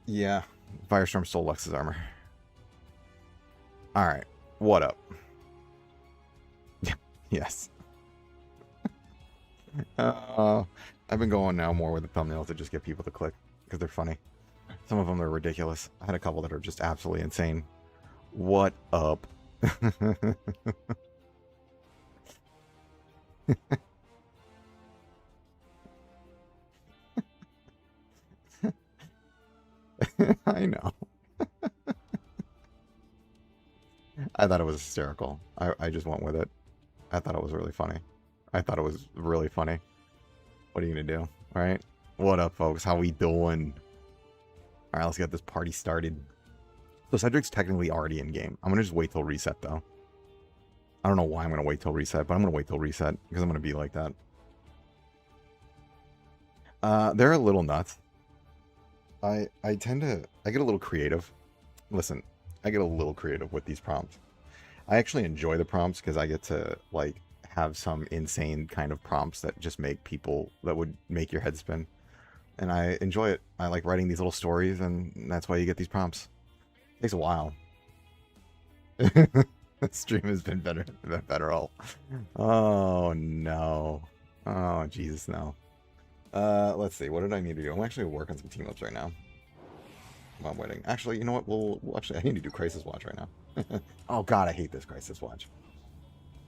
Yeah. Firestorm stole Lux's armor. Alright. What up? Yes. I've been going now more with the thumbnails to just get people to click because they're funny. Some of them are ridiculous. I had a couple that are just absolutely insane. What up? I know. I thought it was hysterical. I just went with it. I thought it was really funny. I thought it was really funny. What are you gonna do? All right. What up, folks? How we doing? All right, let's get this party started. So Cedric's technically already in game. I'm gonna just wait till reset though. I don't know why I'm gonna wait till reset, but I'm gonna wait till reset because I'm gonna be like that. They're a little nuts. I get a little creative. Listen, I get a little creative with these prompts. I actually enjoy the prompts because I get to like have some insane kind of prompts that just make people, that would make your head spin. And I enjoy it. I like writing these little stories, and that's why you get these prompts. It takes a while. The stream has been better all. Oh no. Oh Jesus, no. Let's see. What did I need to do? I'm actually working some team ups right now while I'm waiting. Actually, you know what? We'll actually, I need to do Crisis Watch right now. Oh God, I hate this Crisis Watch.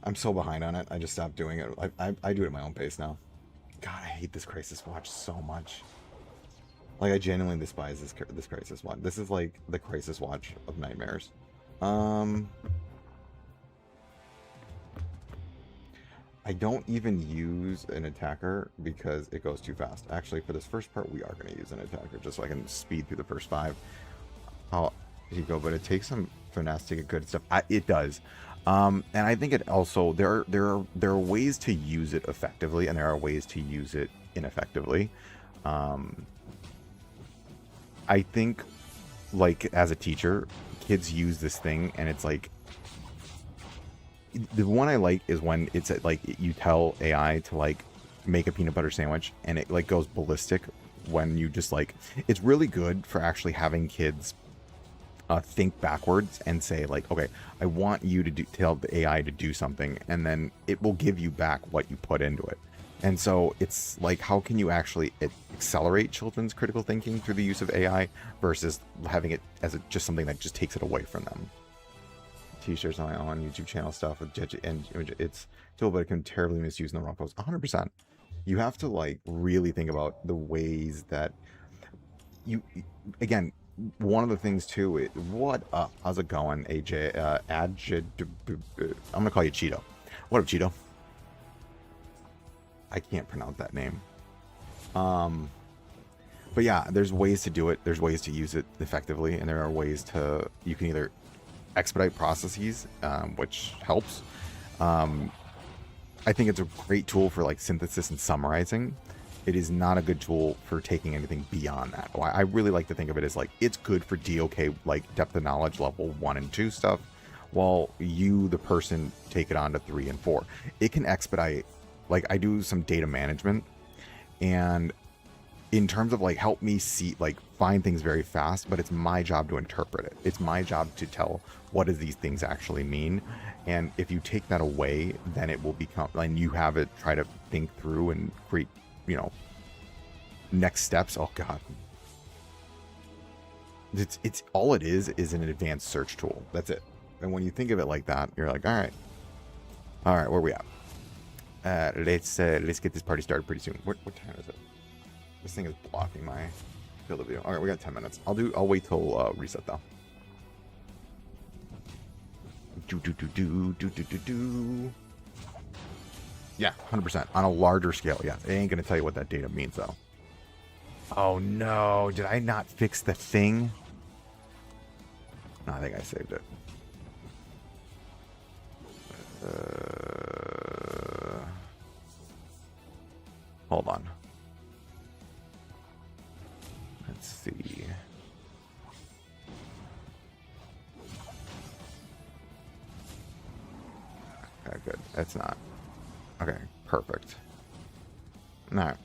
I'm so behind on it. I just stopped doing it. I do it at my own pace now. God, I hate this Crisis Watch so much. Like, I genuinely despise this Crisis Watch. This is like the Crisis Watch of nightmares. I don't even use an attacker because it goes too fast. Actually, for this first part, we are going to use an attacker just so I can speed through the first 5. How you go, but it takes some finesse to get good stuff. It does, and I think it also there are ways to use it effectively, and there are ways to use it ineffectively. I think, like as a teacher, kids use this thing, and it's like. The one I like is when it's like you tell AI to like make a peanut butter sandwich and it like goes ballistic when you just like, it's really good for actually having kids think backwards and say like, okay, I want you to tell the AI to do something, and then it will give you back what you put into it. And so it's like, how can you actually accelerate children's critical thinking through the use of AI versus having it as just something that just takes it away from them. T-shirts on my own YouTube channel stuff with and it's still, but it can terribly misuse in the wrong post. 100%. You have to like really think about the ways that you, again, one of the things too, what up? How's it going, AJ? I'm gonna call you Cheeto. What up, Cheeto? I can't pronounce that name. But yeah, there's ways to do it. There's ways to use it effectively, and there are ways to, you can either expedite processes, which helps. I think it's a great tool for like synthesis and summarizing. It is not a good tool for taking anything beyond that. I really like to think of it as like, it's good for DOK, like depth of knowledge level 1 and 2 stuff, while you, the person, take it on to 3 and 4. It can expedite, like I do some data management, and in terms of like help me see, like find things very fast, but it's my job to interpret it. It's my job to tell what does these things actually mean. And if you take that away, then it will become, and you have it try to think through and create, you know, next steps. Oh God. It's all it is an advanced search tool. That's it. And when you think of it like that, you're like, all right, where are we at? Let's get this party started pretty soon. What time is it? This thing is blocking my field of view. All right, we got 10 minutes. I'll wait till reset though. Yeah, 100% on a larger scale. Yeah, it ain't gonna tell you what that data means though. Oh no, did I not fix the thing? No, I think I saved it. Hold on. Let's see. Okay, good. It's not. Okay, perfect. All right.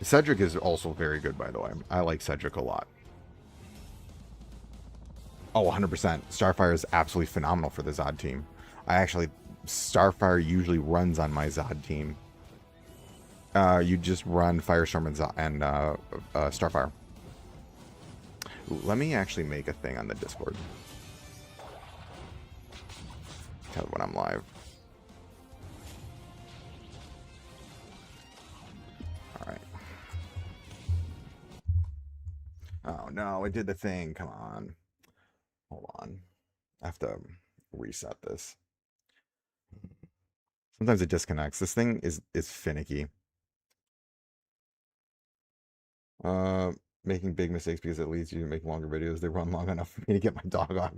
Cedric is also very good, by the way. I like Cedric a lot. Oh, 100%. Starfire is absolutely phenomenal for the Zod team. Starfire usually runs on my Zod team. You just run Firestorm and Starfire. Let me actually make a thing on the Discord. Tell when I'm live. Alright. Oh no, it did the thing. Come on. Hold on. I have to reset this. Sometimes it disconnects. This thing is finicky. Making big mistakes because it leads you to make longer videos. They run long enough for me to get my dog off.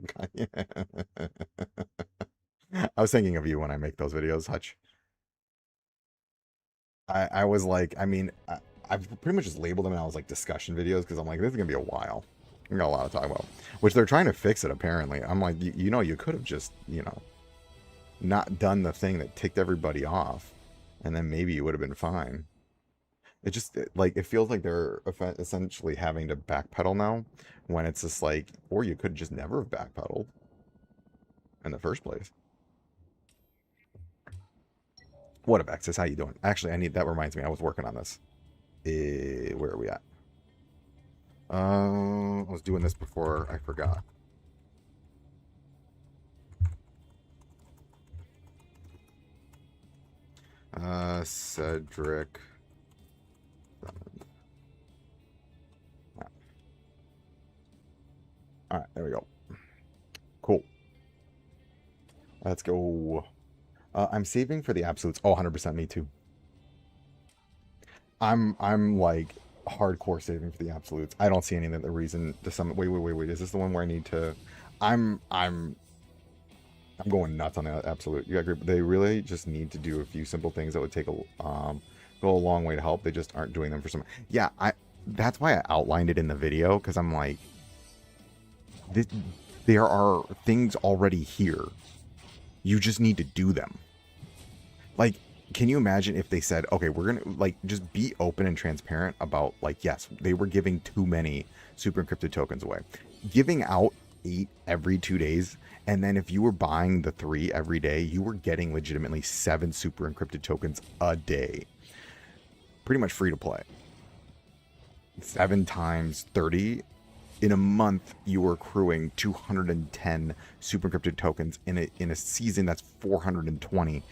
I was thinking of you when I make those videos, Hutch. I was like, I mean, I've pretty much just labeled them and I was like discussion videos because I'm like, this is gonna be a while. We got a lot to talk about, which they're trying to fix it apparently. I'm like, you know, you could have just, you know, not done the thing that ticked everybody off, and then maybe you would have been fine. It just like it feels like they're essentially having to backpedal now, when it's just like, or you could just never have backpedaled in the first place. What up, Exis? How you doing? Actually, that reminds me, I was working on this. Where are we at? I was doing this before I forgot. Cedric. Alright, there we go. Cool. Let's go. I'm saving for the absolutes. Oh, 100% me too. I'm like hardcore saving for the absolutes. I don't see any other reason to summon. Wait. Is this the one where I need to? I'm going nuts on the absolute. You agree? They really just need to do a few simple things that would take go a long way to help. They just aren't doing them for some. Yeah, that's why I outlined it in the video, because I'm like, there are things already here. You just need to do them. Like, can you imagine if they said, okay, we're going to, like, just be open and transparent about, like, yes, they were giving too many super encrypted tokens away. Giving out 8 every 2 days, and then if you were buying the 3 every day, you were getting legitimately 7 super encrypted tokens a day. Pretty much free to play. 7 times 30. In a month, you were accruing 210 super encrypted tokens in a season that's 420.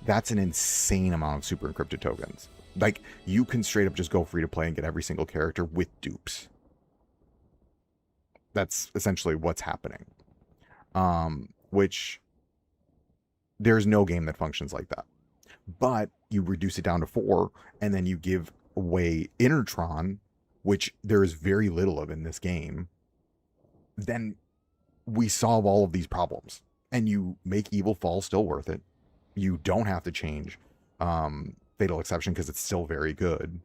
That's an insane amount of super encrypted tokens. Like, you can straight up just go free to play and get every single character with dupes. That's essentially what's happening. Which there's no game that functions like that. But you reduce it down to 4, and then you give away Intertron, which there is very little of in this game. Then we solve all of these problems, and you make Evil Fall still worth it. You don't have to change Fatal Exception because it's still very good.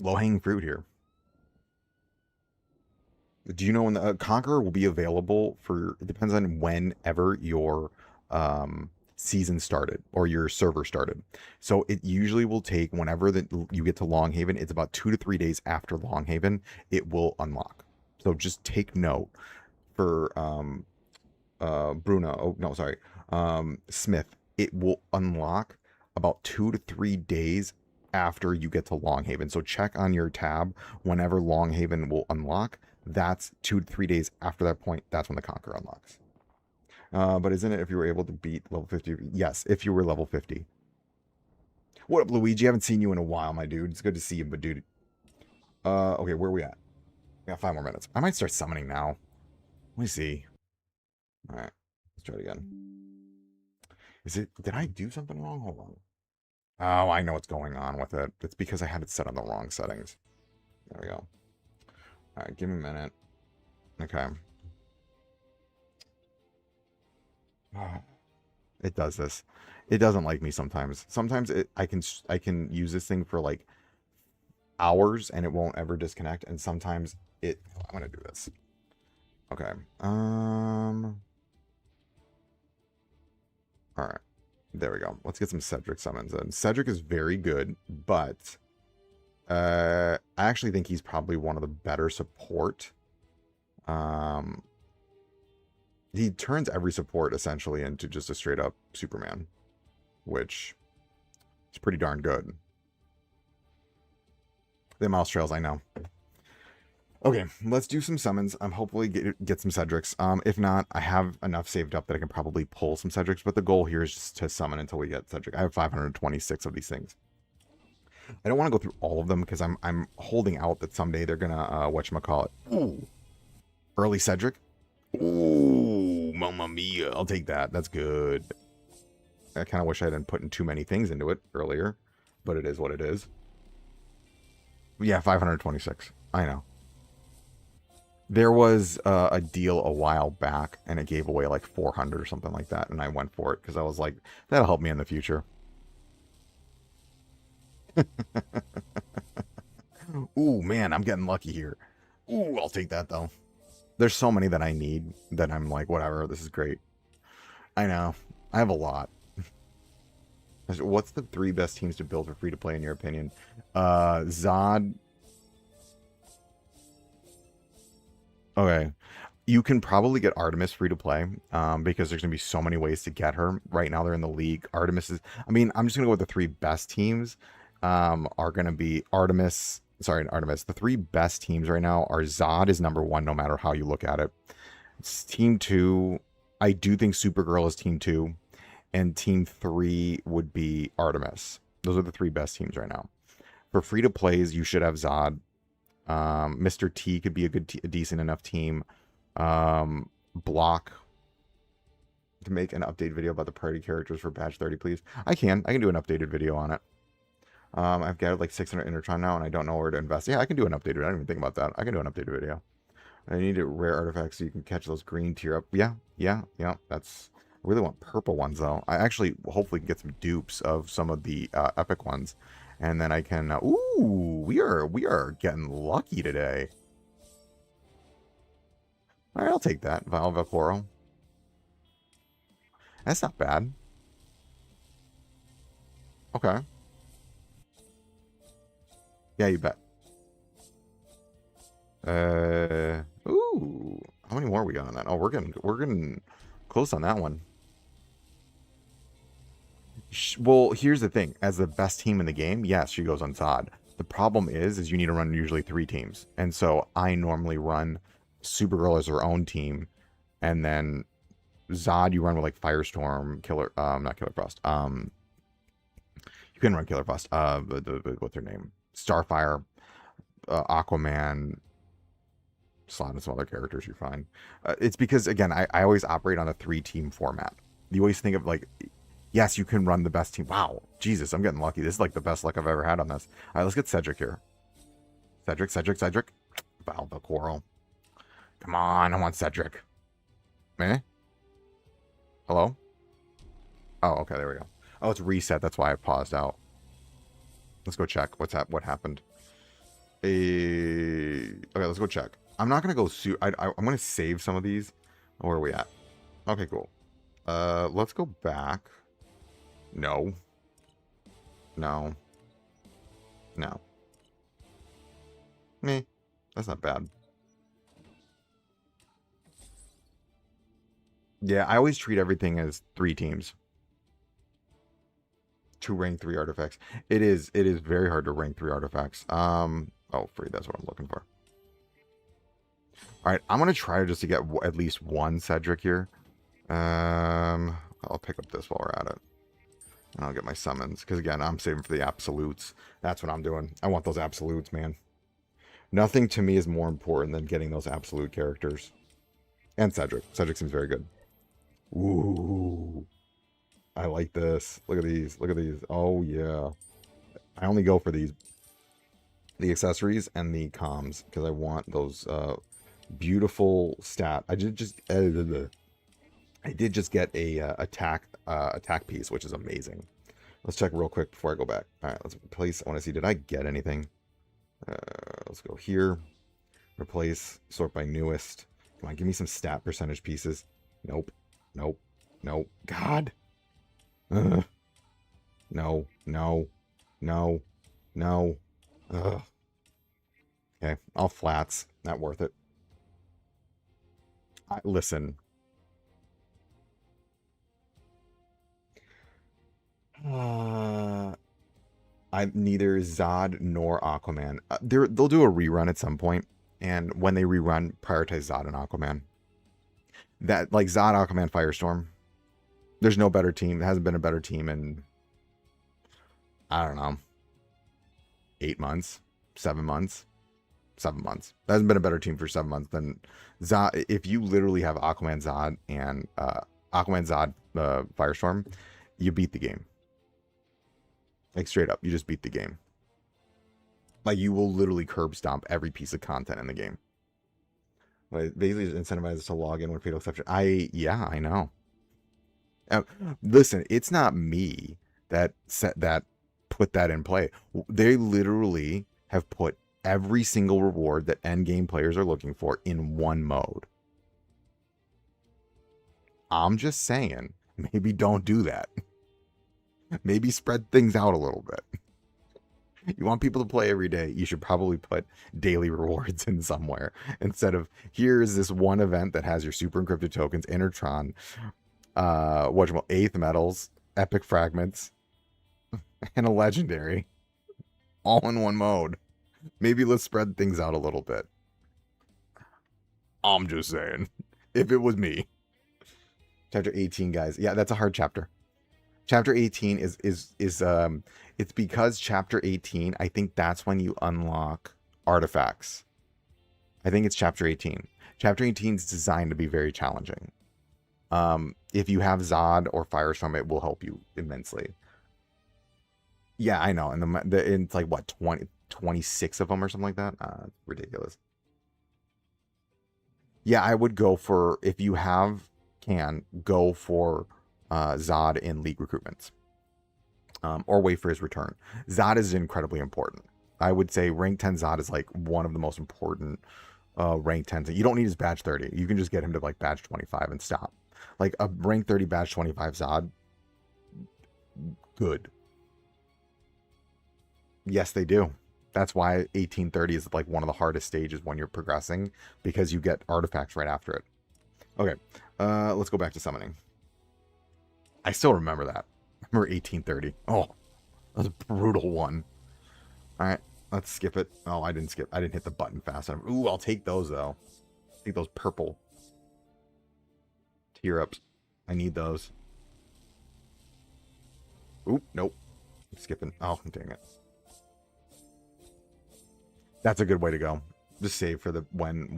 Low-hanging fruit here. Do you know when the Conqueror will be available for? It depends on whenever your season started or your server started. So it usually will take whenever you get to Longhaven. It's about 2 to 3 days after Longhaven. It will unlock. So just take note for Bruno. Oh no, sorry. Smith. It will unlock about 2 to 3 days after you get to Longhaven. So check on your tab whenever Longhaven will unlock. That's 2 to 3 days after that point. That's when the Conqueror unlocks. But isn't it if you were able to beat level 50? Yes, if you were level 50. What up, Luigi? I haven't seen you in a while, my dude. It's good to see you, but dude. Okay, where are we at? We got 5 more minutes. I might start summoning now. Let me see. All right, let's try it again. Did I do something wrong? Hold on. Oh, I know what's going on with it. It's because I had it set on the wrong settings. There we go. All right, give me a minute. Okay. It does this. It doesn't like me sometimes. Sometimes I can use this thing for like hours and it won't ever disconnect. And sometimes I'm gonna do this. Okay. All right. There we go. Let's get some Cedric summons in. Cedric is very good, but I actually think he's probably one of the better support. He turns every support essentially into just a straight up Superman, which is pretty darn good. The mouse trails, I know. Okay, let's do some summons. I'm hopefully get some Cedrics. If not, I have enough saved up that I can probably pull some Cedrics, but the goal here is just to summon until we get Cedric. I have 526 of these things. I don't want to go through all of them because I'm holding out that someday they're gonna whatchamacallit. Ooh. Early Cedric. Ooh, mamma mia. I'll take that. That's good. I kind of wish I hadn't put in too many things into it earlier, but it is what it is. Yeah, 526. I know. There was a deal a while back, and it gave away like 400 or something like that, and I went for it because I was like, that'll help me in the future. Ooh, man, I'm getting lucky here. Ooh, I'll take that, though. There's so many that I need that I'm like, whatever, this is great. I know. I have a lot. What's the 3 best teams to build for free-to-play, in your opinion? Zod. Okay. You can probably get Artemis free-to-play, because there's going to be so many ways to get her. Right now, they're in the league. Artemis is... I mean, I'm just going to go with the 3 best teams. Are going to be Artemis... Sorry, Artemis. The 3 best teams right now are Zod is number 1, no matter how you look at it. It's team 2. I do think Supergirl is team 2. And team 3 would be Artemis. Those are the 3 best teams right now. For free-to-plays, you should have Zod. Mr. T could be a decent enough team. Block to make an update video about the party characters for batch 30, please. I can do an updated video on it. I've gathered like 600 Intertron now, and I don't know where to invest. Yeah, I can do an updated video. I didn't even think about that. I can do an updated video. I need a rare artifact so you can catch those green tier up. Yeah. That's... I really want purple ones, though. I actually hopefully can get some dupes of some of the epic ones. And then I can... ooh, we are getting lucky today. All right, I'll take that. Valvacoro. That's not bad. Okay. Yeah, you bet. Ooh. How many more are we got on that? Oh, we're getting close on that one. Well, here's the thing. As the best team in the game, yes, she goes on Zod. The problem is you need to run usually 3 teams. And so I normally run Supergirl as her own team. And then Zod, you run with like Firestorm, not Killer Frost. You can run Killer Frost. What's her name? Starfire, Aquaman, slot in some other characters you find. It's because, again, I always operate on a 3-team format. You always think of like... Yes, you can run the best team. Wow. Jesus, I'm getting lucky. This is like the best luck I've ever had on this. All right, let's get Cedric here. Cedric. Valvacoro. Come on, I want Cedric. Eh? Hello? Oh, okay, there we go. Oh, it's reset. That's why I paused out. Let's go check. What happened? Okay, let's go check. I'm not going to go... I'm going to save some of these. Where are we at? Okay, cool. Let's go back. No. Meh. That's not bad. Yeah, I always treat everything as 3 teams. 2 rank 3 artifacts. It is very hard to rank 3 artifacts. Oh, free, that's what I'm looking for. Alright, I'm gonna try just to get at least 1 Cedric here. I'll pick up this while we're at it. And I'll get my summons. Because again, I'm saving for the absolutes. That's what I'm doing. I want those absolutes, man. Nothing to me is more important than getting those absolute characters. And Cedric. Cedric seems very good. Ooh. I like this. Look at these. Look at these. Oh, yeah. I only go for these. The accessories and the comms. Because I want those beautiful stat. I did just get a attack piece, which is amazing. Let's check real quick before I go back. All right, let's replace. I want to see, did I get anything? Let's go here. Replace. Sort by newest. Come on, give me some stat percentage pieces. Nope. God. No. Ugh. Okay, all flats. Not worth it. Listen. Uh, I'm neither Zod nor Aquaman. They'll do a rerun at some point, and when they rerun, prioritize Zod and Aquaman. That like Zod, Aquaman, Firestorm. There's no better team. There hasn't been a better team in I don't know 8 months, 7 months. 7 months. There hasn't been a better team for 7 months than Zod. If you literally have Aquaman, Zod, and Aquaman, Zod, Firestorm, you beat the game. Like straight up, you just beat the game. Like you will literally curb stomp every piece of content in the game. Like basically incentivizes to log in when fatal exception. Yeah, I know. Listen, it's not me that put that in play. They literally have put every single reward that endgame players are looking for in one mode. I'm just saying, maybe don't do that. Maybe spread things out a little bit. You want people to play every day, you should probably put daily rewards in somewhere instead of here's this one event that has your super encrypted tokens, Intertron, eighth metals, epic fragments, and a legendary, all in one mode. Maybe let's spread things out a little bit. I'm just saying, if it was me. Chapter 18, guys. Yeah, that's a hard chapter. Chapter 18 is it's because chapter 18, I think that's when you unlock artifacts. I think it's chapter 18. Chapter 18 is designed to be very challenging. If you have Zod or Firestorm, it will help you immensely. Yeah, I know. And it's like what, 26 of them or something like that? Ridiculous. Yeah, I would go for, if you go for Zod in league recruitments. Or wait for his return. Zod is incredibly important. I would say rank 10 Zod is like one of the most important rank 10s. You don't need his badge 30. You can just get him to like badge 25 and stop. Like a rank 30 badge 25 Zod, good. Yes, they do. That's why 1830 is like one of the hardest stages when you're progressing, because you get artifacts right after it. Okay, let's go back to summoning. I still remember that. I remember 1830. Oh, that was a brutal one. All right, let's skip it. Oh, I didn't skip. I didn't hit the button fast enough. Ooh, I'll take those though. Take those purple tear ups. I need those. Oop, nope. I'm skipping. Oh, dang it. That's a good way to go. Just save for the when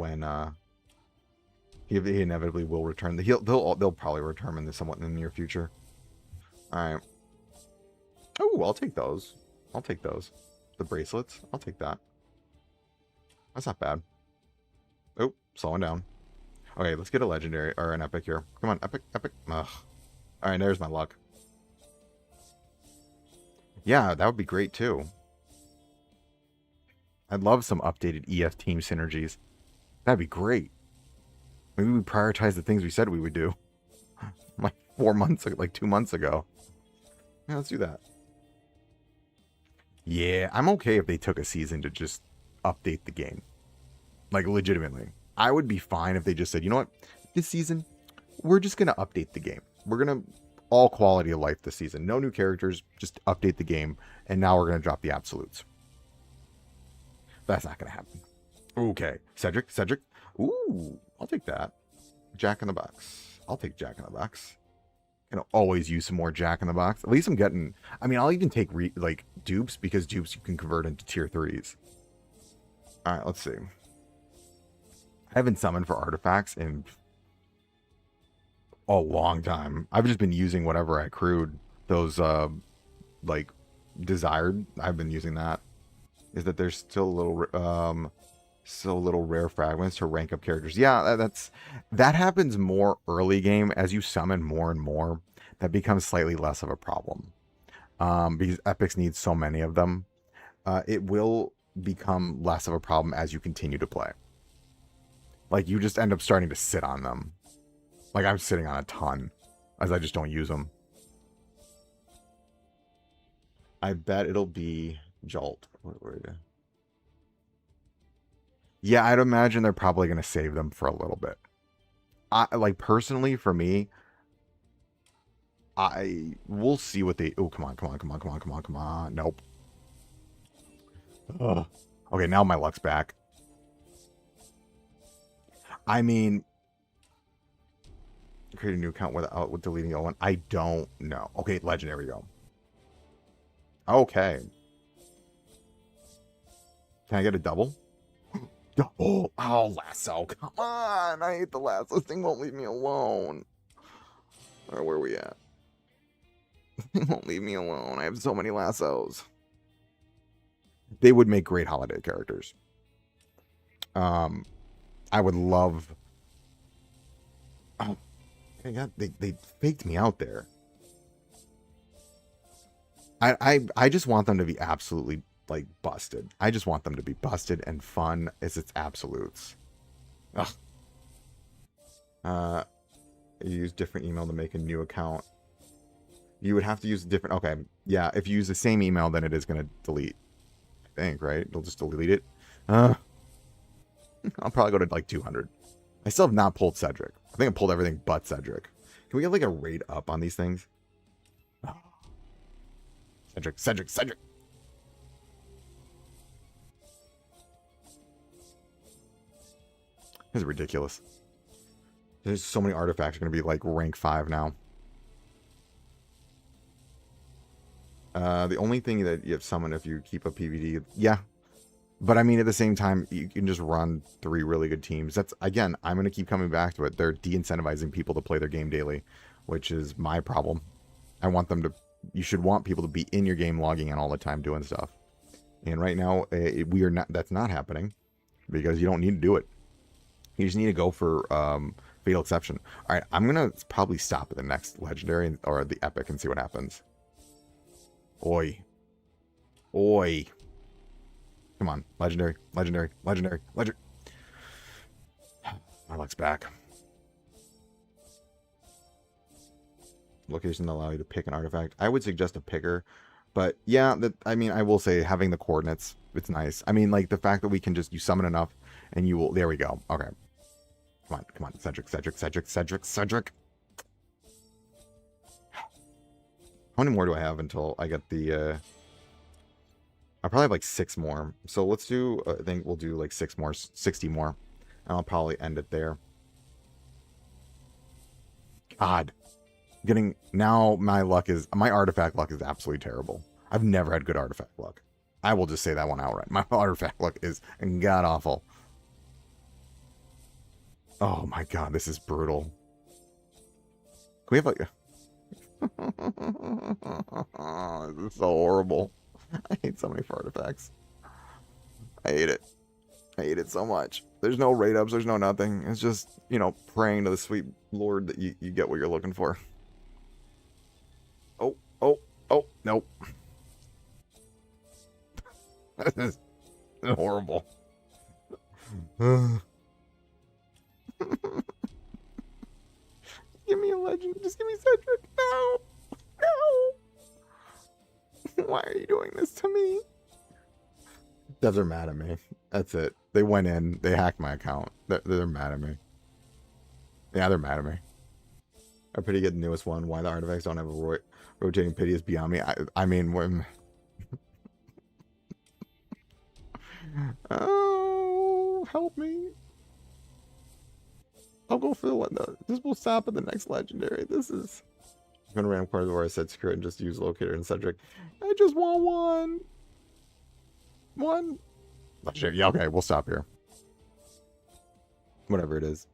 he inevitably will return. They'll probably return in somewhat in the near future. All right. Oh, I'll take those. I'll take those. The bracelets. I'll take that. That's not bad. Oh, slowing down. Okay, let's get a legendary or an epic here. Come on, epic, epic. Ugh. All right, there's my luck. Yeah, that would be great too. I'd love some updated EF team synergies. That'd be great. Maybe we prioritize the things we said we would do. Like 4 months, like 2 months ago. Yeah, let's do that. Yeah, I'm okay if they took a season to just update the game. Like legitimately. I would be fine if they just said, you know what? This season, we're just going to update the game. We're going to all quality of life this season. No new characters, just update the game. And now we're going to drop the absolutes. That's not going to happen. Okay. Cedric. Ooh, I'll take that. Jack in the Box. I'll take Jack in the Box. You know, always use some more Jack in the Box. At least I'm getting... I mean, I'll even take like dupes, because dupes you can convert into tier 3s. All right, let's see. I haven't summoned for artifacts in a long time. I've just been using whatever I accrued. Those, like, desired. I've been using that. Is that there's still little rare fragments to rank up characters. Yeah, that happens more early game. As you summon more and more, that becomes slightly less of a problem. Because epics need so many of them. It will become less of a problem as you continue to play. Like, you just end up starting to sit on them. Like, I'm sitting on a ton, as I just don't use them. I bet it'll be Jolt. Where Yeah, I'd imagine they're probably going to save them for a little bit. Like, personally, for me, we'll see what they... Oh, come on, come on, come on, come on, come on, come on. Nope. Ugh. Okay, now my luck's back. I mean, create a new account with deleting the old one. I don't know. Okay, legendary go. Okay. Can I get a double? Double. Oh, lasso. Come on. I hate the lasso. This thing won't leave me alone. All right, where are we at? It won't leave me alone. I have so many lassos. They would make great holiday characters. I would love... Oh, they faked me out there. I just want them to be absolutely, like, busted. I just want them to be busted and fun as its absolutes. Ugh. You use different email to make a new account. You would have to use a different... Okay, yeah, if you use the same email, then it is going to delete. I think, right? It'll just delete it. I'll probably go to, like, 200. I still have not pulled Cedric. I think I pulled everything but Cedric. Can we get, like, a rate up on these things? Oh. Cedric, Cedric, Cedric! This is ridiculous. There's so many artifacts are going to be, like, rank 5 now. The only thing that you have summoned if you keep a PvD... Yeah. But, I mean, at the same time, you can just run 3 really good teams. That's, again, I'm going to keep coming back to it. They're de-incentivizing people to play their game daily, which is my problem. I want them to... You should want people to be in your game logging in all the time doing stuff. And right now, we are not... That's not happening. Because you don't need to do it. You just need to go for Fatal Exception. Alright, I'm going to probably stop at the next Legendary or the Epic and see what happens. Oi. Oi. Come on. Legendary. Legendary. Legendary. Legendary. My luck's back. Location that allow you to pick an artifact. I would suggest a picker. But yeah, I mean, I will say having the coordinates, it's nice. I mean, like the fact that we can just, you summon enough and you will, there we go. Okay. Come on. Come on. Cedric, Cedric, Cedric, Cedric, Cedric. How many more do I have until I get the... I probably have like 6 more. So let's do... I think we'll do like 6 more, 60 more. And I'll probably end it there. God. Getting... Now my luck is... My artifact luck is absolutely terrible. I've never had good artifact luck. I will just say that one outright. My artifact luck is god-awful. Oh my god, this is brutal. Can we have like... This is so horrible. I hate so many artifacts. I hate it. I hate it so much. There's no rate ups, there's no nothing. It's just, you know, praying to the sweet Lord that you get what you're looking for. Oh, oh, oh, nope. This is horrible. Give me a legend. Just give me Cedric. No. No. Why are you doing this to me? Devs are mad at me. That's it. They went in. They hacked my account. They're mad at me. Yeah, they're mad at me. I pretty get the newest one. Why the artifacts don't have a rotating pity is beyond me. I mean, when... Oh, help me. I'll go for the one though. This will stop at the next legendary. This is... I'm gonna random cards where I said secure and just use locator and Cedric. I just want one. One. Legendary. Yeah, okay, we'll stop here. Whatever it is.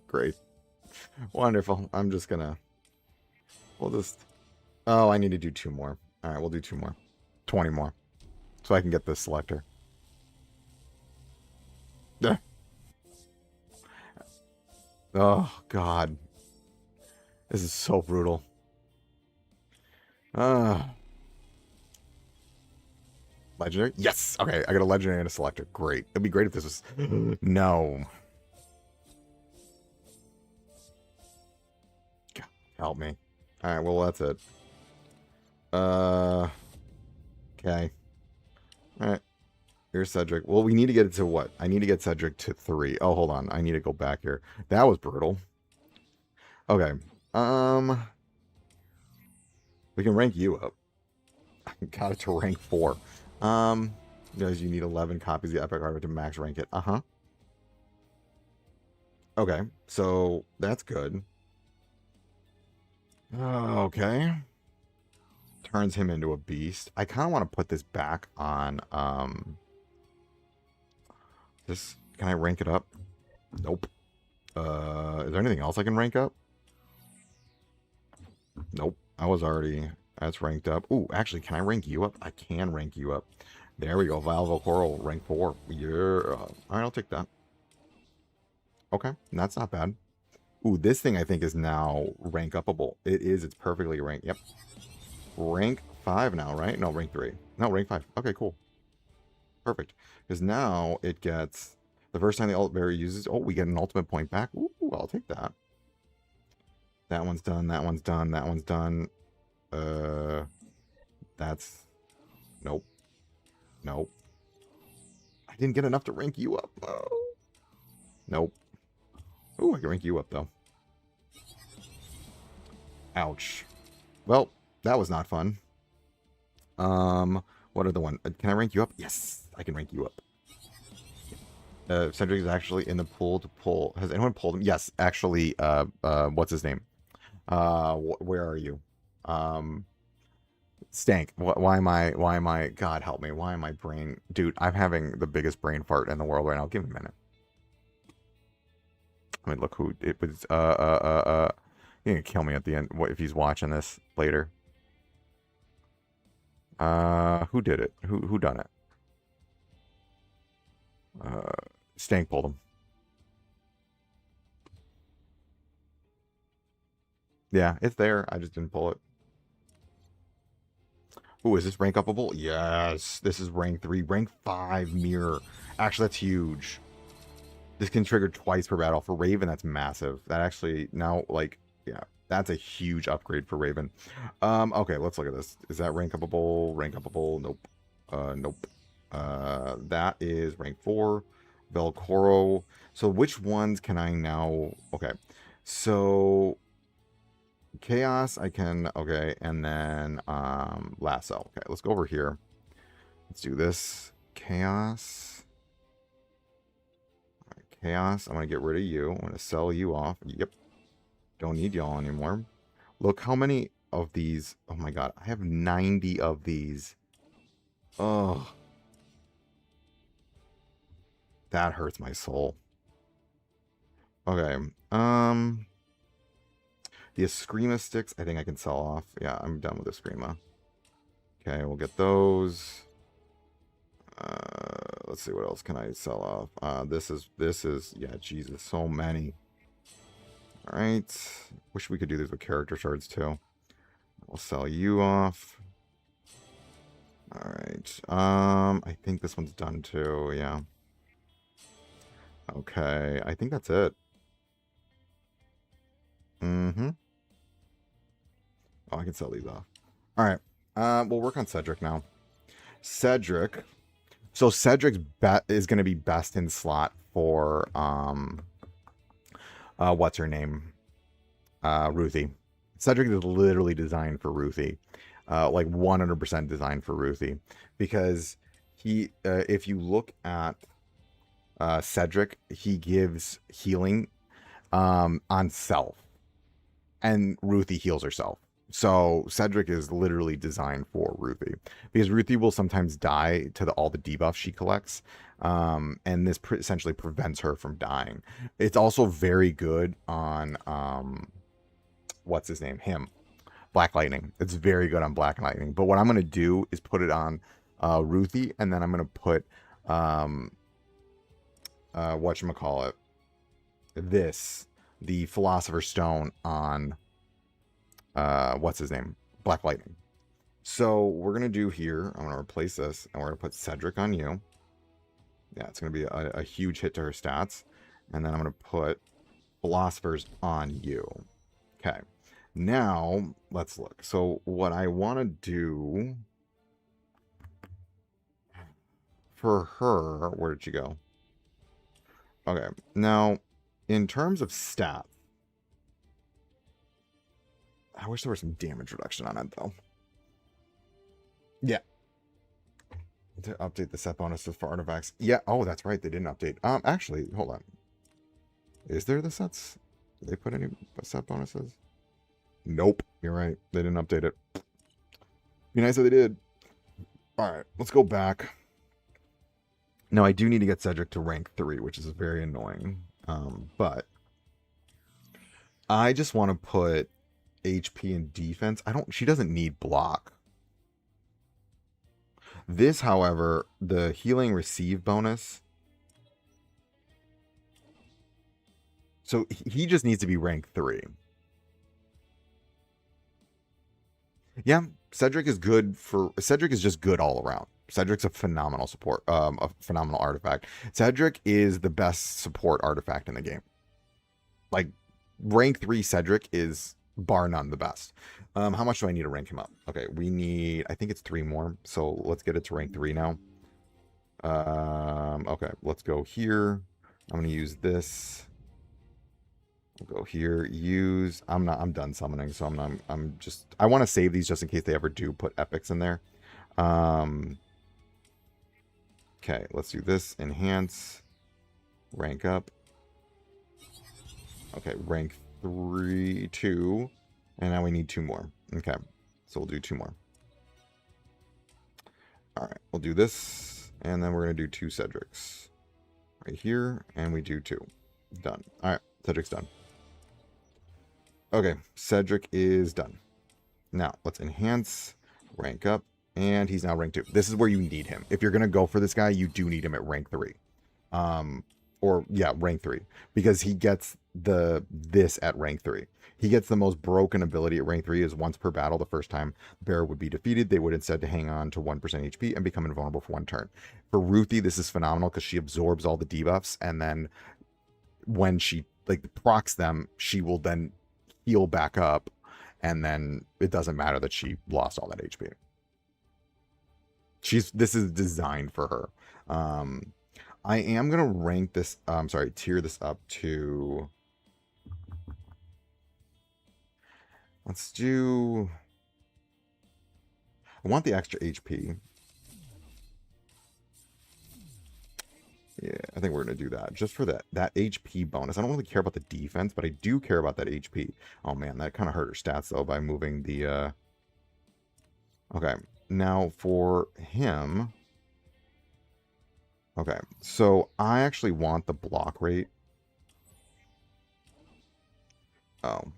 Great. Wonderful. I'm just gonna... We'll just... Oh, I need to do 2 more. Alright, we'll do 2 more. 20 more. So I can get this selector. Oh, God. This is so brutal. Legendary? Yes! Okay, I got a legendary and a selector. Great. It'd be great if this was... No. God, help me. Alright, well, that's it. Okay. Alright. Here's Cedric. Well, we need to get it to what? I need to get Cedric to 3. Oh, hold on. I need to go back here. That was brutal. Okay. We can rank you up. Got it to rank 4. Guys, you need 11 copies of the Epic Armor to max rank it. Uh-huh. Okay, so that's good. Okay. Turns him into a beast. I kind of want to put this back on, this, can I rank it up? Nope. Is there anything else I can rank up? Nope. I was already, that's ranked up. Ooh, actually, can I rank you up? I can rank you up. There we go. Coral, rank 4. Yeah. All right, I'll take that. Okay, that's not bad. Ooh, this thing I think is now rank upable. It is. It's perfectly ranked. Yep. Rank 5 now, right? No, rank 3. No, rank 5. Okay, cool. Perfect. Because now it gets... The first time the ult berry uses... Oh, we get an ultimate point back. Ooh, I'll take that. That one's done. That one's done. That one's done. That's... Nope. Nope. I didn't get enough to rank you up. Oh. Nope. Ooh, I can rank you up, though. Ouch. Well, that was not fun. What are the one? Can I rank you up? Yes, I can rank you up. Cedric is actually in the pool to pull. Has anyone pulled him? Yes, actually, what's his name? Where are you? Stank. Why am I, God help me, why am I brain, dude, I'm having the biggest brain fart in the world right now. Give me a minute. I mean, look who it was. He's gonna kill me at the end. What if he's watching this later? Who did it? Who done it? Stank pulled him. Yeah, it's there. I just didn't pull it. Ooh, is this rank upable? Yes. This is rank 3. Rank 5 mirror. Actually, that's huge. This can trigger twice per battle. For Raven, that's massive. That actually, now, like, yeah, that's a huge upgrade for Raven. Okay, let's look at this. Is that rank upable? Rank upable? Nope. Nope. That is rank 4. Velcoro. So which ones can I now... Okay. So... Chaos, I can... Okay, and then Lasso. Okay, let's go over here. Let's do this. Chaos... Chaos, I'm going to get rid of you. I'm going to sell you off. Yep. Don't need y'all anymore. Look how many of these... Oh my god, I have 90 of these. Oh. That hurts my soul. Okay. The Eskrima sticks, I think I can sell off. Yeah, I'm done with Eskrima. Okay, we'll get those. Let's see, what else can I sell off? This is, yeah, Jesus, so many. All right. Wish we could do this with character shards too. We'll sell you off. All right. I think this one's done too. Yeah. Okay. I think that's it. Mm-hmm. Oh, I can sell these off. All right. We'll work on Cedric now. Cedric. So Cedric's bet is going to be best in slot for what's her name? Ruthie. Cedric is literally designed for Ruthie. Like 100% designed for Ruthie, because he if you look at Cedric, he gives healing on self, and Ruthie heals herself. So Cedric is literally designed for Ruthie, because Ruthie will sometimes die to all the debuffs she collects, and this essentially prevents her from dying. It's also very good on what's his name? Black Lightning. It's very good on Black Lightning. But what I'm going to do is put it on Ruthie, and then I'm going to put whatchamacallit, the Philosopher's Stone on what's his name? Black Lightning. So we're going to do here, I'm going to replace this, and we're going to put Cedric on you. Yeah, it's going to be a huge hit to her stats. And then I'm going to put Philosophers on you. Okay. Now, let's look. So what I want to do for her, where did she go? Okay, now, in terms of stats, I wish there was some damage reduction on it, though. Yeah. To update the set bonuses for artifacts. Yeah, oh, that's right, they didn't update. Actually, hold on. Is there the sets? Did they put any set bonuses? Nope, you're right. They didn't update it. Be nice if they did. Alright, let's go back. Now, I do need to get Cedric to rank 3, which is very annoying. But I just want to put HP and defense. She doesn't need block. This, however, the healing receive bonus. So he just needs to be rank 3. Yeah, Cedric is just good all around. Cedric's a phenomenal support, a phenomenal artifact. Cedric is the best support artifact in the game. Like, rank 3 Cedric is bar none the best. How much do I need to rank him up? Okay, we need, I think it's 3 more. So let's get it to rank 3 now. Okay, let's go here. I'm going to use this. We'll go here, use, I'm done summoning, so I want to save these just in case they ever do put epics in there. Okay, let's do this, enhance, rank up. Okay, rank 3, 2, and now we need 2 more. Okay, so we'll do 2 more. All right, we'll do this, and then we're going to do 2 Cedrics. Right here, and we do 2. Done. All right, Cedric's done. Okay, Cedric is done. Now, let's enhance, rank up, and he's now rank 2. This is where you need him. If you're going to go for this guy, you do need him at rank 3. Rank 3. Because he gets this at rank 3. He gets the most broken ability at rank 3 is once per battle. The first time the bearer would be defeated, they would instead hang on to 1% HP and become invulnerable for 1 turn. For Ruthie, this is phenomenal because she absorbs all the debuffs, and then when she procs them, she will then heal back up, and then it doesn't matter that she lost all that HP. This is designed for her. I am gonna rank this, tier this up to, let's do, I want the extra HP. Yeah, I think we're going to do that. Just for that HP bonus. I don't really care about the defense, but I do care about that HP. Oh, man, that kind of hurt her stats, though, by moving the... Okay, now for him... Okay, so I actually want the block rate. Oh.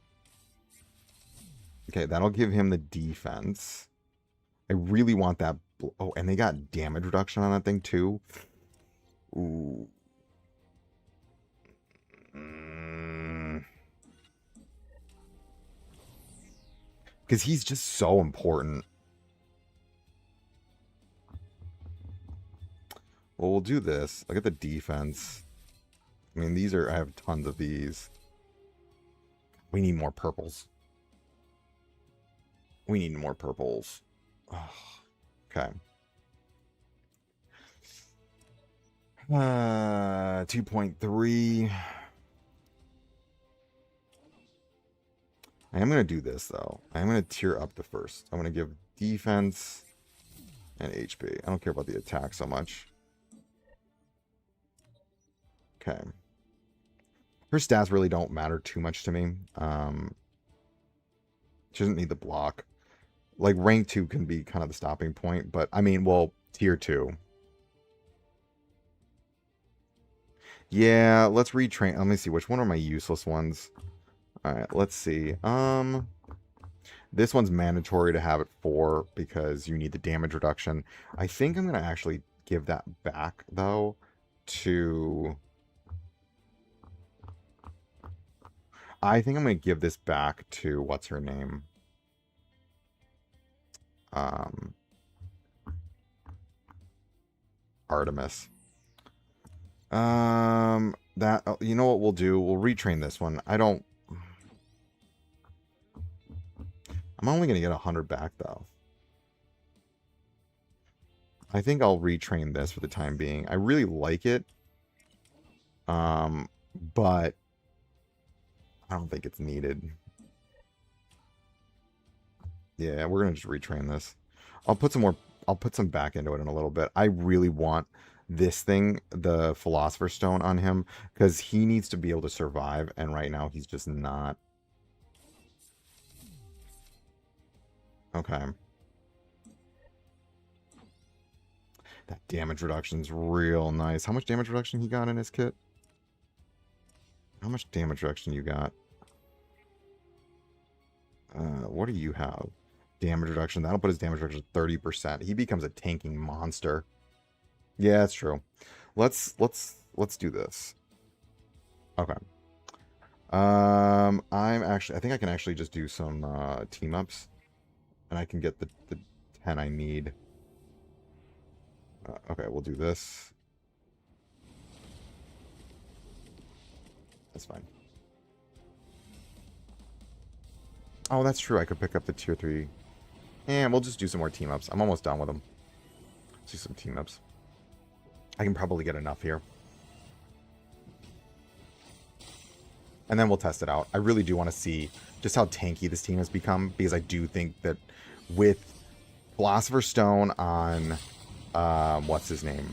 Okay, that'll give him the defense. I really want that... Oh, and they got damage reduction on that thing, too. Ooh. Because he's just so important. Well, we'll do this. Look at the defense. I mean, I have tons of these. We need more purples. We need more purples. Oh, okay. 2.3. I am going to do this, though. I am going to tier up the first. I'm going to give defense and HP. I don't care about the attack so much. Okay. Her stats really don't matter too much to me. She doesn't need the block. Like, rank 2 can be kind of the stopping point, but, I mean, well, tier 2. Yeah, let's retrain. Let me see, which one are my useless ones? Alright, let's see. This one's mandatory to have it 4 because you need the damage reduction. I think I'm going to actually give that back, though, to... I think I'm going to give this back to, what's her name? Artemis. You know what we'll do? We'll retrain this one. I'm only going to get 100 back, though. I think I'll retrain this for the time being. I really like it. But I don't think it's needed. Yeah, we're gonna just retrain this. I'll put some more. I'll put some back into it in a little bit. I really want this thing, the Philosopher's Stone, on him because he needs to be able to survive, and right now he's just not. Okay. That damage reduction's real nice. How much damage reduction he got in his kit? How much damage reduction you got? What do you have? Damage reduction. That'll put his damage reduction 30%. He becomes a tanking monster. Yeah, that's true. Let's do this. Okay. I think I can actually just do some team ups, and I can get the 10 I need. Okay, we'll do this. That's fine. Oh, that's true. I could pick up the tier 3. And we'll just do some more team ups. I'm almost done with them. Let's do some team ups. I can probably get enough here. And then we'll test it out. I really do want to see just how tanky this team has become, because I do think that with Philosopher's Stone on what's his name?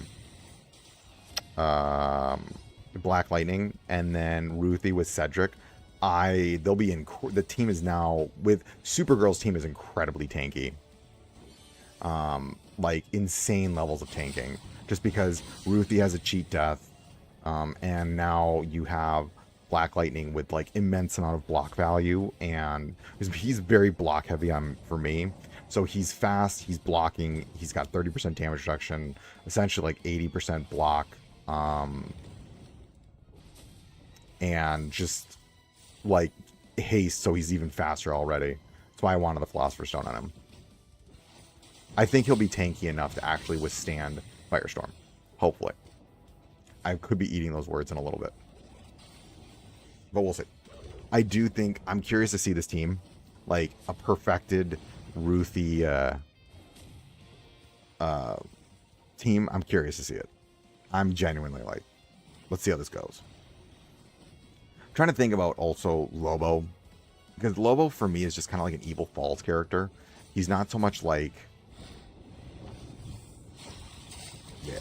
Black Lightning, and then Ruthie with Cedric, they'll be in. The team is now with Supergirl's team is incredibly tanky. Like insane levels of tanking, just because Ruthie has a cheat death, and now you have Black Lightning with like immense amount of block value, and he's very block heavy for me. So he's fast, he's blocking, he's got 30% damage reduction, essentially like 80% block, and just like haste, so he's even faster already. That's why I wanted the Philosopher's Stone on him. I think he'll be tanky enough to actually withstand Firestorm. Hopefully. I could be eating those words in a little bit, but we'll see. I do think, I'm curious to see this team, like a perfected Ruthie team. I'm curious to see it. I'm genuinely like, let's see how this goes. I'm trying to think about also Lobo, because Lobo for me is just kind of like an Evil Falls character. He's not so much like, yeah.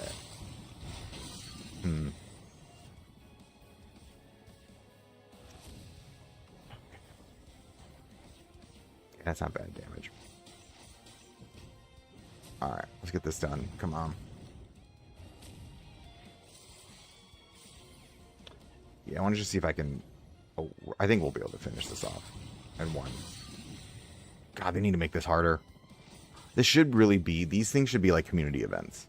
That's not bad damage. Alright, let's get this done. Come on. Yeah, I want to just see if I can... Oh, I think we'll be able to finish this off in one. God, they need to make this harder. This should really be... These things should be like community events.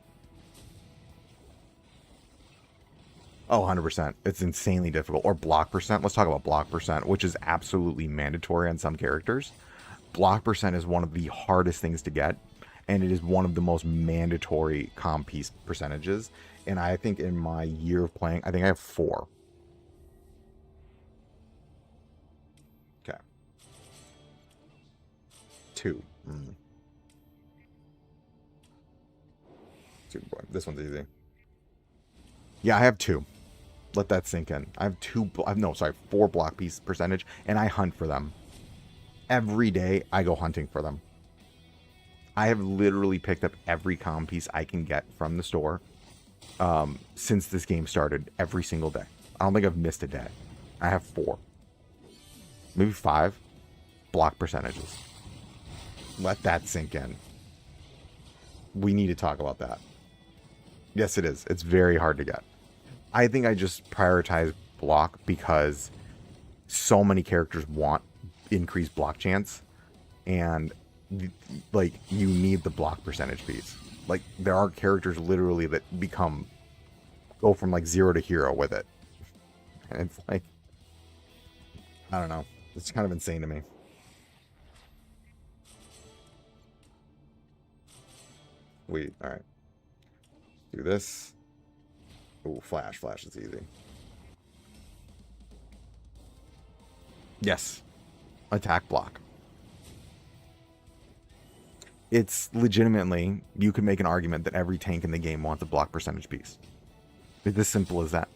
Oh, 100%. It's insanely difficult. Or block percent. Let's talk about block percent, which is absolutely mandatory on some characters. Block percent is one of the hardest things to get, and it is one of the most mandatory comp piece percentages. And I think in my year of playing, I think I have 4. Okay. 2. 2. Boy, this one's easy. Yeah, I have 2. Let that sink in. I have 4 block piece percentage, and I hunt for them. Every day, I go hunting for them. I have literally picked up every comm piece I can get from the store since this game started, every single day. I don't think I've missed a day. I have 4. Maybe 5 block percentages. Let that sink in. We need to talk about that. Yes, it is. It's very hard to get. I think I just prioritize block because so many characters want increased block chance, and like you need the block percentage piece. Like there are characters literally that go from like 0 to hero with it, and it's like, I don't know, it's kind of insane to me. All right, do this. Oh, flash is easy. Yes. Attack block. It's legitimately, you could make an argument that every tank in the game wants a block percentage piece. It's as simple as that.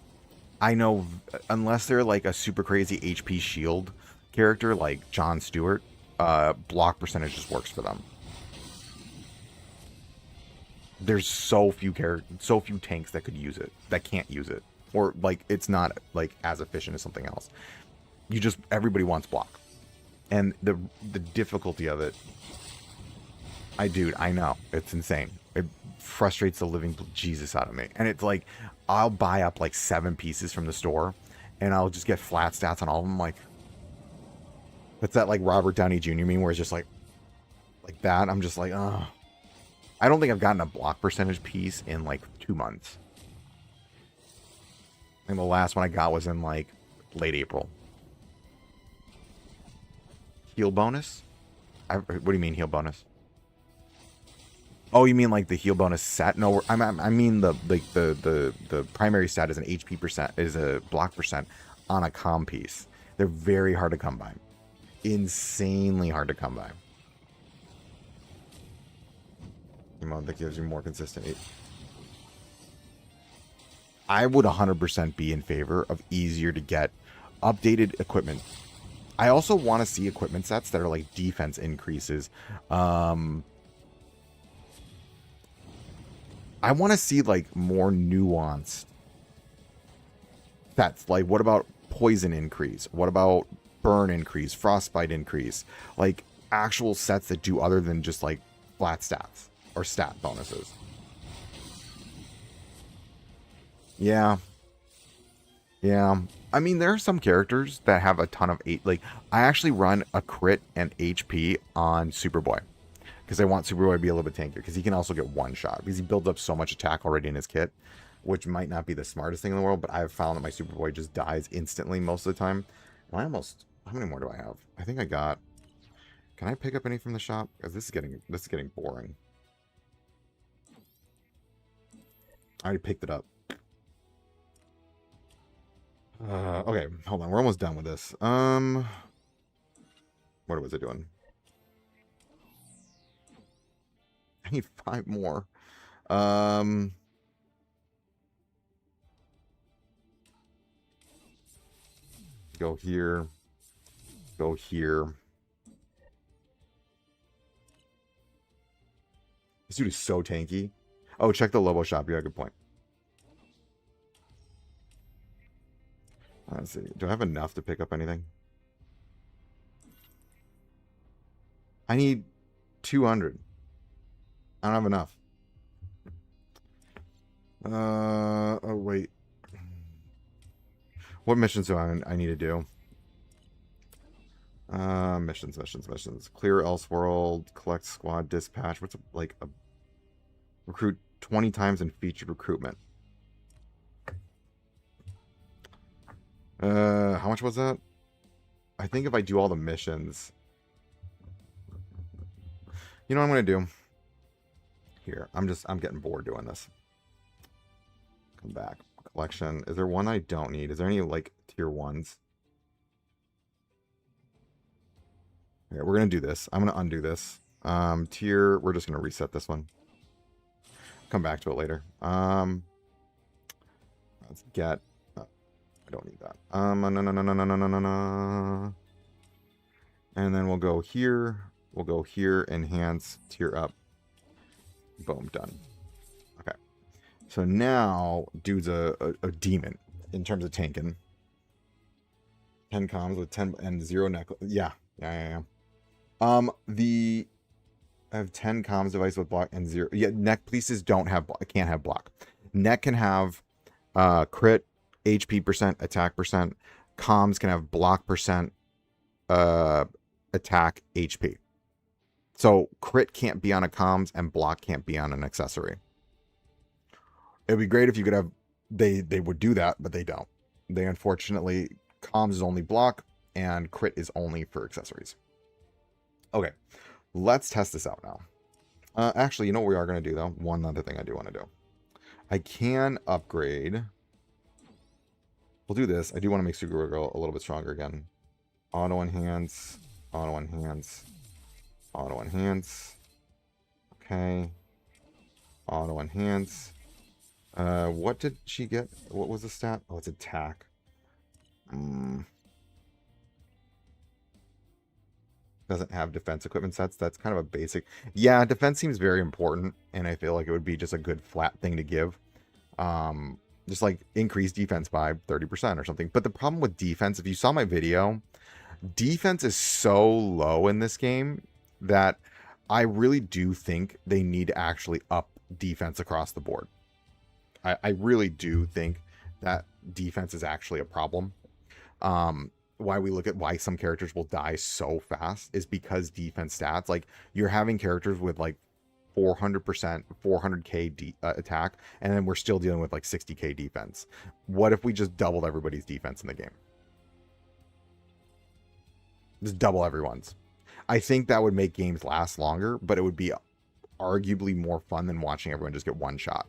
I know, unless they're like a super crazy HP shield character like John Stewart, block percentage just works for them. There's so few tanks that could use it, that can't use it, or like it's not like as efficient as something else. Everybody wants block, and the difficulty of it. I know it's insane. It frustrates the living Jesus out of me, and it's like I'll buy up like 7 pieces from the store, and I'll just get flat stats on all of them. Like that's that like Robert Downey Jr. meme where it's just like that. I'm just like, oh. I don't think I've gotten a block percentage piece in like 2 months. And the last one I got was in like late April. Heal bonus? What do you mean heal bonus? Oh, you mean like the heal bonus set? No, I mean the primary stat is an HP percent, is a block percent on a comm piece. They're very hard to come by. Insanely hard to come by. That gives you more consistent. I would 100% be in favor of easier to get updated equipment. I also want to see equipment sets that are like defense increases. I want to see like more nuanced sets. Like, what about poison increase? What about burn increase? Frostbite increase? Like actual sets that do other than just like flat stats. Or stat bonuses. Yeah. I mean, there are some characters that have a ton of like I actually run a crit and HP on Superboy because I want Superboy to be a little bit tankier because he can also get one shot because he builds up so much attack already in his kit, which might not be the smartest thing in the world, but I've found that my Superboy just dies instantly most of the time. How many more do I have? I think I got. Can I pick up any from the shop? Because this is getting boring. I already picked it up. Okay, hold on. We're almost done with this. What was it doing? I need 5 more. Go here. Go here. This dude is so tanky. Oh, check the Lobo shop. You have a good point. Let's see. Do I have enough to pick up anything? I need 200. I don't have enough. Oh, wait. What missions do I need to do? Missions. Clear Elseworld, collect squad, dispatch. What's like a recruit 20 times in featured recruitment. How much was that? I think if I do all the missions. You know what I'm gonna do? Here, I'm getting bored doing this. Come back. Collection. Is there one I don't need? Is there any like tier 1s? Okay, we're gonna do this. I'm gonna undo this. Tier, we're just gonna reset this one. Come back to it later. Let's get. I don't need that. No. And then we'll go here. We'll go here. Enhance. Tier up. Boom. Done. Okay. So now, dude's a demon in terms of tanking. 10 comms with 10 and 0 necklace. Yeah. I have 10 comms device with block and 0. Yeah, neck pieces can't have block. Neck can have crit, HP percent, attack percent. Comms can have block percent, attack, HP. So crit can't be on a comms and block can't be on an accessory. It'd be great if you could have, they would do that, but they don't. They unfortunately, comms is only block and crit is only for accessories. Okay, let's test this out now. Actually, you know what we are going to do, though? One other thing I do want to do. I can upgrade. We'll do this. I do want to make Supergirl a little bit stronger again. Auto enhance. Auto enhance. Auto enhance. Okay. Auto enhance. What did she get? What was the stat? Oh, it's attack. Doesn't have defense equipment sets. That's kind of a basic. Yeah, defense seems very important, and I feel like it would be just a good flat thing to give. Just like increase defense by 30% or something. But the problem with defense, if you saw my video, defense is so low in this game that I really do think they need to actually up defense across the board. I really do think that defense is actually a problem. Why we look at why some characters will die so fast is because defense stats, like you're having characters with like 400%, 400k attack, and then we're still dealing with like 60k defense. What if we just doubled everybody's defense in the game? Just double everyone's. I think that would make games last longer, but it would be arguably more fun than watching everyone just get one shot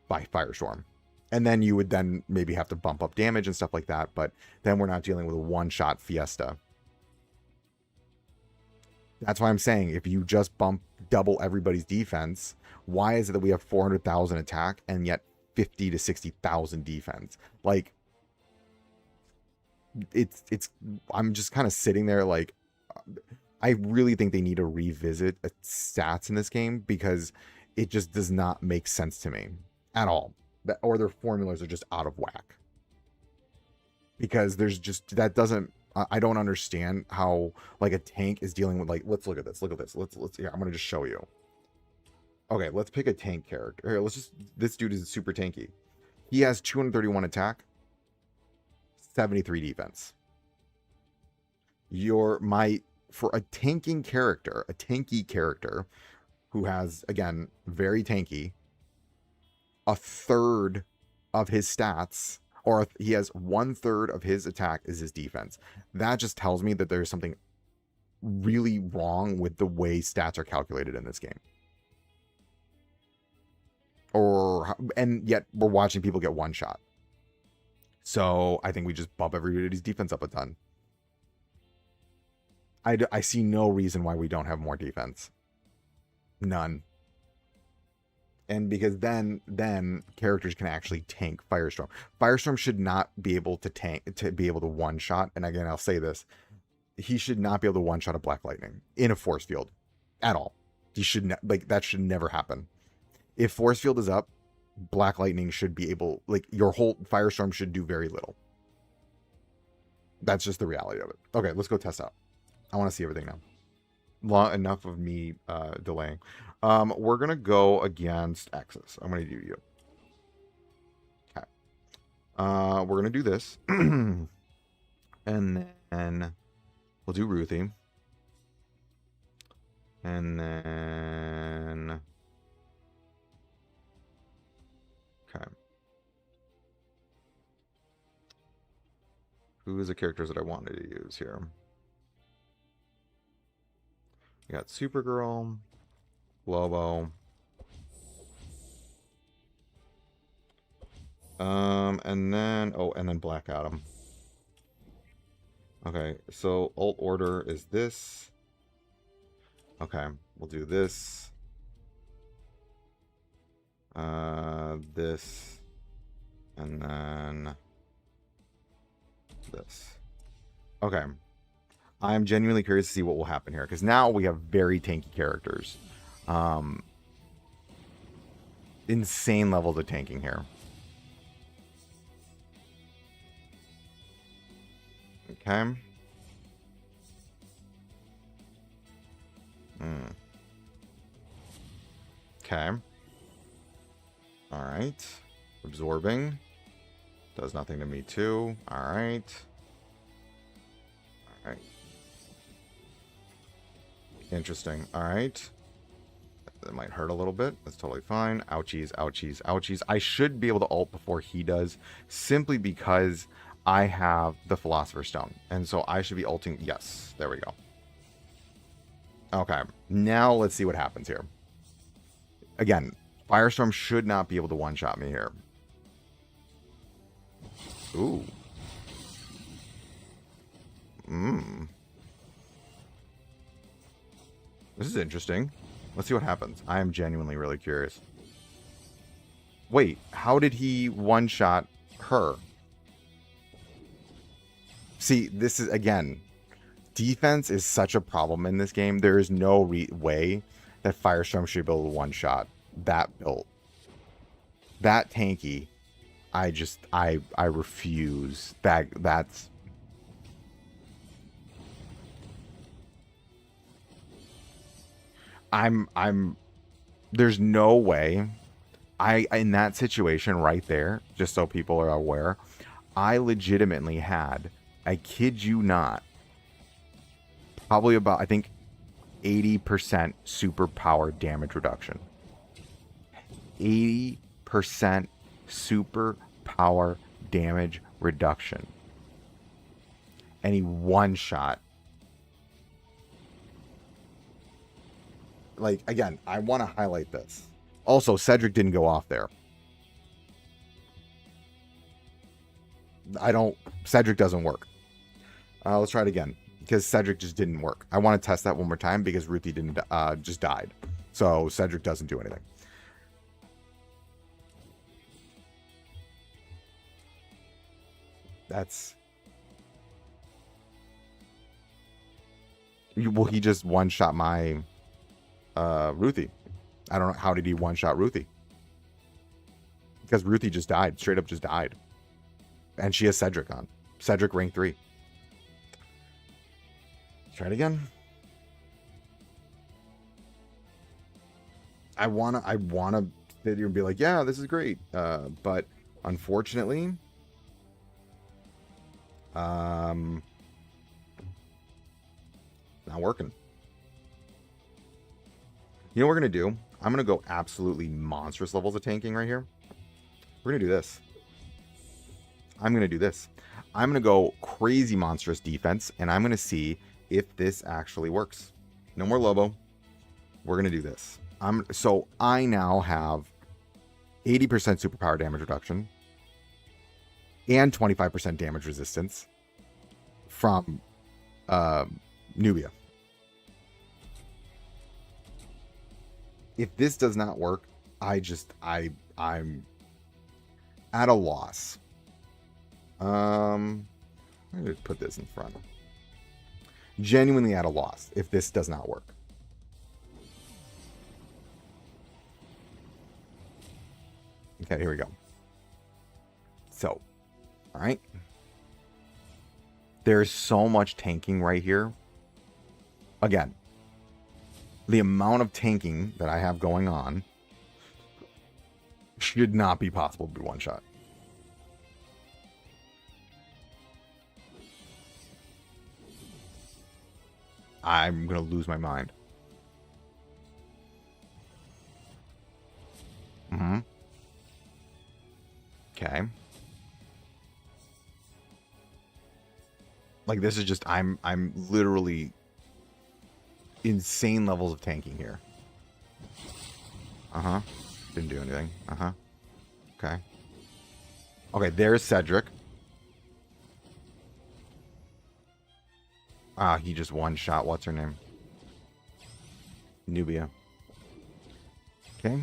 by Firestorm. And then you would then maybe have to bump up damage and stuff like that, but then we're not dealing with a one-shot fiesta. That's why I'm saying if you just double everybody's defense, why is it that we have 400,000 attack and yet 50 to 60,000 defense? Like, it's I'm just kind of sitting there like, I really think they need to revisit stats in this game because it just does not make sense to me at all. Or their formulas are just out of whack. Because there's just, that doesn't, I don't understand how like a tank is dealing with like, let's look at this. Here, I'm going to just show you. Okay, let's pick a tank character. Here, this dude is super tanky. He has 231 attack, 73 defense. For a tanky character who has, again, very tanky, a third of his stats, or he has 1/3 of his attack is his defense. That just tells me that there's something really wrong with the way stats are calculated in this game. And yet we're watching people get one shot. So I think we just bump everybody's defense up a ton. I see no reason why we don't have more defense. None. And because then characters can actually tank Firestorm. Firestorm should not be able to one shot. And again, I'll say this: he should not be able to one shot a Black Lightning in a force field at all. He should not, like, that should never happen. If force field is up, Black Lightning should be able, like, your whole Firestorm should do very little. That's just the reality of it. Okay, let's go test out. I want to see everything now. Enough of me delaying. We're gonna go against Axis. I'm gonna do you. Okay. We're gonna do this, and then we'll do Ruthie, and then okay. Who is the characters that I wanted to use here? We got Supergirl, Lobo, and then Black Adam. Okay, so alt order is this. Okay, we'll do this, this, and then this. Okay. I'm genuinely curious to see what will happen here, because now we have very tanky characters. Insane levels of tanking here. Okay. Okay. Alright. Absorbing. Does nothing to me too. Alright. Alright. Interesting. Alright. That might hurt a little bit. That's totally fine. Ouchies, ouchies, ouchies. I should be able to ult before he does, simply because I have the Philosopher's Stone. And so I should be ulting. Yes, there we go. Okay, now let's see what happens here. Again, Firestorm should not be able to one-shot me here. Ooh. This is interesting. Let's see what happens. I am genuinely really curious. Wait, how did he one-shot her? See, this is, again, defense is such a problem in this game. There is no way that Firestorm should be able to one-shot that build. That tanky, I refuse. That's... There's no way. In that situation right there, just so people are aware, I legitimately had, I kid you not, probably about, I think, 80% superpower damage reduction. 80% superpower damage reduction. And he one-shot. Like, again, I want to highlight this. Also, Cedric didn't go off there. Cedric doesn't work. Let's try it again. Because Cedric just didn't work. I want to test that one more time because Ruthie didn't, just died. So Cedric doesn't do anything. That's... Well, he just one-shot my... Ruthie. I don't know. How did he one-shot Ruthie? Because Ruthie just died. Straight up just died. And she has Cedric on. Cedric rank 3. Let's try it again. I wanna sit here and be like, yeah, this is great. But unfortunately, not working. You know what we're going to do? I'm going to go absolutely monstrous levels of tanking right here. We're going to do this. I'm going to do this. I'm going to go crazy monstrous defense, and I'm going to see if this actually works. No more Lobo. We're going to do this. So I now have 80% superpower damage reduction and 25% damage resistance from Nubia. If this does not work, I'm at a loss. I'm going to put this in front. Genuinely at a loss if this does not work. Okay, here we go. So, all right. There's so much tanking right here. Again, the amount of tanking that I have going on should not be possible to be one shot. I'm going to lose my mind. Okay. Like, this is just, I'm literally insane levels of tanking here. Didn't do anything. Okay. Okay, there's Cedric. He just one shot. What's her name? Nubia. Okay.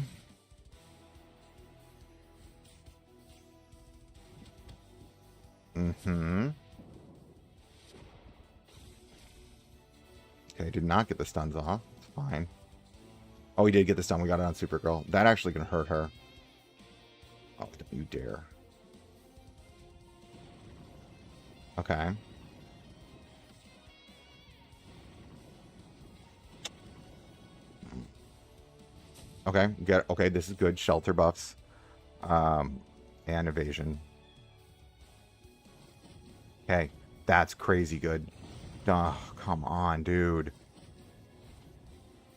Okay, did not get the stuns off. It's fine. Oh, we did get the stun. We got it on Supergirl. That actually can hurt her. Oh, don't you dare. Okay. Okay, okay, this is good. Shelter buffs. And evasion. Okay, that's crazy good. Oh, come on, dude.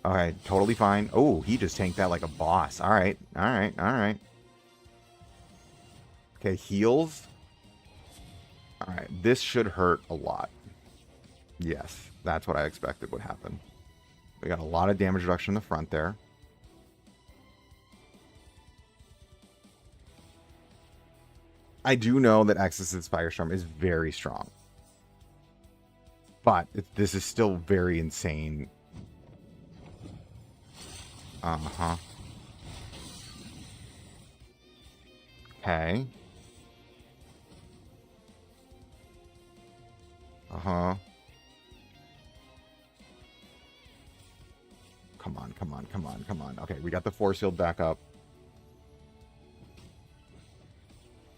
Okay, totally fine. Oh, he just tanked that like a boss. Alright, alright, alright. Okay, heals. Alright, this should hurt a lot. Yes, that's what I expected would happen. We got a lot of damage reduction in the front there. I do know that Exodus Firestorm is very strong. But this is still very insane. Uh-huh. Okay. Uh-huh. Come on, come on, come on, come on. Okay, we got the force field back up.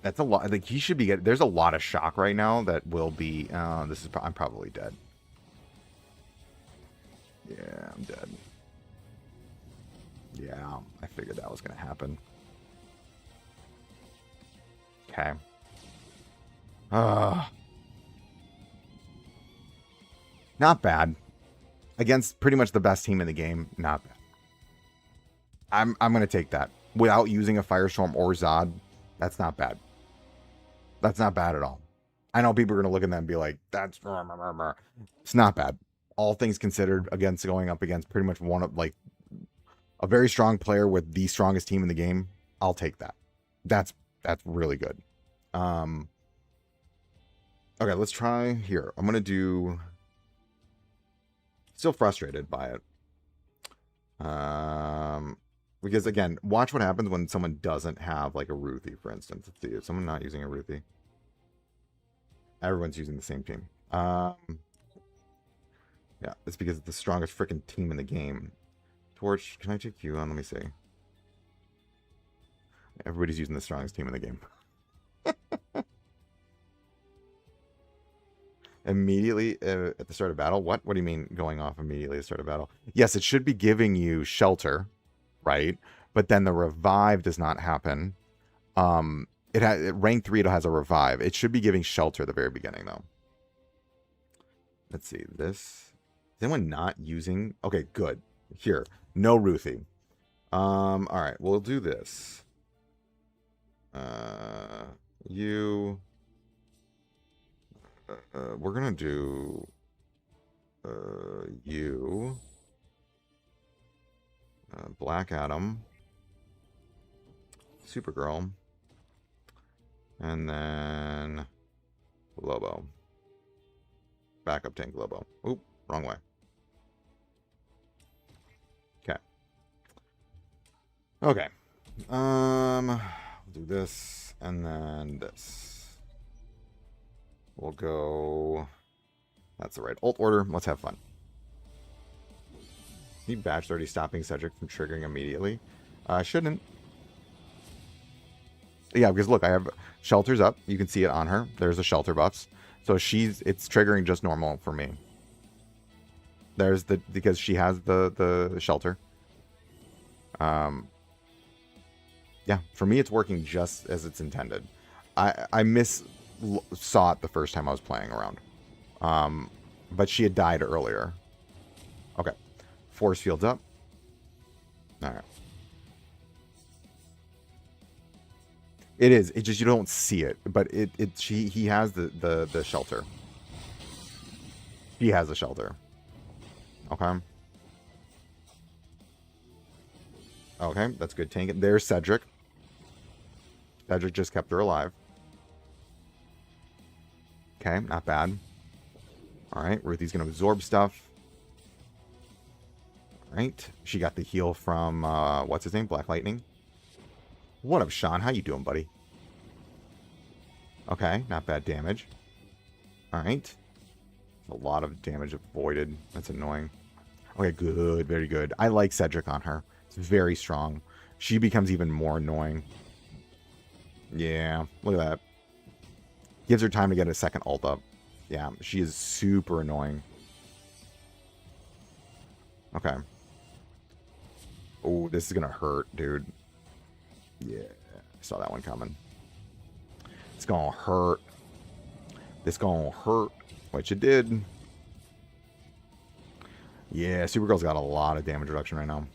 That's a lot. Like, he should be getting... There's a lot of shock right now that will be... this is... I'm probably dead. Yeah, I'm dead. Yeah, I figured that was going to happen. Okay. Not bad. Against pretty much the best team in the game, not bad. I'm going to take that. Without using a Firestorm or Zod, that's not bad. That's not bad at all. I know people are going to look at that and be like, that's... It's not bad. All things considered, against going up against pretty much one of, like, a very strong player with the strongest team in the game, I'll take that. That's really good. Okay, let's try here. I'm going to do... Still frustrated by it. Because, again, watch what happens when someone doesn't have, like, a Ruthie, for instance. Let's see. Is someone not using a Ruthie? Everyone's using the same team. Yeah, it's because it's the strongest freaking team in the game. Torch, can I take you on? Let me see. Everybody's using the strongest team in the game. Immediately at the start of battle? What? What do you mean going off immediately at the start of battle? Yes, it should be giving you shelter, right? But then the revive does not happen. It has rank 3. It has a revive. It should be giving shelter at the very beginning, though. Let's see this. Is anyone not using? Okay, good. Here, no Ruthie. All right, we'll do this. You. We're gonna do. You. Black Adam. Supergirl. And then Lobo. Backup tank Lobo. Oop, wrong way. Okay. Okay. We'll do this and then this. We'll go... That's the right ult order. Let's have fun. Need badge 30 stopping Cedric from triggering immediately. Shouldn't. Yeah, because look, I have shelters up. You can see it on her. There's the shelter buffs. So it's triggering just normal for me. There's the... Because she has the shelter. Yeah, for me it's working just as it's intended. I saw it the first time I was playing around. But she had died earlier. Okay. Force fields up. Alright. It is. It just, you don't see it. But he has the shelter. He has the shelter. Okay. Okay, that's good. Tank it. There's Cedric. Cedric just kept her alive. Okay, not bad. Alright, Ruthie's going to absorb stuff. Alright, she got the heal from, what's his name? Black Lightning. What up, Sean? How you doing, buddy? Okay, not bad damage. Alright. A lot of damage avoided. That's annoying. Okay, good. Very good. I like Cedric on her. It's very strong. She becomes even more annoying. Yeah, look at that. Gives her time to get a second ult up. Yeah, she is super annoying. Okay. Oh, this is going to hurt, dude. Yeah, I saw that one coming. It's going to hurt. This going to hurt. Which it did. Yeah, Supergirl's got a lot of damage reduction right now.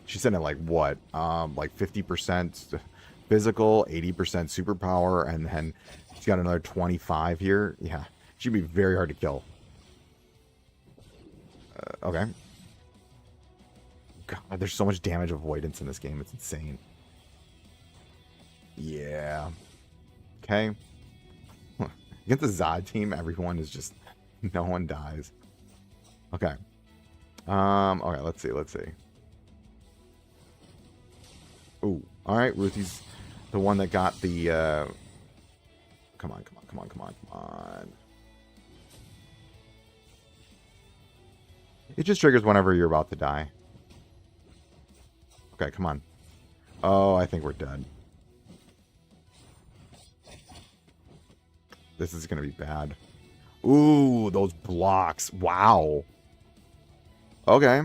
She's sitting at like what? Like 50% physical, 80% superpower, and then she's got another 25 here. Yeah, she'd be very hard to kill. Okay. God, there's so much damage avoidance in this game. It's insane. Yeah. Okay. Against the Zod team, everyone is just... No one dies. Okay. Okay, let's see. Ooh, all right, Ruthie's the one that got the. Come on, come on, come on, come on, come on. It just triggers whenever you're about to die. Okay, come on. Oh, I think we're dead. This is gonna be bad. Ooh, those blocks. Wow. Okay.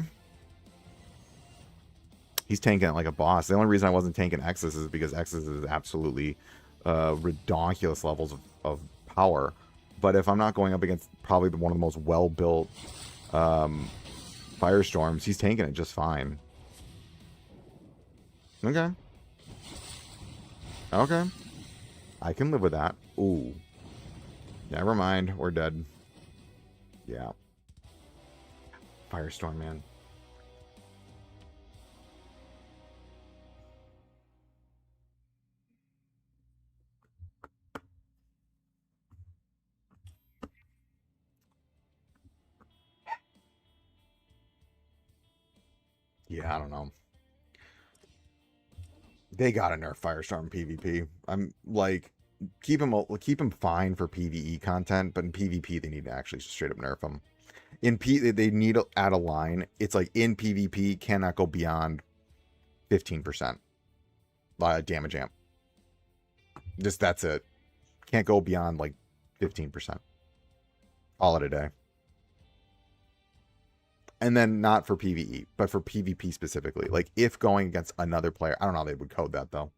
He's tanking it like a boss. The only reason I wasn't tanking Exus is because Exus is absolutely ridiculous levels of power. But if I'm not going up against probably one of the most well-built Firestorms, he's tanking it just fine. Okay. Okay. I can live with that. Ooh. Never mind. We're dead. Yeah. Firestorm, man. Yeah, I don't know. They gotta nerf Firestorm PvP. I'm like, keep him fine for PvE content, but in PvP they need to actually straight up nerf him. In they need to add a line. It's like in PvP cannot go beyond 15% damage amp. Just that's it. Can't go beyond like 15%. Call it a day. And then not for PvE, but for PvP specifically. Like if going against another player, I don't know how they would code that though.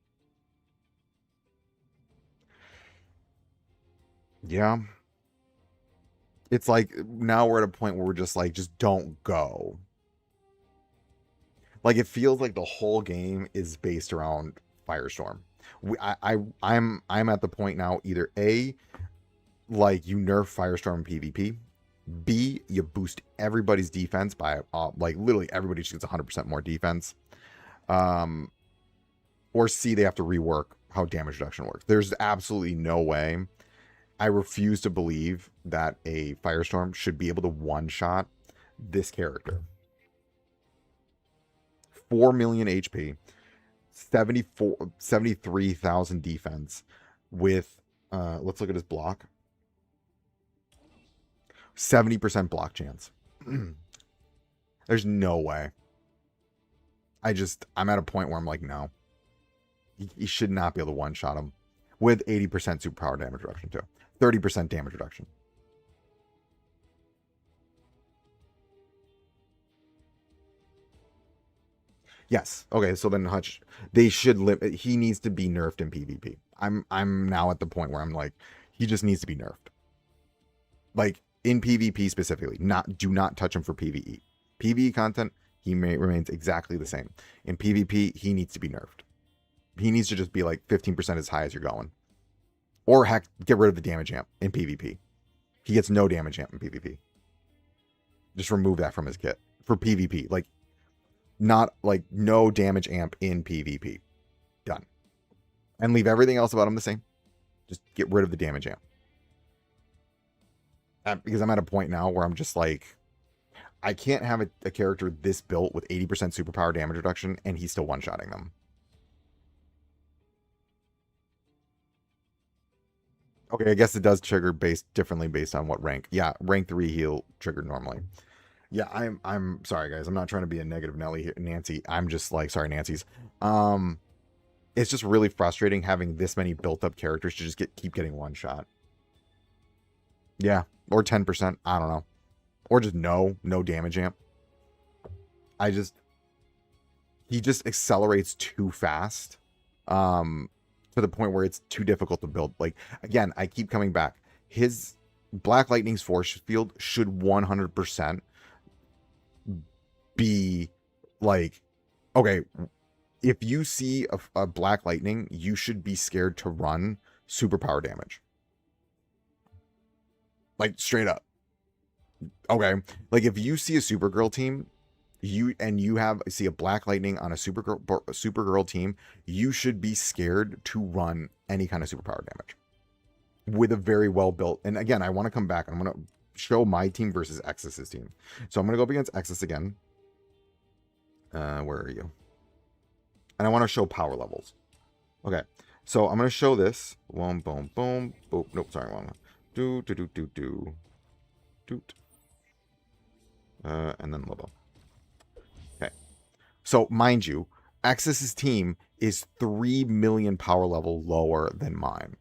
Yeah. It's like now we're at a point where we're just like, just don't go. Like it feels like the whole game is based around Firestorm. I'm at the point now, either A, like you nerf Firestorm PvP, B, you boost everybody's defense by like literally everybody just gets 100% more defense. Or C, they have to rework how damage reduction works. There's absolutely no way. I refuse to believe that a Firestorm should be able to one-shot this character. 4 million HP, 73,000 defense with, let's look at his block. 70% block chance. There's no way. I'm at a point where I'm like, no. He should not be able to one-shot him with 80% superpower damage reduction too. 30% damage reduction. Yes. Okay, so then Hutch, they should he needs to be nerfed in PvP. I'm now at the point where I'm like, he just needs to be nerfed. Like in PvP specifically, do not touch him for PvE. PvE content, he remains exactly the same. In PvP, he needs to be nerfed. He needs to just be like 15% as high as you're going. Or heck, get rid of the damage amp in PvP. He gets no damage amp in PvP. Just remove that from his kit. For PvP. Like, not like no damage amp in PvP. Done. And leave everything else about him the same. Just get rid of the damage amp. Because I'm at a point now where I'm just like, I can't have a character this built with 80% superpower damage reduction and he's still one-shotting them. Okay, I guess it does trigger differently based on what rank. Yeah, rank 3 heal triggered normally. Yeah, I'm sorry guys. I'm not trying to be a negative Nelly here, Nancy. I'm just like, sorry, Nancy's. It's just really frustrating having this many built up characters to just keep getting one shot. Yeah, or 10%, I don't know. Or just no damage amp. He just accelerates too fast. To the point where it's too difficult to build. Like, again, I keep coming back. His Black Lightning's force field should 100% be like, okay, if you see a Black Lightning, you should be scared to run superpower damage. Like, straight up. Okay. Like, if you see a Supergirl team, you see a Black Lightning on a Supergirl team, you should be scared to run any kind of superpower damage with a very well built. And again, I want to come back and I'm going to show my team versus Exus's team. So I'm going to go up against Exus again. Where are you? And I want to show power levels. Okay, so I'm going to show this. Boom, boom, boom, boom. Nope, sorry, wrong one. Do. Doot. And then level. Okay. So, mind you, X's team is 3 million power level lower than mine.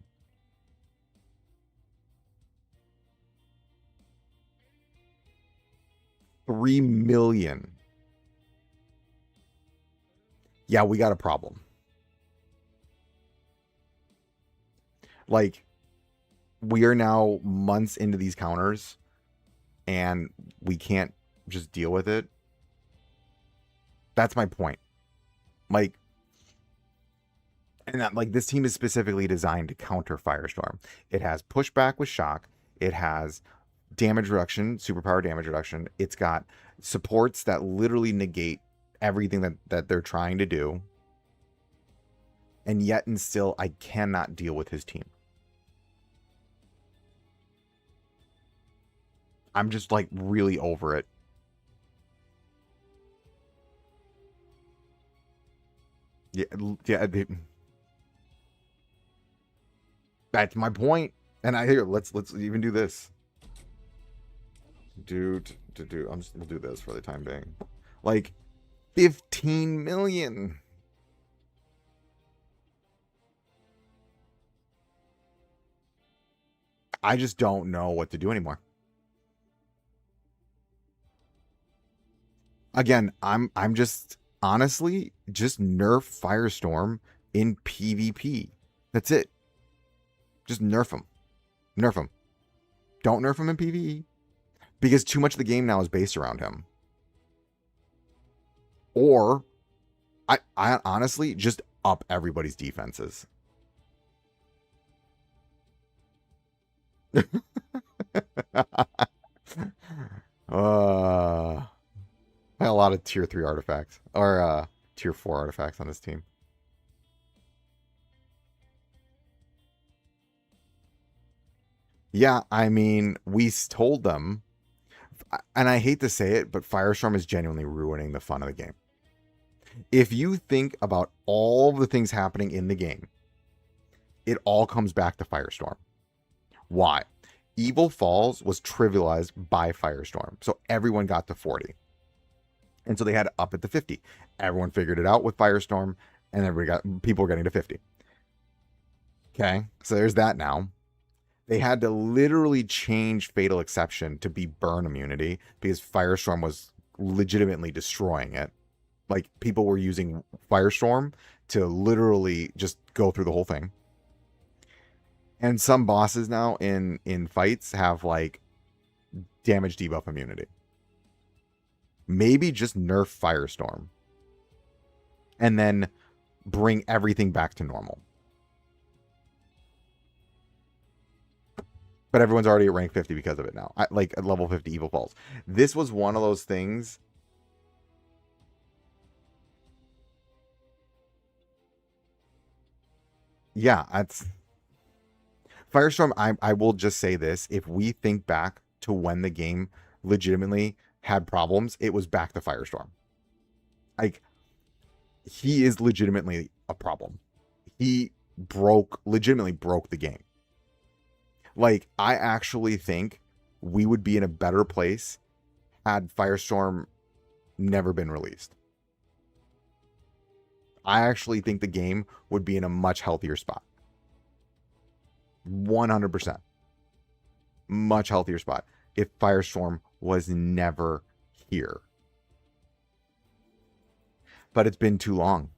$3 million. Yeah, we got a problem. Like, we are now months into these counters, and we can't just deal with it. That's my point. Like, and that, like, this team is specifically designed to counter Firestorm. It has pushback with shock. It has damage reduction, superpower damage reduction. It's got supports that literally negate everything that they're trying to do. And yet and still, I cannot deal with his team. I'm just, like, really over it. Yeah. That's my point. And let's even do this. We'll do this for the time being. Like, 15 million. I just don't know what to do anymore. Again, I'm just honestly just nerf Firestorm in PvP. That's it. Just nerf him. Nerf him. Don't nerf him in PvE. Because too much of the game now is based around him. Or I honestly just up everybody's defenses. I had a lot of tier 3 artifacts. Or tier 4 artifacts on this team. Yeah, I mean, we told them, and I hate to say it, but Firestorm is genuinely ruining the fun of the game. If you think about all the things happening in the game, it all comes back to Firestorm. Why? Evil Falls was trivialized by Firestorm, so everyone got to 40. And so they had to up it to 50. Everyone figured it out with Firestorm, and people were getting to 50. Okay, so there's that now. They had to literally change Fatal Exception to be burn immunity because Firestorm was legitimately destroying it. Like, people were using Firestorm to literally just go through the whole thing. And some bosses now in fights have, like, damage debuff immunity. Maybe just nerf Firestorm. And then bring everything back to normal. But everyone's already at rank 50 because of it now. Like, at level 50 Evil Falls. This was one of those things. Yeah, that's... Firestorm, I will just say this. If we think back to when the game legitimately had problems, it was back to Firestorm. Like, he is legitimately a problem. He legitimately broke the game. Like, I actually think we would be in a better place had Firestorm never been released. I actually think the game would be in a much healthier spot. 100%. Much healthier spot if Firestorm was never here. But it's been too long.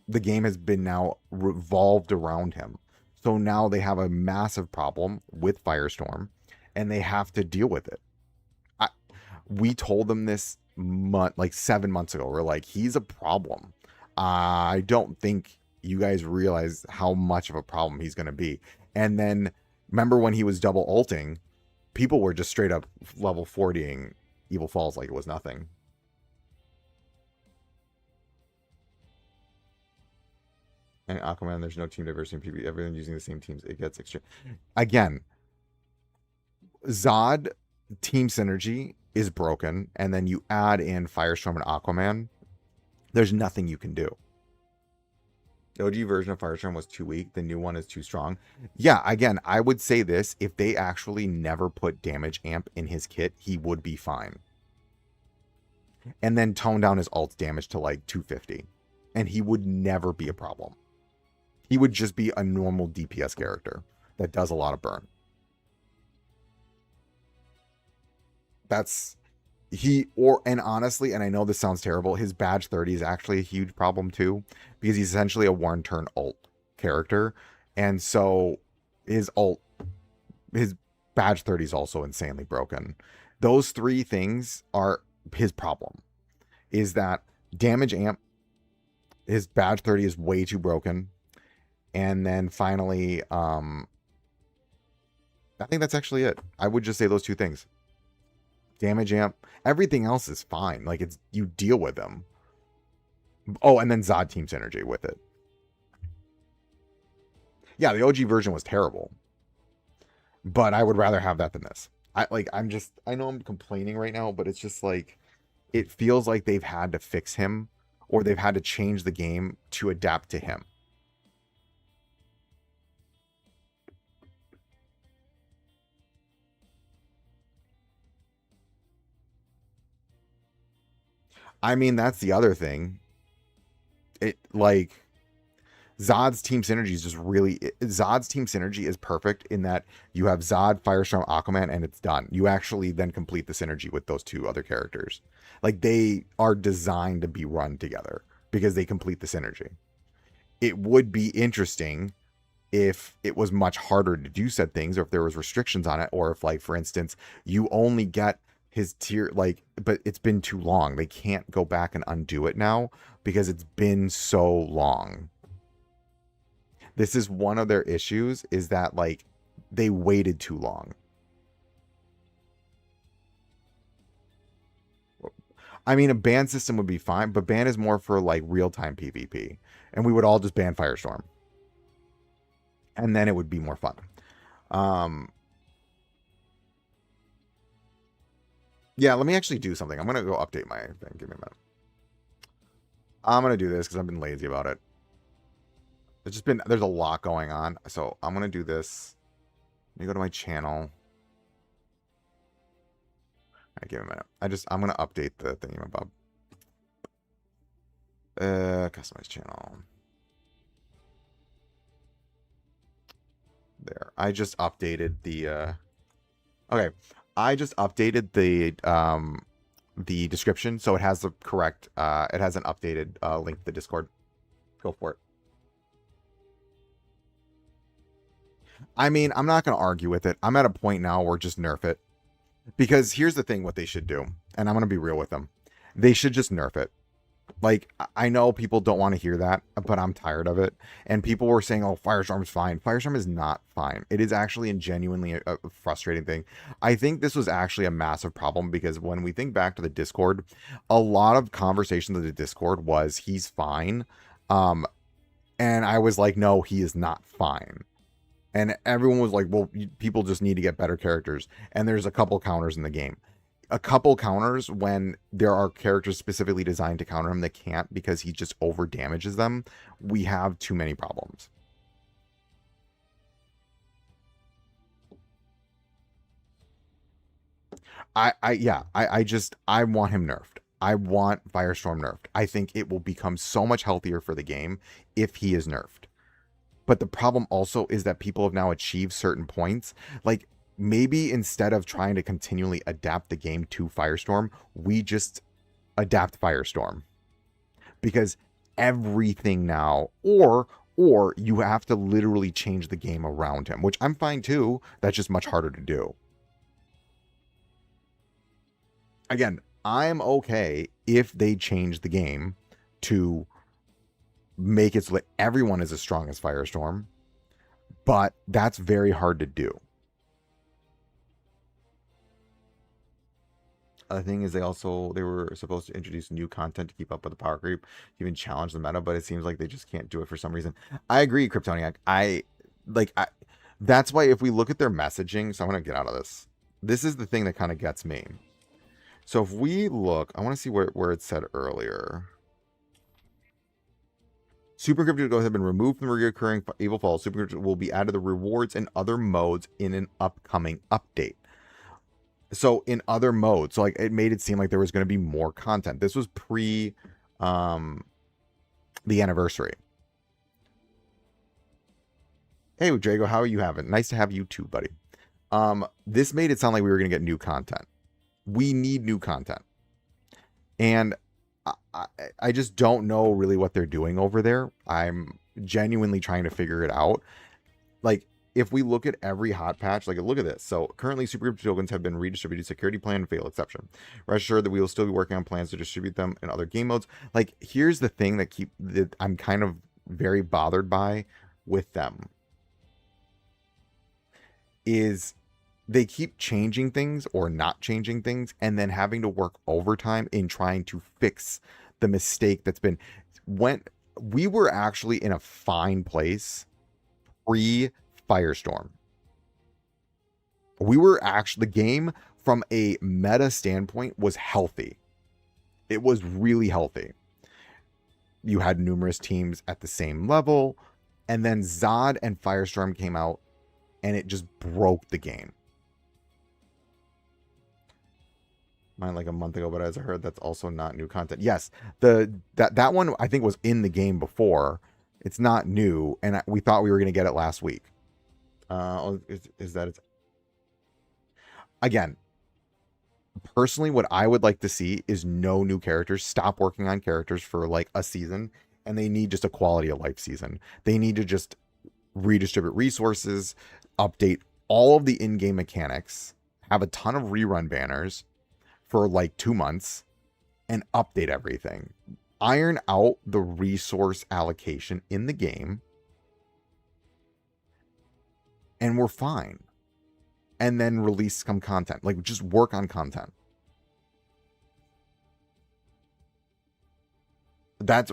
The game has been now revolved around him. So now they have a massive problem with Firestorm, and they have to deal with it. We told them this like 7 months ago. We're like, he's a problem. I don't think you guys realize how much of a problem he's going to be. And then, remember when he was double ulting, people were just straight up level 40ing Evil Falls like it was nothing. And Aquaman, there's no team diversity in PvP. Everyone using the same teams. It gets extreme. Again, Zod team synergy is broken, and then you add in Firestorm and Aquaman. There's nothing you can do. The OG version of Firestorm was too weak. The new one is too strong. Yeah, again, I would say this. If they actually never put damage amp in his kit, he would be fine. And then tone down his ult damage to like 250. And he would never be a problem. He would just be a normal DPS character that does a lot of burn. That's... and honestly, and I know this sounds terrible, his badge 30 is actually a huge problem too, because he's essentially a one-turn ult character, and so his badge 30 is also insanely broken. Those three things are his problem, is that damage amp, his badge 30 is way too broken, and then finally, I think that's actually it. I would just say those two things. Damage amp, everything else is fine. Like, it's, you deal with them. Oh, and then Zod team synergy with it. Yeah, the OG version was terrible, but I would rather have that than this. I know I'm complaining right now, but it's just like, it feels like they've had to fix him, or they've had to change the game to adapt to him. I mean, that's the other thing. It, like, Zod's team synergy is just really... Zod's team synergy is perfect in that you have Zod, Firestorm, Aquaman, and it's done. You actually then complete the synergy with those two other characters. Like, they are designed to be run together because they complete the synergy. It would be interesting if it was much harder to do said things, or if there was restrictions on it, or if, like, for instance, you only get his tier, like, but it's been too long. They can't go back and undo it now because it's been so long. This is one of their issues, is that, like, they waited too long. I mean, a ban system would be fine, but ban is more for, like, real-time PvP. And we would all just ban Firestorm. And then it would be more fun. Yeah, let me actually do something. I'm going to go update my thing. Give me a minute. I'm going to do this because I've been lazy about it. There's a lot going on. So I'm going to do this. Let me go to my channel. All right, give me a minute. I'm going to update the thingamabob. Customize channel. There. I just updated the, okay. I just updated the description, so it has the correct, it has an updated link to the Discord. Go for it. I mean, I'm not going to argue with it. I'm at a point now where just nerf it. Because here's the thing, what they should do, and I'm going to be real with them. They should just nerf it. Like, I know people don't want to hear that, but I'm tired of it. And people were saying, oh, Firestorm's fine. Firestorm is not fine. It is actually a genuinely a frustrating thing. I think this was actually a massive problem because when we think back to the Discord, a lot of conversations in the Discord was, he's fine. And I was like, no, he is not fine. And everyone was like, well, people just need to get better characters. And there's a couple counters in the game. A couple counters when there are characters specifically designed to counter him that can't because he just over damages them. We have too many problems. I want him nerfed. I want Firestorm nerfed. I think it will become so much healthier for the game if he is nerfed. But the problem also is that people have now achieved certain points. Like, maybe instead of trying to continually adapt the game to Firestorm, we just adapt Firestorm. Because everything now, or you have to literally change the game around him, which I'm fine too. That's just much harder to do. Again, I'm okay if they change the game to make it so that everyone is as strong as Firestorm, but that's very hard to do. The thing is, they were supposed to introduce new content to keep up with the power creep, even challenge the meta, but it seems like they just can't do it for some reason. I agree, Kryptoniac. That's why if we look at their messaging, so I'm going to get out of this. This is the thing that kind of gets me. So if we look, I want to see where it said earlier. Super Crypto Ghosts have been removed from the recurring Evil Falls. Super Crypto will be added to rewards and other modes in an upcoming update. So in other modes, so like it made it seem like there was going to be more content. This was pre the anniversary. Hey Drago, how are you having? Nice to have you too, buddy. This made it sound like we were going to get new content. We need new content. And I just don't know really what they're doing over there. I'm genuinely trying to figure it out. Like, if we look at every hot patch, like look at this. So currently super crypto tokens have been redistributed, security plan and fatal exception. Rest assured that we will still be working on plans to distribute them in other game modes. Like, here's the thing that I'm kind of very bothered by with them is they keep changing things or not changing things and then having to work overtime in trying to fix the mistake that's been when we were actually in a fine place pre Firestorm. We were actually, the game from a meta standpoint was healthy. It was really healthy. You had numerous teams at the same level, and then Zod and Firestorm came out and it just broke the game. Mine like a month ago, but as I heard, that's also not new content. Yes, that one I think was in the game before. It's not new, and we thought we were going to get it last week. Is that it's again? Personally, what I would like to see is no new characters. Stop working on characters for like a season, and they need just a quality of life season. They need to just redistribute resources, update all of the in-game mechanics, have a ton of rerun banners for like 2 months, and update everything. Iron out the resource allocation in the game, and we're fine. And then release some content. Like, just work on content.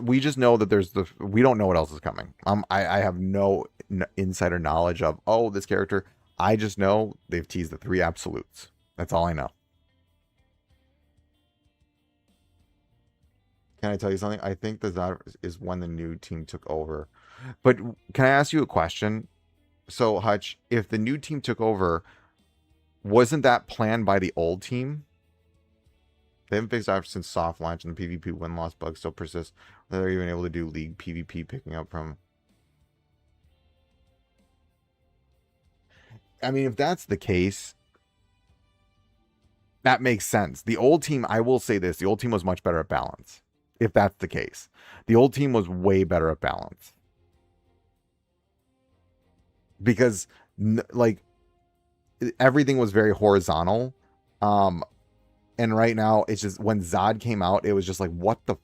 We just know that we don't know what else is coming. I have no insider knowledge of, oh, this character. I just know they've teased the 3 absolutes. That's all I know. Can I tell you something? I think that is when the new team took over. But can I ask you a question? So, Hutch, if the new team took over, wasn't that planned by the old team? They haven't fixed after since soft launch, and the PvP win-loss bug still persists. They're even able to do league PvP picking up from... I mean, if that's the case, that makes sense. The old team, I will say this, the old team was much better at balance. If that's the case. The old team was way better at balance. Because, like, everything was very horizontal. And right now, it's just, when Zod came out, it was just like, what the...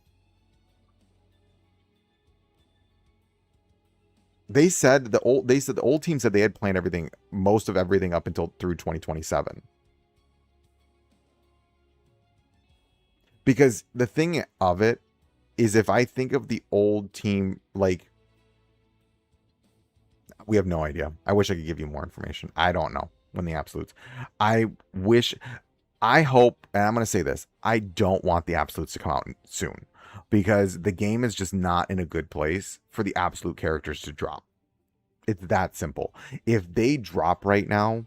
They said the old team said they had planned everything, most of everything up until through 2027. Because the thing of it is, if I think of the old team, like, we have no idea. I wish I could give you more information. I don't know when the absolutes. I hope, and I'm going to say this, I don't want the absolutes to come out soon, because the game is just not in a good place for the absolute characters to drop. It's that simple. If they drop right now,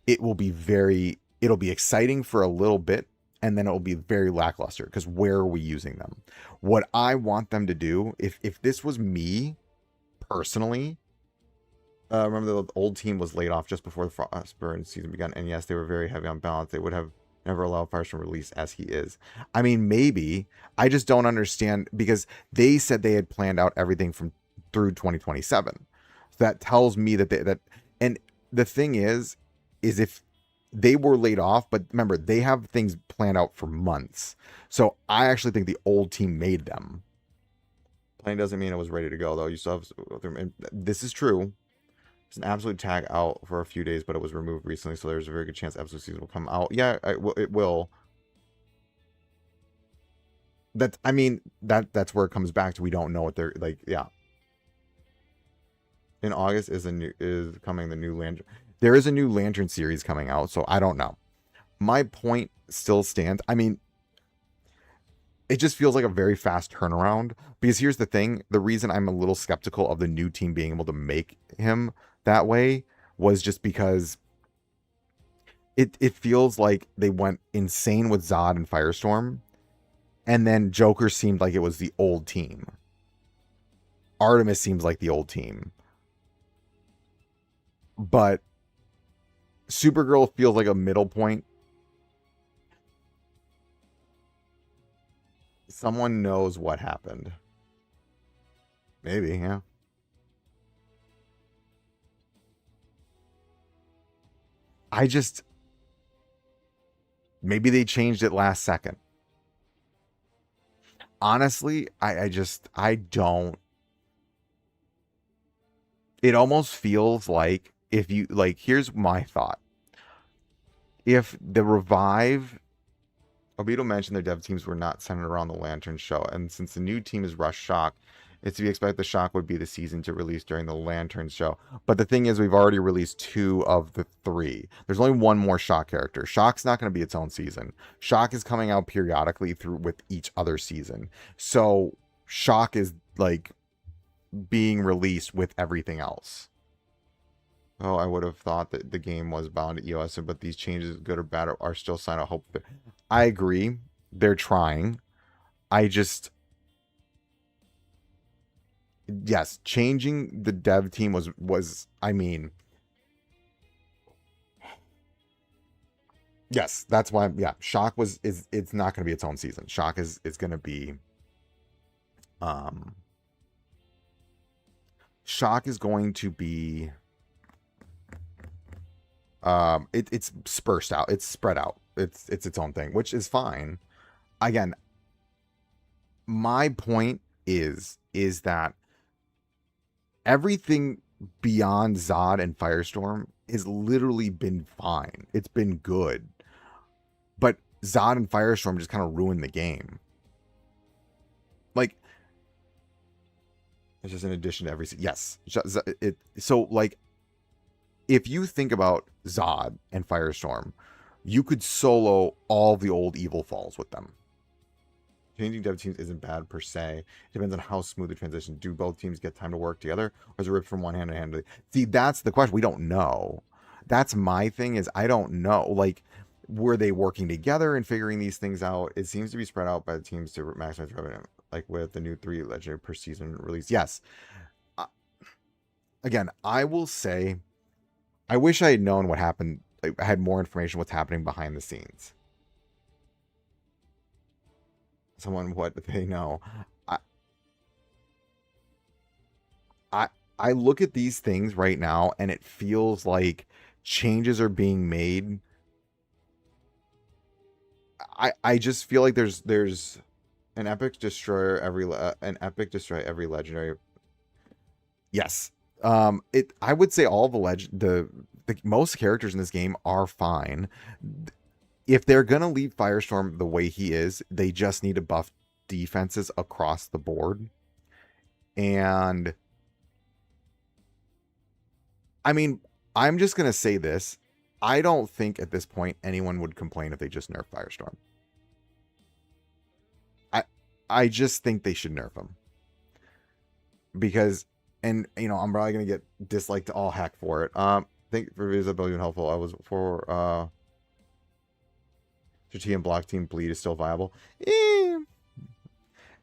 it'll be exciting for a little bit, and then it will be very lackluster, because where are we using them? What I want them to do, if this was me personally, remember the old team was laid off just before the Frostburn season began, and yes, they were very heavy on balance. They would have never allowed Firestorm release as he is. I mean, maybe. I just don't understand, because they said they had planned out everything through 2027. So that tells me that and the thing is if they were laid off, but remember, they have things planned out for months. So I actually think the old team made them. Playing doesn't mean it was ready to go, though. You still have, this is true. It's an absolute tag out for a few days, but it was removed recently, so there's a very good chance absolute season will come out. Yeah, it will. That's where it comes back to. We don't know what they're like. Yeah. In August is coming the new Lantern. There is a new Lantern series coming out, so I don't know. My point still stands. I mean, it just feels like a very fast turnaround. Because here's the thing, the reason I'm a little skeptical of the new team being able to make him that way was just because it feels like they went insane with Zod and Firestorm, and then Joker seemed like it was the old team. Artemis seems like the old team. But Supergirl feels like a middle point. Someone knows what happened. Maybe, yeah. I just... Maybe they changed it last second. Honestly, I don't... It almost feels like if you... Like, here's my thought. If the Revive... Obito mentioned their dev teams were not centered around the Lantern show, and since the new team is Rush Shock, it's to be expected the Shock would be the season to release during the Lantern show. But the thing is, we've already released 2 of the 3. There's only one more Shock character. Shock's not going to be its own season. Shock is coming out periodically through with each other season. So Shock is like being released with everything else. Oh, I would have thought that the game was bound to EOS, but these changes, good or bad, are still a sign of hope. I agree. They're trying. I just... Yes, changing the dev team was I mean... Yes, that's why, yeah, Shock it's not going to be its own season. Shock is going to be... Shock is going to be... it's dispersed out. It's spread out. It's its own thing, which is fine. Again, my point is that everything beyond Zod and Firestorm has literally been fine. It's been good. But Zod and Firestorm just kind of ruined the game. Like, it's just an addition to every... Yes. So, like, if you think about Zod and Firestorm, you could solo all the old Evil Falls with them. Changing dev teams isn't bad per se. It depends on how smooth the transition. Do both teams get time to work together, or is it ripped from one hand to hand? See, that's the question. We don't know. That's my thing, is I don't know. Like, were they working together and figuring these things out? It seems to be spread out by the teams to maximize revenue, like with the new 3 legendary per season release. Yes. Again, I will say, I wish I had known what happened. I had more information what's happening behind the scenes. Someone, what they know. I look at these things right now, and it feels like changes are being made. I just feel like there's an epic destroyer every legendary. Yes. I would say all the most characters in this game are fine. If they're going to leave Firestorm the way he is, they just need to buff defenses across the board. And I mean, I'm just going to say this. I don't think at this point anyone would complain if they just nerf Firestorm. I just think they should nerf him. Because, and you know, I'm probably going to get disliked to all heck for it. Think for visibility and helpful. I was for T and block team bleed is still viable.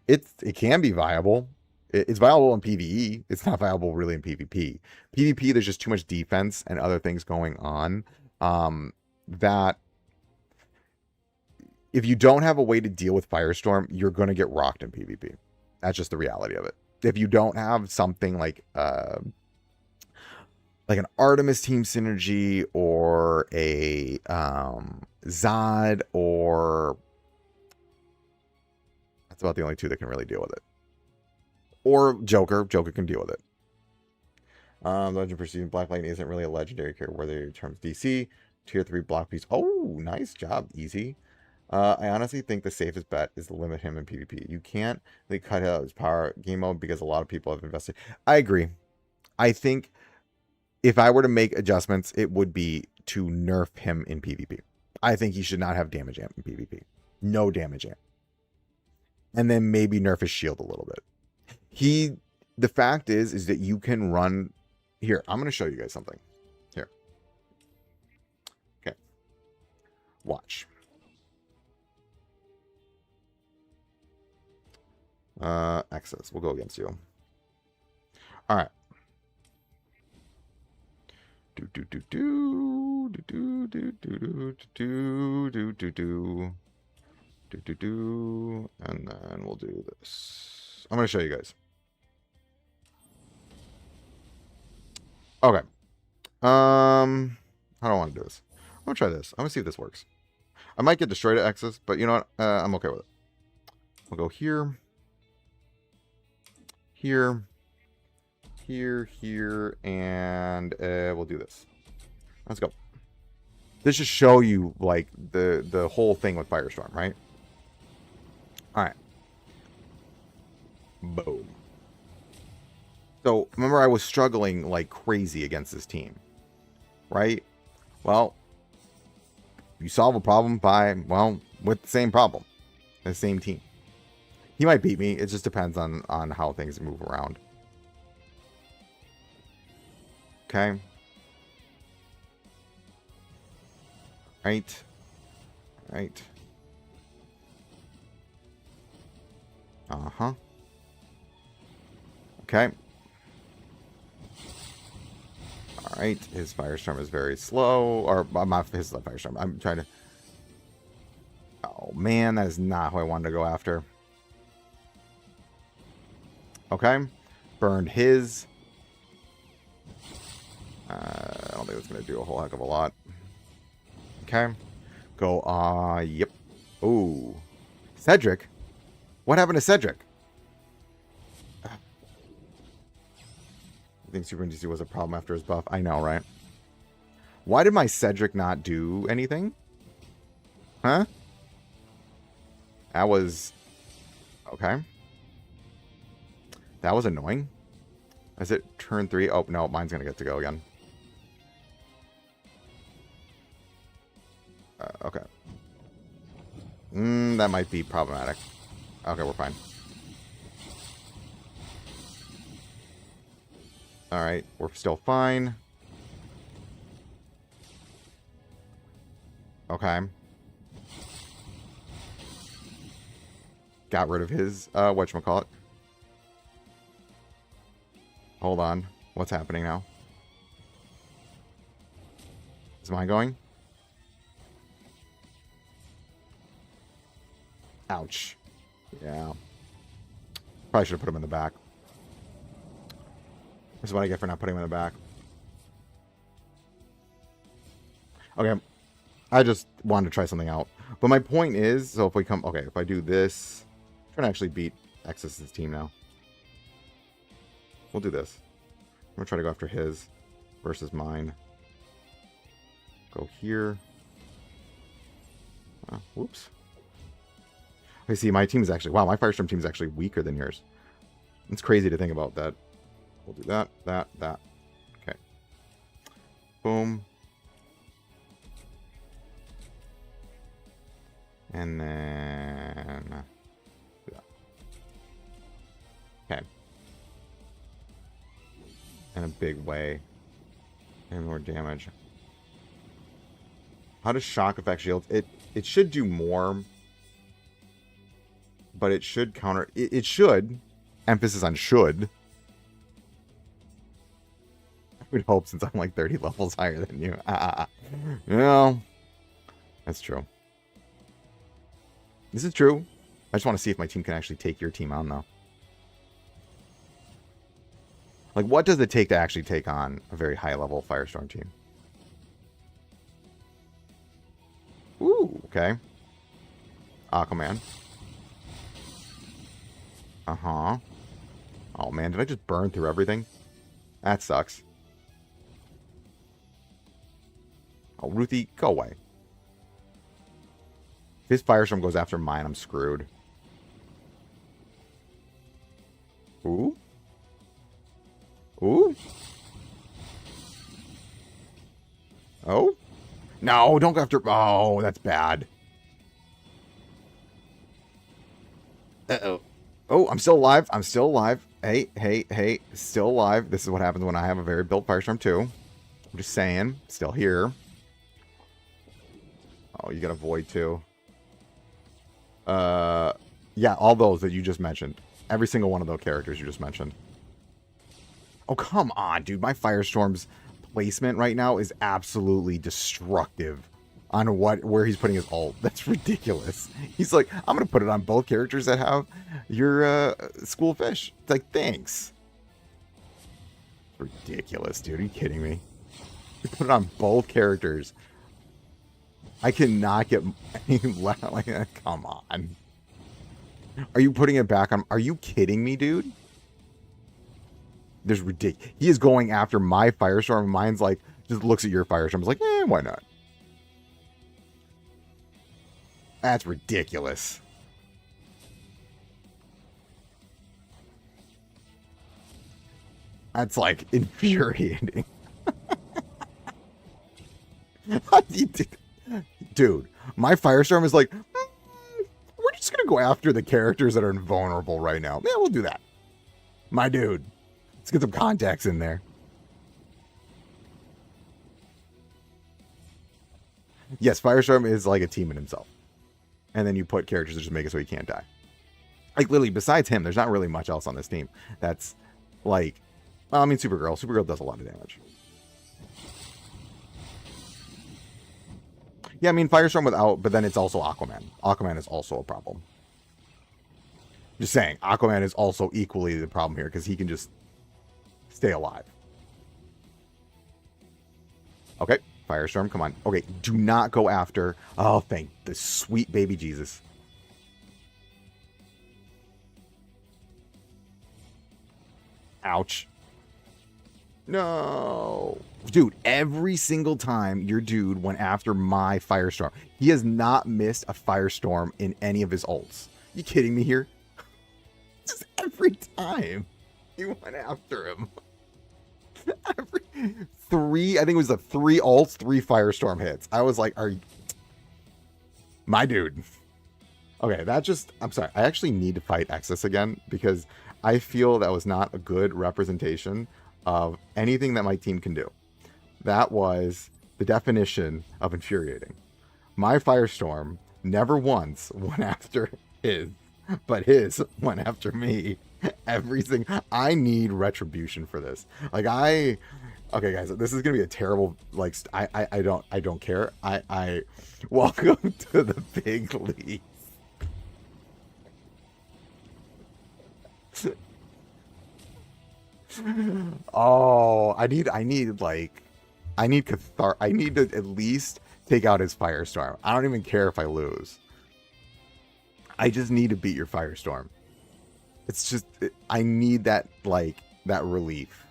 It can be viable. It's viable in PvE. It's not viable really in PvP. PvP, there's just too much defense and other things going on. That if you don't have a way to deal with Firestorm, you're going to get rocked in PvP. That's just the reality of it. If you don't have something like an Artemis team synergy or a Zod, or that's about the only 2 that can really deal with it. Or Joker. Joker can deal with it. Legend Pursuit Black Lightning isn't really a legendary character, whether it terms DC. Tier 3 block piece. Oh, nice job, Easy. I honestly think the safest bet is to limit him in PvP. You can't really cut out his power game mode because a lot of people have invested. I agree. I think if I were to make adjustments, it would be to nerf him in PvP. I think he should not have damage amp in PvP. No damage amp. and then maybe nerf his shield a little bit. The fact is that you can run here. I'm going to show you guys something here. Okay. Watch. Access. We'll go against you. All right. And then we'll do this. I'm going to show you guys. Okay. How do I want to do this? I'm going to try this. I'm going to see if this works. I might get destroyed at X's, but you know what? I'm okay with it. We'll go here. Here. Here, and we'll do this. Let's go. This should show you, like, the whole thing with Firestorm, right? Alright. Boom. So, remember I was struggling like crazy against this team, right? Well, you solve a problem with the same problem. The same team. He might beat me. It just depends on how things move around. Okay. Right. Right. Uh-huh. Okay. Alright. His Firestorm is very slow. Or, not his Firestorm. I'm trying to... Oh, man. That is not who I wanted to go after. Okay. Burned his... I don't think it's going to do a whole heck of a lot. Okay. Go, yep. Ooh. Cedric? What happened to Cedric? I think Super NGC was a problem after his buff. I know, right? Why did my Cedric not do anything? Huh? That was... Okay. That was annoying. Is it turn 3? Oh, no. Mine's going to get to go again. Okay. That might be problematic. Okay, we're fine. Alright, we're still fine. Okay. Got rid of his, whatchamacallit. Hold on. What's happening now? Is mine going? Ouch. Yeah. Probably should have put him in the back. This is what I get for not putting him in the back. Okay. I just wanted to try something out. But my point is, so if we come... Okay, if I do this... I'm trying to actually beat X's team now. We'll do this. I'm going to try to go after his versus mine. Go here. Whoops. I see, my team is actually... Wow, my Firestorm team is actually weaker than yours. It's crazy to think about that. We'll do that, that. Okay. Boom. And then... Yeah. Okay. In a big way. And more damage. How does shock affect shields? It should do more... But it should counter... It should. Emphasis on should. I would hope since I'm like 30 levels higher than you. You know. That's true. This is true. I just want to see if my team can actually take your team on, though. Like, what does it take to actually take on a very high-level Firestorm team? Ooh, okay. Aquaman. Uh-huh. Oh, man, did I just burn through everything? That sucks. Oh, Ruthie, go away. If his Firestorm goes after mine, I'm screwed. Ooh. Ooh. Oh. No, don't go after... Oh, that's bad. Uh-oh. Oh, I'm still alive. I'm still alive. Hey, hey, hey. Still alive. This is what happens when I have a very built Firestorm too. I'm just saying. Still here. Oh, you got a Void too. Yeah, all those that you just mentioned. Every single one of those characters you just mentioned. Oh, come on, dude. My Firestorm's placement right now is absolutely destructive on where he's putting his ult. That's ridiculous. He's like, I'm going to put it on both characters that have your school fish. It's like, thanks. It's ridiculous, dude. Are you kidding me? You put it on both characters. I cannot get any left. Like, come on. Are you putting it back on? Are you kidding me, dude? There's ridiculous. He is going after my Firestorm. Mine's like, just looks at your Firestorm. It's like, why not? That's ridiculous. That's like infuriating. Dude, my Firestorm is like, we're just going to go after the characters that are invulnerable right now. Yeah, we'll do that. My dude. Let's get some contacts in there. Yes, Firestorm is like a team in himself. And then you put characters that just make it so he can't die. Like, literally, besides him, there's not really much else on this team. That's, like... Well, I mean, Supergirl. Supergirl does a lot of damage. Yeah, I mean, Firestorm without... But then it's also Aquaman. Aquaman is also a problem. Just saying, Aquaman is also equally the problem here, because he can just stay alive. Okay. Firestorm, come on. Okay, do not go after... Oh, thank the sweet baby Jesus. Ouch. No. Dude, every single time your dude went after my Firestorm, he has not missed a Firestorm in any of his ults. You kidding me here? Just every time he went after him. Every I think it was the 3 ults, 3 Firestorm hits. I was like, are you... My dude. Okay, that just... I'm sorry. I actually need to fight Exus again because I feel that was not a good representation of anything that my team can do. That was the definition of infuriating. My Firestorm never once went after his, but his went after me. Everything. I need retribution for this. Like, okay, guys, this is gonna be a terrible, like, I don't care. I welcome to the big leagues. Oh, I need to at least take out his Firestorm. I don't even care if I lose. I just need to beat your Firestorm. It's just, I need that, like, that relief.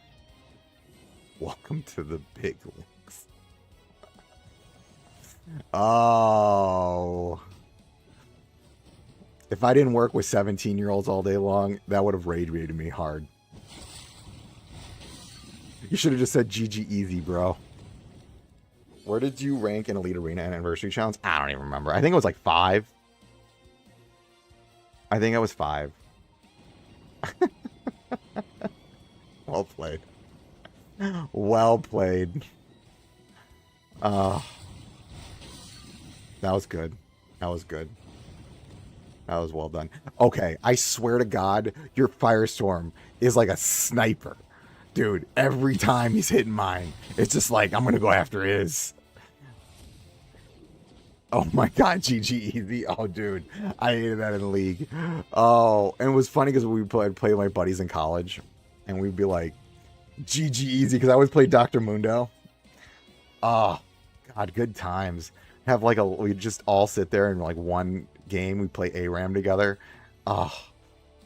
Welcome to the big leagues. Oh. If I didn't work with 17-year-olds all day long, that would have rage baited me hard. You should have just said GG easy, bro. Where did you rank in Elite Arena and Anniversary Challenge? I don't even remember. I think it was like 5. I think I was 5. Well played. Well played. That was good. That was good. That was well done. Okay, I swear to God, your Firestorm is like a sniper. Dude, every time he's hitting mine, it's just like, I'm going to go after his. Oh my God, GG easy. Oh, dude, I hated that in the league. Oh, and it was funny because we play with my buddies in college, and we'd be like, GG easy, because I always played Dr. Mundo. Oh, God, good times. Have like we just all sit there and like one game, we play ARAM together. Oh,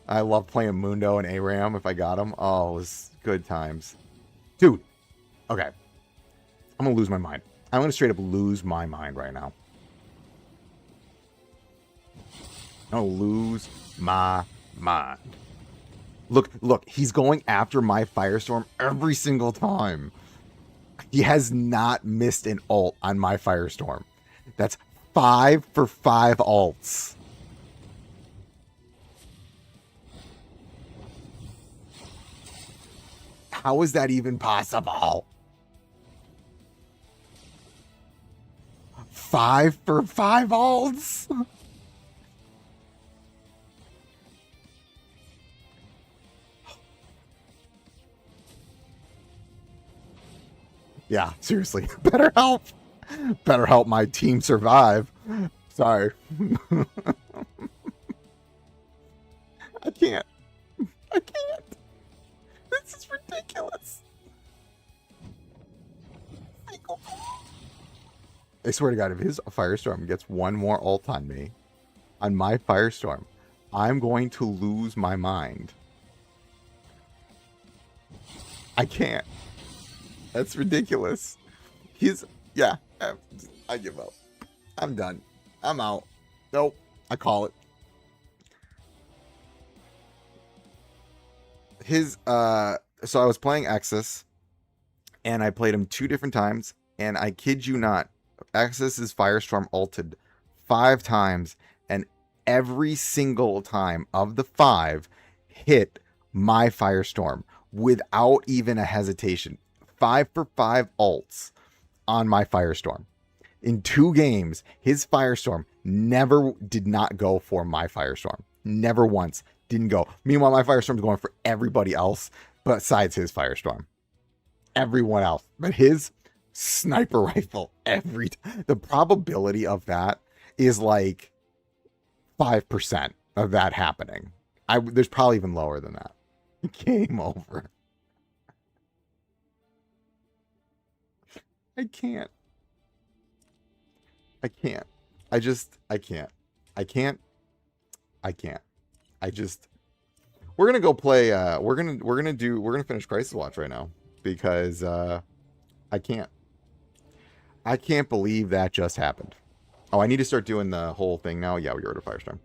I love playing Mundo and ARAM if I got him. Oh, it was good times. Dude, okay. I'm going to lose my mind. I'm going to straight up lose my mind right now. I'm going to lose my mind. Look, he's going after my Firestorm every single time. He has not missed an ult on my Firestorm. That's 5 for 5 ults. How is that even possible? 5 for 5 alts? Yeah, seriously. Better help. Better help my team survive. Sorry. I can't. I can't. This is ridiculous. I swear to God, if his Firestorm gets one more ult on me, on my Firestorm, I'm going to lose my mind. I can't. That's ridiculous. Yeah, I give up. I'm done. I'm out. Nope, I call it. So I was playing Exus, and I played him 2 different times, and I kid you not, Exus's Firestorm ulted 5 times, and every single time of the 5 hit my Firestorm without even a hesitation. 5 for 5 ults on my Firestorm. In 2 games, his Firestorm never did not go for my Firestorm. Never once. Didn't go. Meanwhile, my Firestorm's going for everybody else besides his Firestorm. Everyone else. But his sniper rifle every time. The probability of that is like 5% of that happening. There's probably even lower than that. Game over. I can't. I can't. I can't. I can't. I can't. We're gonna go play. We're gonna finish Crisis Watch right now because I can't. I can't believe that just happened. Oh, I need to start doing the whole thing now. Yeah, we ordered Firestorm.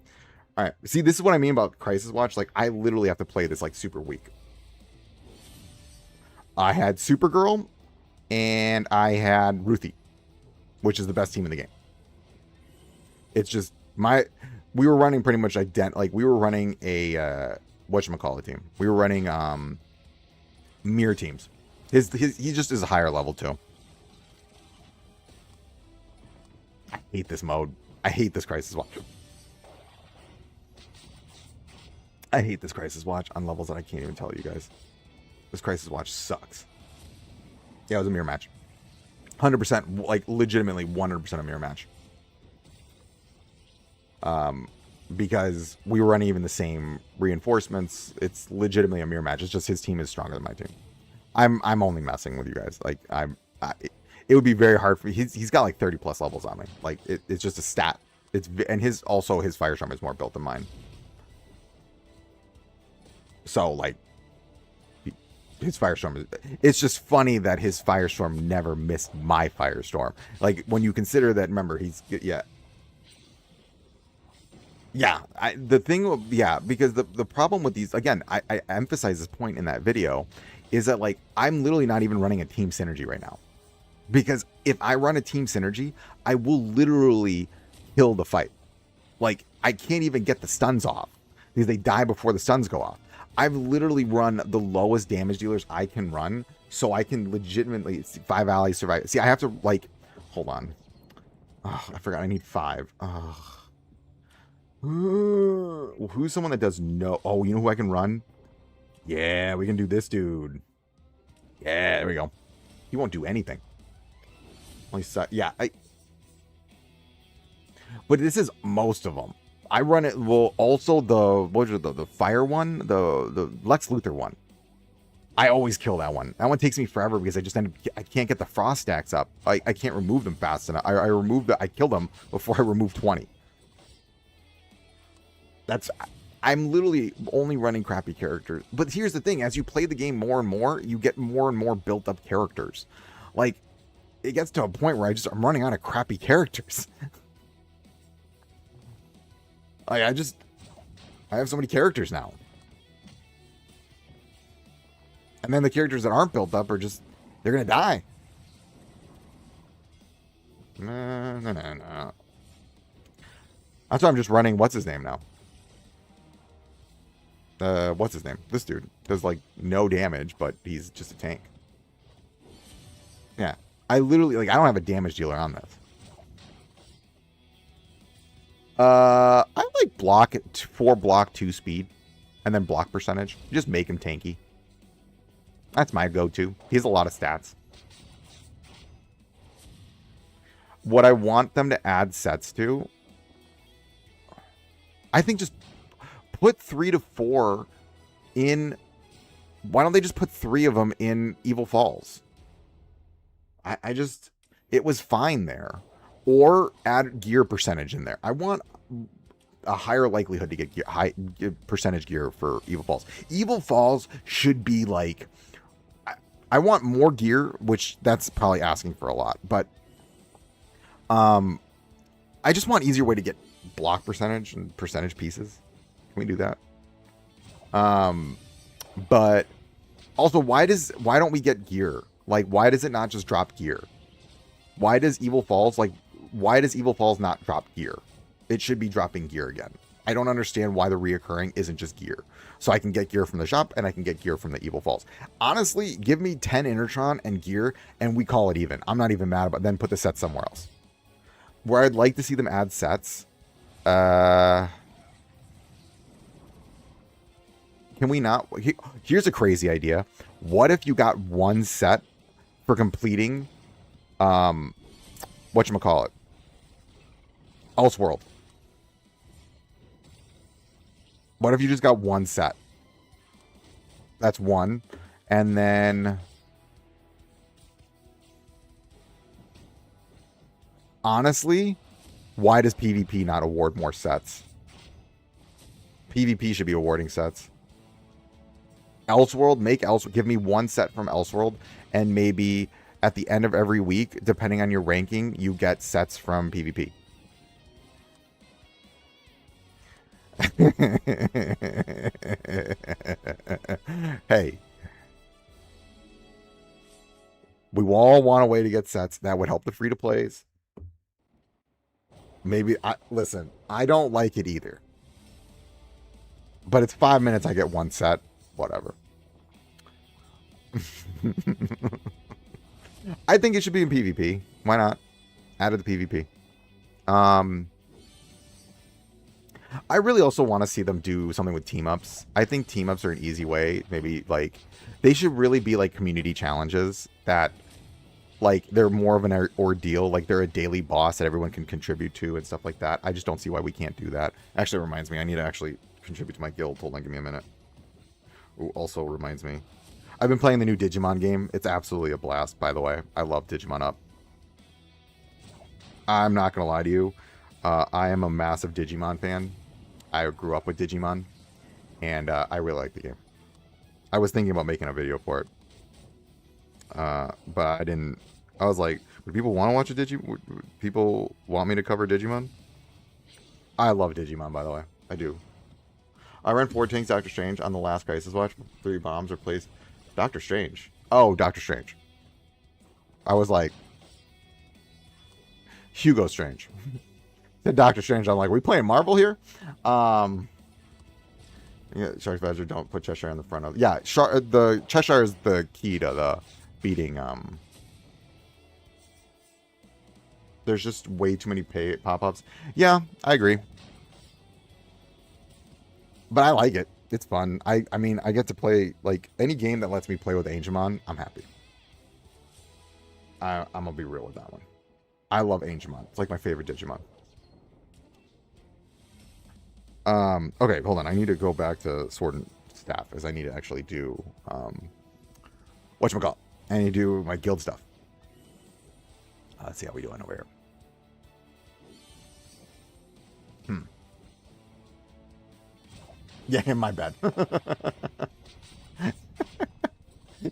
All right. See, this is what I mean about Crisis Watch. Like, I literally have to play this like super weak. I had Supergirl, and I had Ruthie, which is the best team in the game. It's just we were running pretty much like we were running a whatchamacallit team. We were running mirror teams. He just is a higher level too. I hate this mode. I hate this Crisis Watch. I hate this Crisis Watch on levels that I can't even tell you guys. This Crisis Watch sucks. Yeah, it was a mirror match. 100%, like legitimately 100% a mirror match. Because we were running even the same reinforcements. It's legitimately a mirror match. It's just his team is stronger than my team. I'm only messing with you guys. Like it would be very hard for he's got like 30 plus levels on me. Like it's just a stat. And his Firestorm is more built than mine. So like his Firestorm it's just funny that his Firestorm never missed my Firestorm. Like when you consider that, remember because the problem with these, again, I emphasize this point in that video, is that like I'm literally not even running a team synergy right now. Because if I run a team synergy, I will literally kill the fight. Like I can't even get the stuns off because they die before the stuns go off. I've literally run the lowest damage dealers I can run so I can legitimately 5 allies survive. See, I have to like, hold on. Oh, I forgot I need 5. Who's someone that does no? Oh, you know who I can run? Yeah, we can do this dude. Yeah, there we go. He won't do anything. Yeah, but this is most of them. I run it. Well, also the fire one, the Lex Luthor one. I always kill that one. That one takes me forever because I can't get the frost stacks up. I can't remove them fast enough. I killed them before I removed 20. I'm literally only running crappy characters. But here's the thing, as you play the game more and more, you get more and more built up characters. Like, it gets to a point where I'm running out of crappy characters. I have so many characters now. And then the characters that aren't built up are just, they're going to die. No. That's why I'm just running, what's his name now? What's his name? This dude does like no damage, but he's just a tank. Yeah, I literally like I don't have a damage dealer on this. I like block 4 block 2 speed, and then block percentage. Just make him tanky. That's my go-to. He has a lot of stats. What I want them to add sets to, I think just put 3 to 4 in. Why don't they just put 3 of them in Evil Falls? I just, it was fine there. Or add gear percentage in there. I want a higher likelihood to get gear, high percentage gear for Evil Falls. Evil Falls should be like, I want more gear, which that's probably asking for a lot, but I just want easier way to get block percentage and percentage pieces. Can we do that? But also, why don't we get gear? Like, why does it not just drop gear? Why does Evil Falls not drop gear? It should be dropping gear again. I don't understand why the reoccurring isn't just gear. So I can get gear from the shop and I can get gear from the Evil Falls. Honestly, give me 10 Intertron and gear and we call it even. I'm not even mad about it. Then put the set somewhere else. Where I'd like to see them add sets. Can we not? Here's a crazy idea. What if you got 1 set for completing whatchamacallit? Elseworld. What if you just got 1 set? That's 1. And then honestly, why does PvP not award more sets? PvP should be awarding sets. Elseworld, give me 1 set from Elseworld, and maybe at the end of every week, depending on your ranking, you get sets from PvP. Hey, we all want a way to get sets that would help the free-to-plays. Maybe, listen, I don't like it either. But it's 5 minutes, I get 1 set. Whatever. I think it should be in PvP. Why not? Add to the PvP. I really also want to see them do something with team-ups. I think team-ups are an easy way. Maybe, like, they should really be, like, community challenges that, like, they're more of an ordeal. Like, they're a daily boss that everyone can contribute to and stuff like that. I just don't see why we can't do that. Actually, it reminds me. I need to actually contribute to my guild. Hold on, give me a minute. Ooh, also reminds me. I've been playing the new Digimon game. It's absolutely a blast, by the way. I love Digimon Up. I'm not going to lie to you. I am a massive Digimon fan. I grew up with Digimon, and I really like the game. I was thinking about making a video for it, but I didn't. I was like, would people want to watch a Digimon? Would people want me to cover Digimon? I love Digimon, by the way. I do. I ran 4 tanks Doctor Strange on the last Crisis Watch. 3 bombs replaced Doctor Strange. Oh, Doctor Strange. I was like, Hugo Strange. Said Doctor Strange. I'm like, are we playing Marvel here? Yeah, Shark Badger, don't put Cheshire on the front of. Yeah, the Cheshire is the key to the beating. There's just way too many pop-ups. Yeah, I agree. But I like it. It's fun. I mean, I get to play, like, any game that lets me play with Angemon, I'm happy. I'm going to be real with that one. I love Angemon. It's like my favorite Digimon. Okay, hold on. I need to go back to Sword and Staff, as I need to actually do, whatchamacallit. I need to do my guild stuff. Let's see how we doing over here. Yeah, my bad.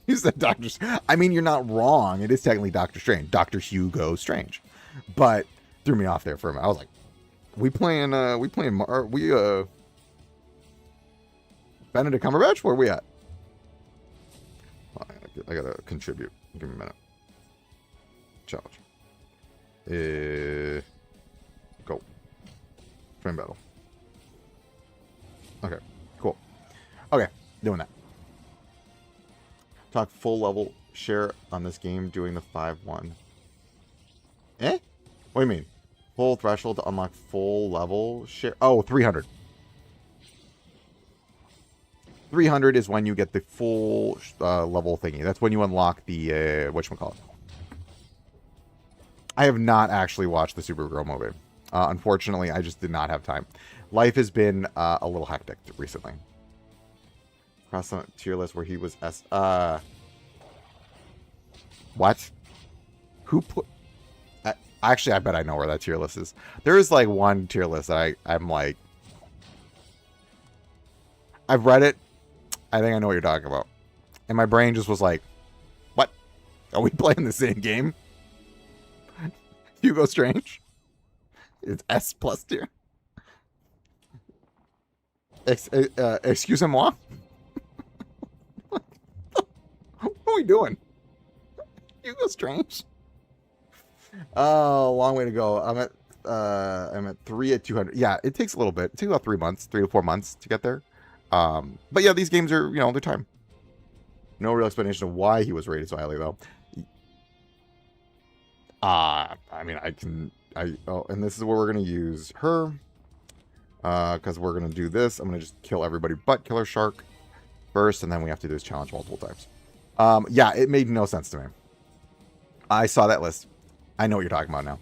You said Doctor. I mean, you're not wrong. It is technically Doctor Strange, Doctor Hugo Strange, but threw me off there for a minute. I was like, we playing Benedict Cumberbatch? Where are we at? I gotta contribute. Give me a minute. Challenge. Go. Train battle. Okay, cool. Doing that. Talk full level share on this game doing the 5-1. Eh? What do you mean? Full threshold to unlock full level share? Oh, 300. 300 is when you get the full level thingy. That's when you unlock the, whatchamacallit. I have not actually watched the Supergirl movie. Unfortunately, I just did not have time. Life has been a little hectic recently. Across the tier list where he was S. What? Who put... Actually, I bet I know where that tier list is. There is like one tier list that I'm like... I've read it. I think I know what you're talking about. And my brain just was like, what? Are we playing the same game? Hugo Strange? It's S plus tier. Excusez-moi? What are we doing? Hugo Strange? Oh, long way to go. I'm at 3 at 200. Yeah, it takes a little bit. It takes about 3 months, 3 to 4 months to get there. But yeah, these games are, their time. No real explanation of why he was rated so highly, though. I mean, and this is where we're going to use her. Because we're going to do this. I'm going to just kill everybody but Killer Shark first, and then we have to do this challenge multiple times. Yeah, it made no sense to me. I saw that list. I know what you're talking about now.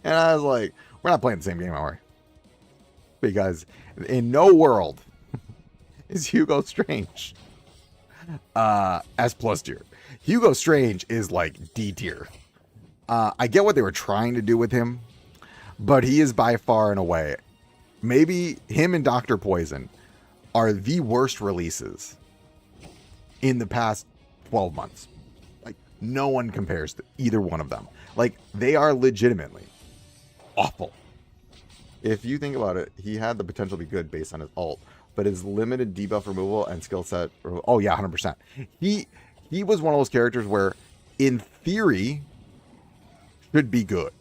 And I was like, we're not playing the same game, are we? Because in no world is Hugo Strange S plus tier. Hugo Strange is like D tier. I get what they were trying to do with him, but he is by far and away, maybe him and Dr. Poison are the worst releases in the past 12 months. Like, no one compares to either one of them. Like, they are legitimately awful. If you think about it, he had the potential to be good based on his ult, but his limited debuff removal and skill set, oh yeah, 100%. He was one of those characters where, in theory, should be good.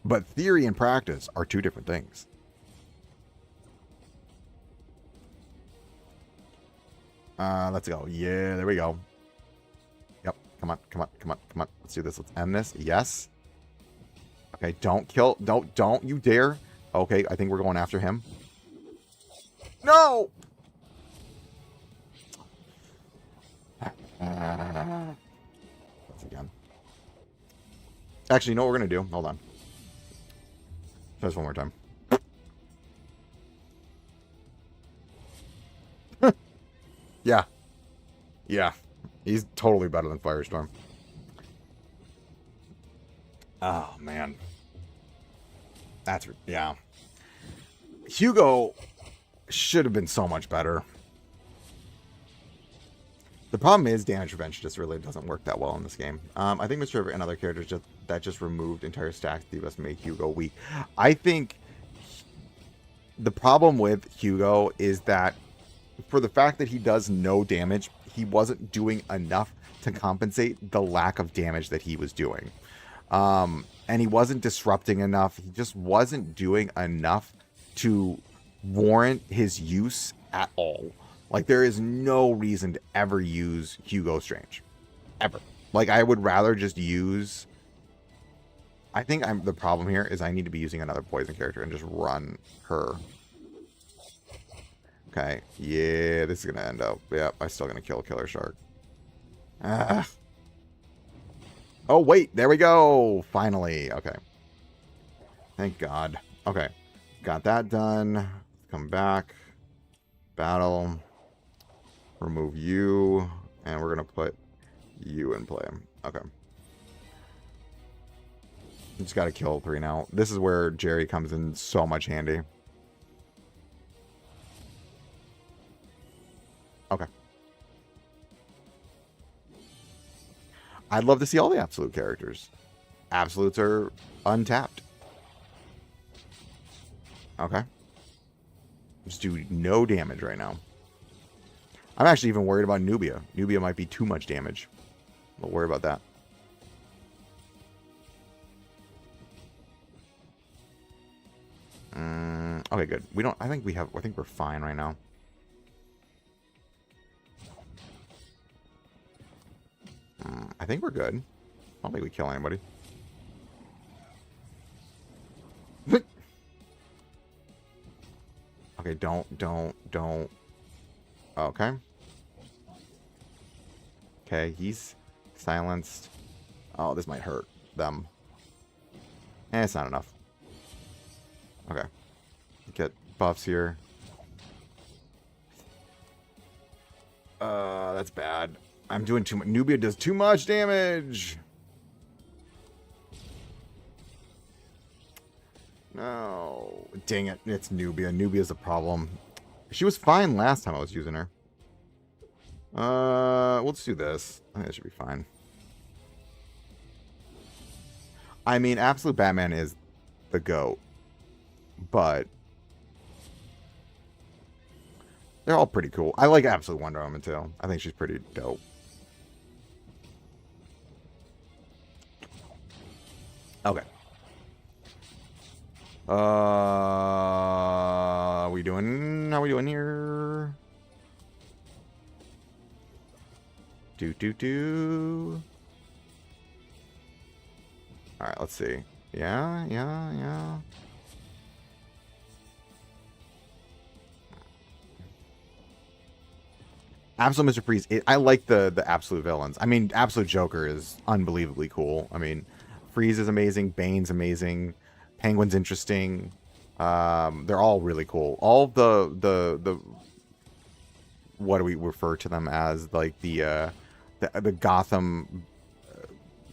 But theory and practice are two different things. Let's go. Yeah, there we go. Yep. Come on, come on, come on, come on. Let's do this. Let's end this. Yes. Okay, don't kill. Don't you dare. Okay, I think we're going after him. No! That's again. Actually, you know what we're going to do? Hold on. Just one more time. Yeah. Yeah. He's totally better than Firestorm. Oh, man. That's... Yeah. Hugo should have been so much better. The problem is damage prevention just really doesn't work that well in this game. I think Mr. and other characters just removed entire stacks to just make Hugo weak. I think the problem with Hugo is that for the fact that he does no damage, he wasn't doing enough to compensate the lack of damage that he was doing. And he wasn't disrupting enough. He just wasn't doing enough to warrant his use at all. Like, there is no reason to ever use Hugo Strange. Ever. Like, I would rather just use... I think the problem here is I need to be using another poison character and just run her. Okay. Yeah, this is going to end up... Yep, I'm still going to kill Killer Shark. Ah. Oh, wait. There we go. Finally. Okay. Thank God. Okay. Got that done. Come back. Battle. Remove you, and we're going to put you in play. Okay. Just got to kill 3 now. This is where Jerry comes in so much handy. Okay. I'd love to see all the Absolute characters. Absolutes are untapped. Okay. Just do no damage right now. I'm actually even worried about Nubia. Nubia might be too much damage. Don't worry about that. Okay, good. We don't... I think we're fine right now. I think we're good. I don't think we kill anybody. Okay, don't. Okay. Okay, he's silenced. Oh, this might hurt them. It's not enough. Okay. Get buffs here. That's bad. I'm doing too much. Nubia does too much damage. No. Dang it. It's Nubia. Nubia's a problem. She was fine last time I was using her. Let's do this. I think that should be fine. I mean, Absolute Batman is the GOAT. But they're all pretty cool. I like Absolute Wonder Woman too. I think she's pretty dope. Okay. How we doing here? Alright, let's see. Yeah. Absolute Mr. Freeze. I like the Absolute villains. I mean, Absolute Joker is unbelievably cool. I mean, Freeze is amazing. Bane's amazing. Penguin's interesting. They're all really cool. All the what do we refer to them as? Like the Gotham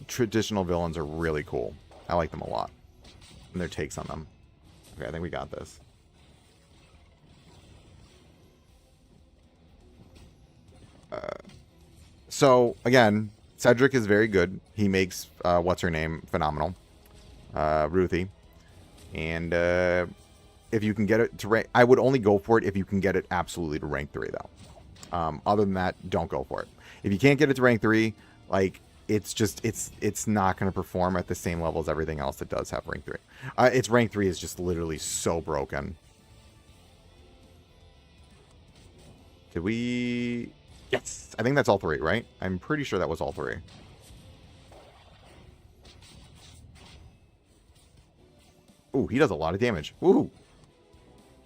traditional villains are really cool. I like them a lot. And their takes on them. Okay, I think we got this. So, again, Cedric is very good. He makes, what's-her-name phenomenal. Ruthie. And if you can get it to rank... I would only go for it if you can get it absolutely to rank 3, though. Other than that, don't go for it. If you can't get it to rank 3, like, it's just... It's not going to perform at the same level as everything else that does have rank 3. Its rank 3 is just literally so broken. Did we... Yes! I think that's all 3, right? I'm pretty sure that was all 3. Ooh, he does a lot of damage. Woohoo!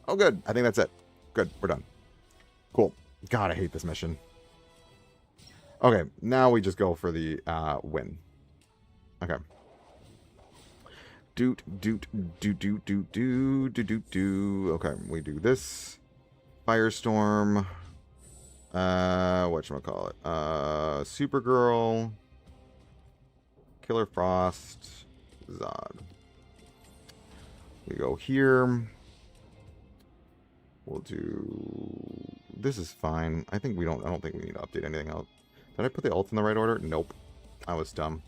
Oh, good. I think that's it. Good. We're done. Cool. God, I hate this mission. Okay, now we just go for the win. Okay. Okay, we do this. Firestorm. Whatchamacallit? Supergirl. Killer Frost. Zod. We go here. We'll do... This is fine. I think we don't... I don't think we need to update anything else. Did I put the ults in the right order? Nope. I was dumb.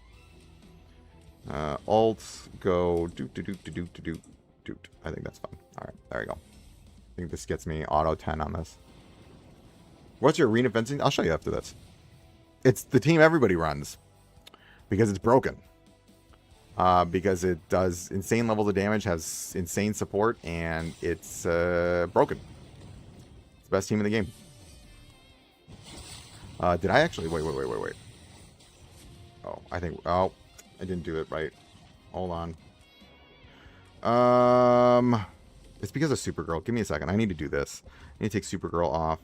Alts go... Doot. I think that's fine. Alright, there we go. I think this gets me auto 10 on this. What's your arena fencing? I'll show you after this. It's the team everybody runs. Because it's broken. Because it does insane levels of damage, has insane support, and it's broken. It's the best team in the game. Did I actually... Wait. Oh, I think... Oh, I didn't do it right. Hold on. It's because of Supergirl. Give me a second. I need to do this. I need to take Supergirl off.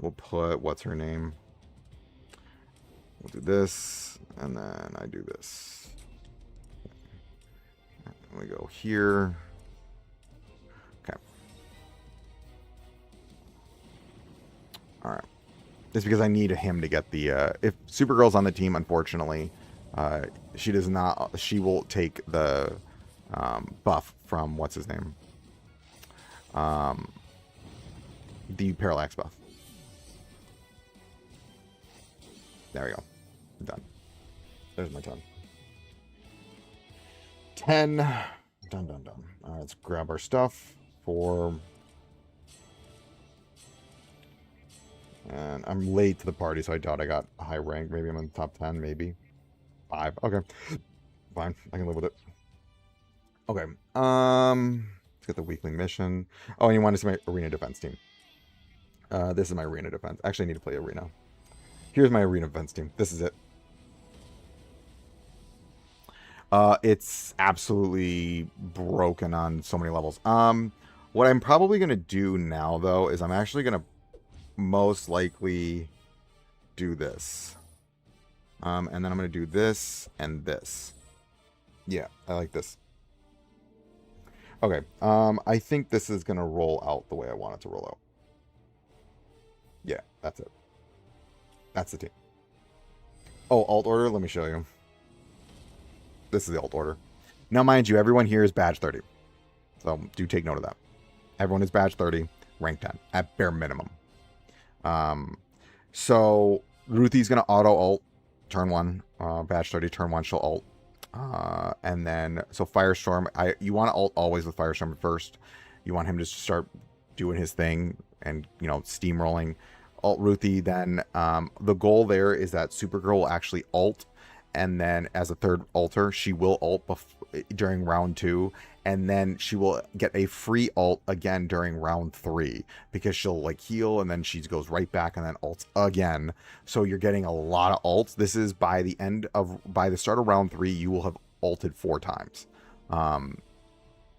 We'll put... What's her name? We'll do this. And then I do this. And we go here. Okay. Alright. It's because I need him to get the... if Supergirl's on the team, unfortunately, she does not... She will take the buff from... What's his name? The Parallax buff. There we go. I'm done. There's my 10. 10. Done. Alright, let's grab our stuff for... And I'm late to the party, so I doubt I got a high rank. Maybe I'm in the top 10, maybe. 5. Okay. Fine. I can live with it. Okay. Let's get the weekly mission. Oh, and you want to see my arena defense team. This is my arena defense. Actually, I need to play arena. Here's my arena defense team. This is it. It's absolutely broken on so many levels. What I'm probably going to do now, though, is I'm actually going to most likely do this. And then I'm going to do this and this. Yeah, I like this. Okay, I think this is going to roll out the way I want it to roll out. Yeah, that's it. That's the team. Oh, alt order? Let me show you. This is the alt order. Now, mind you, everyone here is badge 30. So, do take note of that. Everyone is badge 30, rank 10, at bare minimum. So, Ruthie's going to auto-alt turn 1. Badge 30, turn 1, she'll ult. And then, so Firestorm, you want to ult always with Firestorm first. You want him to start doing his thing and, you know, steamrolling. Ult Ruthie, then the goal there is that Supergirl will actually ult, and then as a third alter, she will ult during round 2, and then she will get a free ult again during round 3, because she'll like heal, and then she goes right back and then ults again. So you're getting a lot of ults. This is by the start of round 3, you will have ulted 4 times.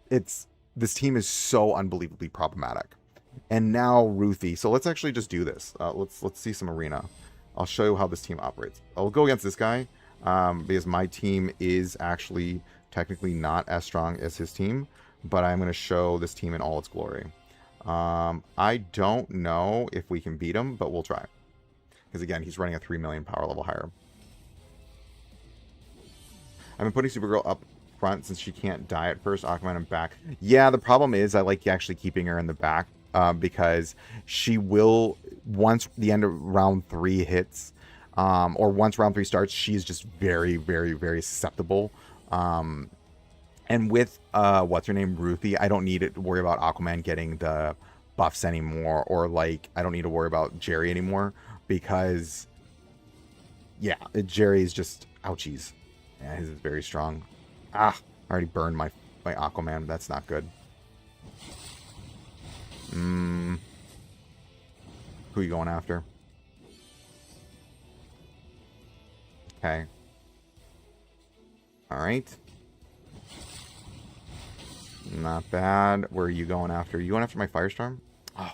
This team is so unbelievably problematic. And now Ruthie. So let's actually just do this. Let's see some arena. I'll show you how this team operates. I'll go against this guy because my team is actually technically not as strong as his team, but I'm going to show this team in all its glory. I don't know if we can beat him, but we'll try. Because again, he's running a 3 million power level higher. I've been putting Supergirl up front since she can't die at first. Aquaman and back. Yeah, the problem is I like actually keeping her in the back. Because she will, once the end of round 3 hits, or once round 3 starts, she's just very, very, very susceptible. And with, what's her name, Ruthie, I don't need to worry about Aquaman getting the buffs anymore, or like, I don't need to worry about Jerry anymore, because, yeah, Jerry's just, ouchies. Yeah, his is very strong. Ah, I already burned my Aquaman. That's not good. Who are you going after? Okay. Alright. Not bad. Where are you going after? You going after my Firestorm? Oh.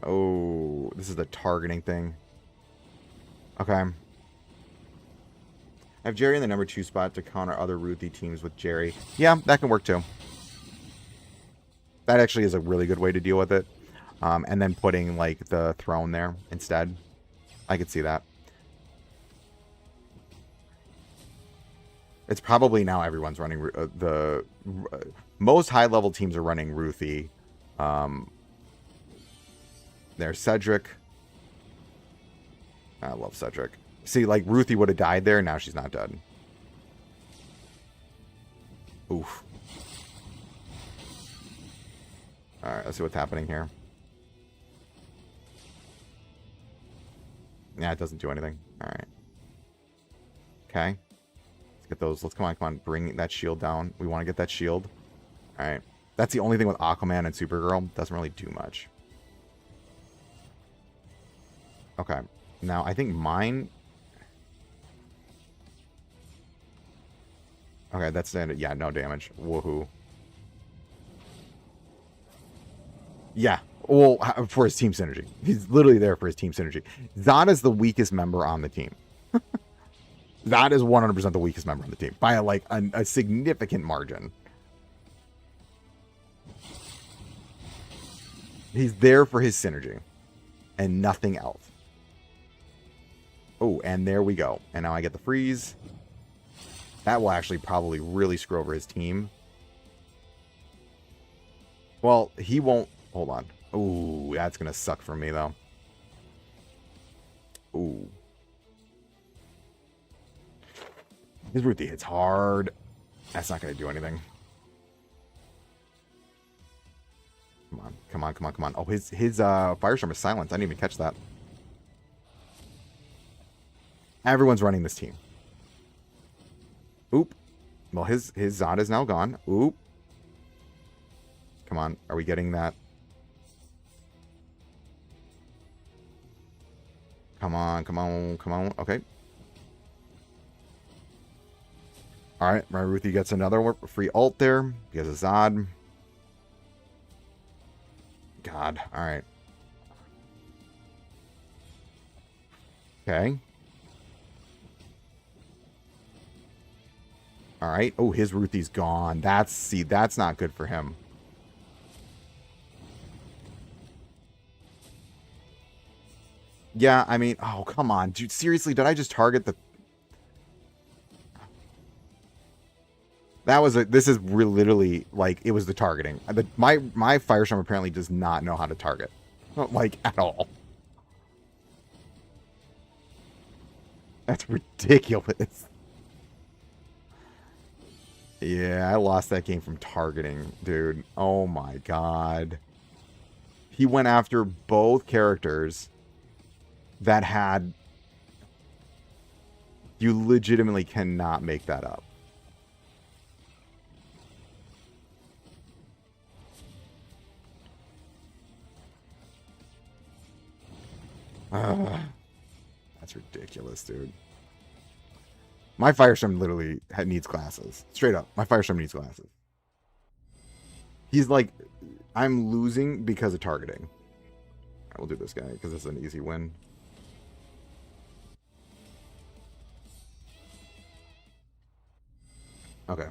Oh, this is the targeting thing. Okay. I have Jerry in the number 2 spot to counter other Ruthie teams with Jerry. Yeah, that can work too. That actually is a really good way to deal with it. And then putting, like, the throne there instead. I could see that. It's probably now everyone's running... most high-level teams are running Ruthie. There's Cedric. I love Cedric. See, like, Ruthie would have died there, now she's not dead. Oof. Alright, let's see what's happening here. Yeah, it doesn't do anything. Alright. Okay. Let's get those. Let's come on. Bring that shield down. We want to get that shield. Alright. That's the only thing with Aquaman and Supergirl. Doesn't really do much. Okay. Now, I think mine... Okay, that's standard. Yeah, no damage. Woohoo. Yeah. Well, for his team synergy. He's literally there for his team synergy. Zod is the weakest member on the team. Zod is 100% the weakest member on the team. By, like, a significant margin. He's there for his synergy. And nothing else. Oh, and there we go. And now I get the freeze. That will actually probably really screw over his team. Well, he won't... Hold on. Ooh, that's going to suck for me, though. Ooh. His Ruthie hits hard. That's not going to do anything. Come on. Come on, come on, come on. Oh, his Firestorm is silenced. I didn't even catch that. Everyone's running this team. Oop. Well, his Zod is now gone. Oop. Come on. Are we getting that? Come on, come on, come on. Okay. Alright, my Ruthie gets another free ult there. He has a Zod. God, alright. Okay. Alright. Oh, his Ruthie's gone. That's not good for him. Yeah, I mean, oh, come on. Dude, seriously, did I just target the... This is literally, like, it was the targeting. My Firestorm apparently does not know how to target. Like, at all. That's ridiculous. Yeah, I lost that game from targeting, dude. Oh my god. He went after both characters that had... You legitimately cannot make that up. That's ridiculous, dude. My Firestorm literally needs glasses. Straight up. My Firestorm needs glasses. He's like, I'm losing because of targeting. I will do this guy because this is an easy win. Okay.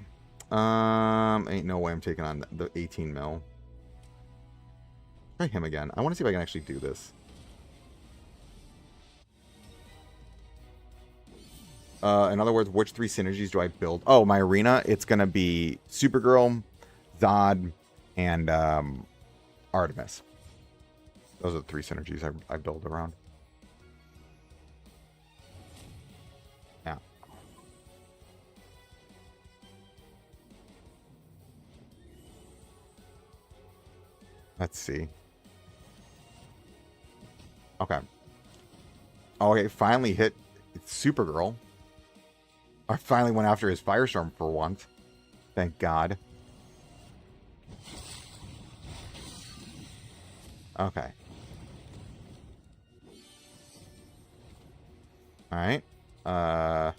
Ain't no way I'm taking on the 18 mil. Try him again. I want to see if I can actually do this. In other words, which 3 synergies do I build? Oh, my arena, it's going to be Supergirl, Zod, and Artemis. Those are the 3 synergies I build around. Yeah. Let's see. Okay. Okay, finally hit Supergirl. I finally went after his Firestorm for once. Thank God. Okay. Alright. Oh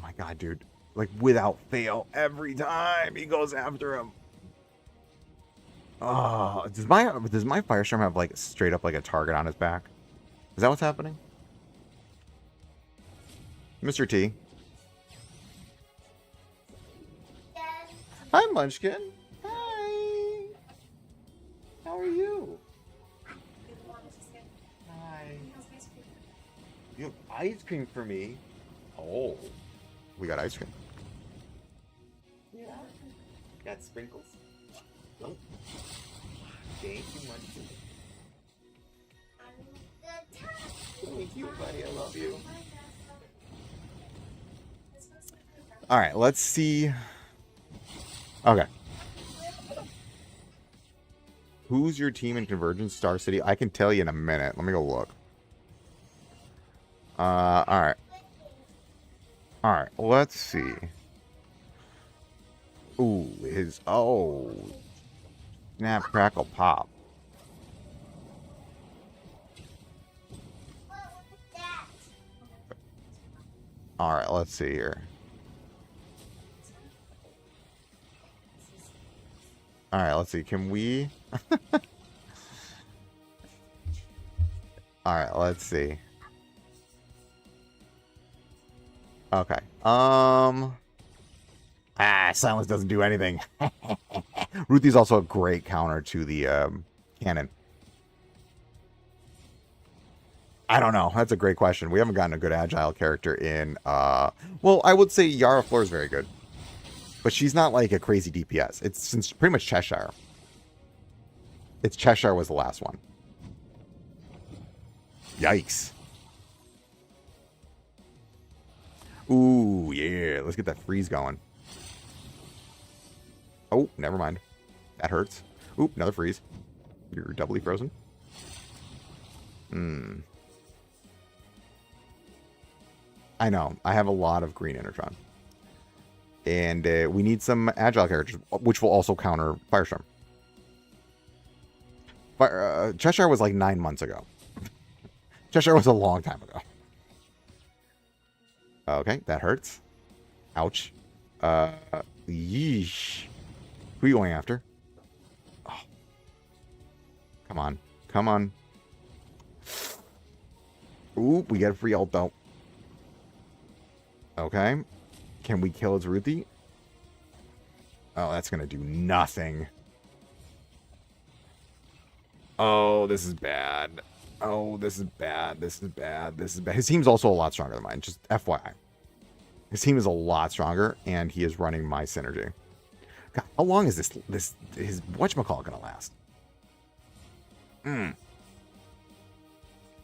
my god, dude. Like, without fail, every time he goes after him. Oh, does my Firestorm have, like, straight up, like, a target on his back? Is that what's happening? Mr. T. Hi, Munchkin. Hi. How are you? Hi. You have ice cream for me? Oh. We got ice cream. Yeah. Got sprinkles? Oh. Thank you, Munchkin. Thank you, buddy. I love you. Alright, let's see. Okay. Who's your team in Convergence Star City? I can tell you in a minute. Let me go look. Alright. Alright, let's see. Ooh, oh. Snap, crackle, pop. Alright, let's see here. Alright, let's see. Can we... Alright, let's see. Okay. Silence doesn't do anything. Ruthie's also a great counter to the cannon. I don't know. That's a great question. We haven't gotten a good agile character in... well, I would say Yara Flor is very good. But she's not like a crazy DPS. It's pretty much Cheshire. It's Cheshire was the last one. Yikes. Ooh, yeah. Let's get that freeze going. Oh, never mind. That hurts. Ooh, another freeze. You're doubly frozen. I know. I have a lot of green Enertron. And we need some agile characters, which will also counter Firestorm. Cheshire was like 9 months ago. Cheshire was a long time ago. Okay, that hurts. Ouch. Yeesh. Who are you going after? Oh. Come on. Come on. Ooh, we got a free ult though. Okay. Can we kill its Ruthie? Oh, that's going to do nothing. Oh, this is bad. Oh, this is bad. This is bad. This is bad. His team's also a lot stronger than mine. Just FYI. His team is a lot stronger, and he is running my synergy. God, how long is his whatchamacallit gonna last? Does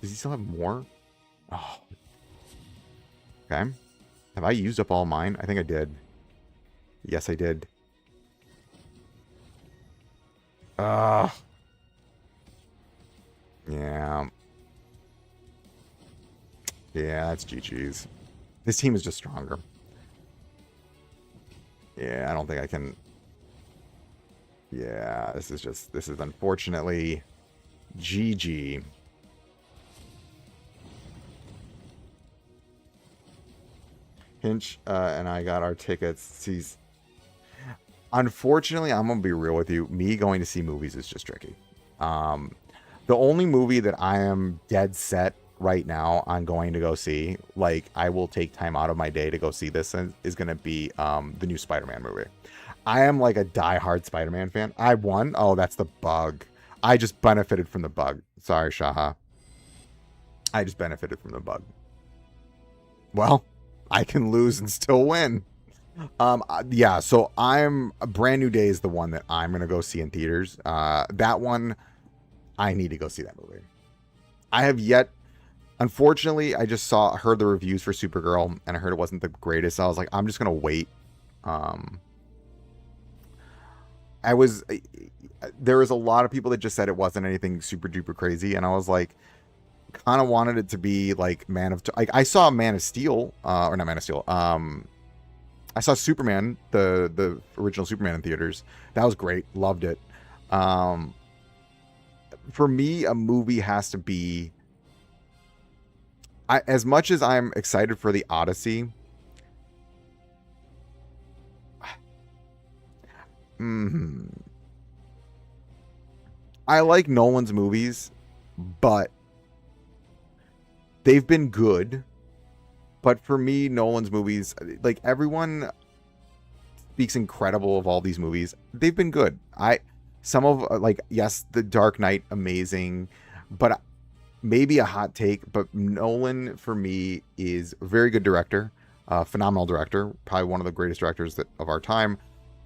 he still have more? Oh. Okay. Have I used up all mine? I think I did. Yes, I did. Yeah. Yeah, that's GG's. This team is just stronger. Yeah, I don't think I can... Yeah, this is unfortunately GG. Hinch and I got our tickets. Unfortunately, I'm going to be real with you. Me going to see movies is just tricky. The only movie that I am dead set right now on going to go see, like I will take time out of my day to go see this, is going to be the new Spider-Man movie. I am like a diehard Spider-Man fan. I won. Oh, that's the bug. I just benefited from the bug. Sorry, Shaha. I just benefited from the bug. Well, I can lose and still win. Yeah, so I'm a Brand New Day is the one that I'm going to go see in theaters. That one, I need to go see that movie. I have yet, unfortunately, I just heard the reviews for Supergirl, and I heard it wasn't the greatest. So I was like, I'm just going to wait. There was a lot of people that just said it wasn't anything super duper crazy, and I was like, kind of wanted it to be like I saw Man of Steel, or not Man of Steel. I saw Superman, the original Superman in theaters. That was great. Loved it. For me, a movie has to be... as much as I'm excited for the Odyssey... I like Nolan's movies, but they've been good. But for me, Nolan's movies, like everyone speaks incredible of all these movies. They've been good. Some of yes, The Dark Knight, amazing, but maybe a hot take. But Nolan for me is a very good director, phenomenal director, probably one of the greatest directors of our time.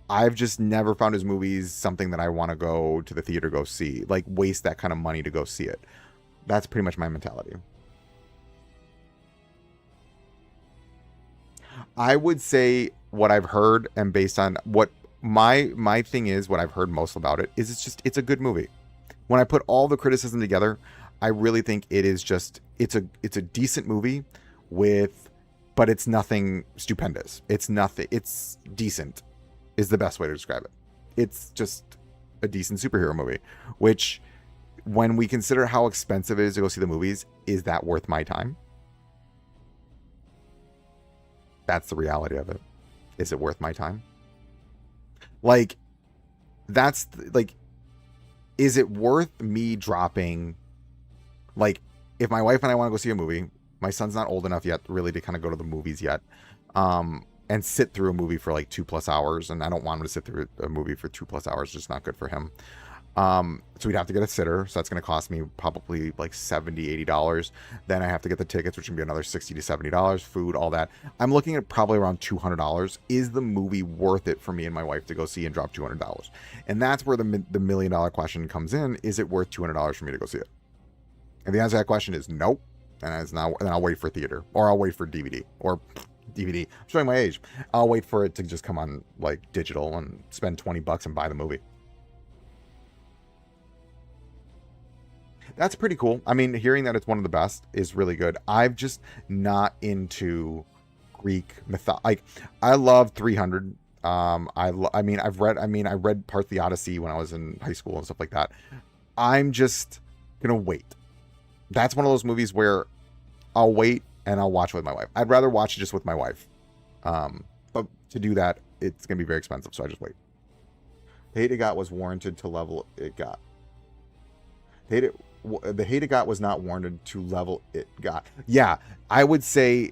I've just never found his movies something that I want to go to the theater go see, like waste that kind of money to go see it. That's pretty much my mentality. I would say what I've heard, and based on what my thing is, what I've heard most about it is it's a good movie. When I put all the criticism together, I really think it's a decent movie but it's nothing stupendous. It's decent is the best way to describe it. It's just a decent superhero movie, which when we consider how expensive it is to go see the movies, is that worth my time? That's the reality of it. Is it worth my time? Is it worth me dropping, if my wife and I want to go see a movie, my son's not old enough yet really to kind of go to the movies yet, and sit through a movie for 2+ hours, and I don't want him to sit through a movie for 2+ hours, just not good for him. So we'd have to get a sitter, so that's going to cost me probably $70-$80. Then I have to get the tickets, which would be another $60 to $70, food, all that. I'm looking at probably around $200. Is the movie worth it for me and my wife to go see and drop $200? And that's where the $1 million question comes in. Is it worth $200 for me to go see it? And the answer to that question is nope. And it's not. And I'll wait for theater, or I'll wait for DVD, or DVD. I'm showing my age. I'll wait for it to just come on digital and spend $20 and buy the movie. That's pretty cool. I mean, hearing that it's one of the best is really good. I'm just not into Greek I love 300. I read parts of the Odyssey when I was in high school and stuff like that. I'm just gonna wait. That's one of those movies where I'll wait and I'll watch with my wife. I'd rather watch it just with my wife. But to do that, it's gonna be very expensive, so I just wait. The hate it got was warranted to level it got. The hate it got was not warranted to level it got. Yeah, I would say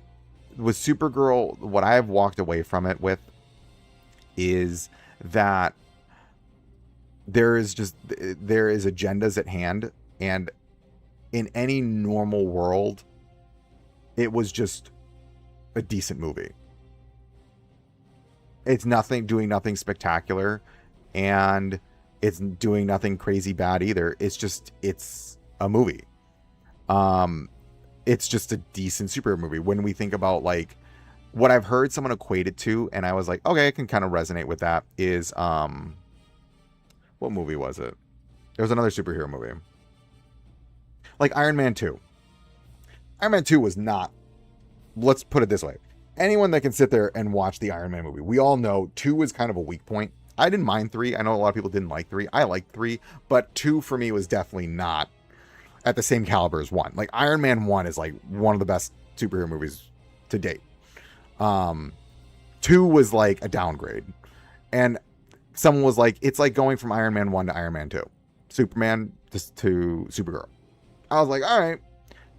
with Supergirl, what I have walked away from it with is that there is agendas at hand, and in any normal world, it was just a decent movie. It's doing nothing spectacular, and it's doing nothing crazy bad either. It's a movie. It's just a decent superhero movie. When we think about like what I've heard someone equate it to, and I was like, okay, I can kind of resonate with that, is what movie was it? It was another superhero movie. Like Iron Man 2. Iron Man 2 was not, let's put it this way. Anyone that can sit there and watch the Iron Man movie, we all know 2 is kind of a weak point. I didn't mind 3. I know a lot of people didn't like 3. I liked 3, but 2 for me was definitely not at the same caliber as 1. Like Iron Man 1 is like one of the best superhero movies to date. 2 was like a downgrade. And someone was like, it's like going from Iron Man 1 to Iron Man 2. Superman to Supergirl. I was like, all right.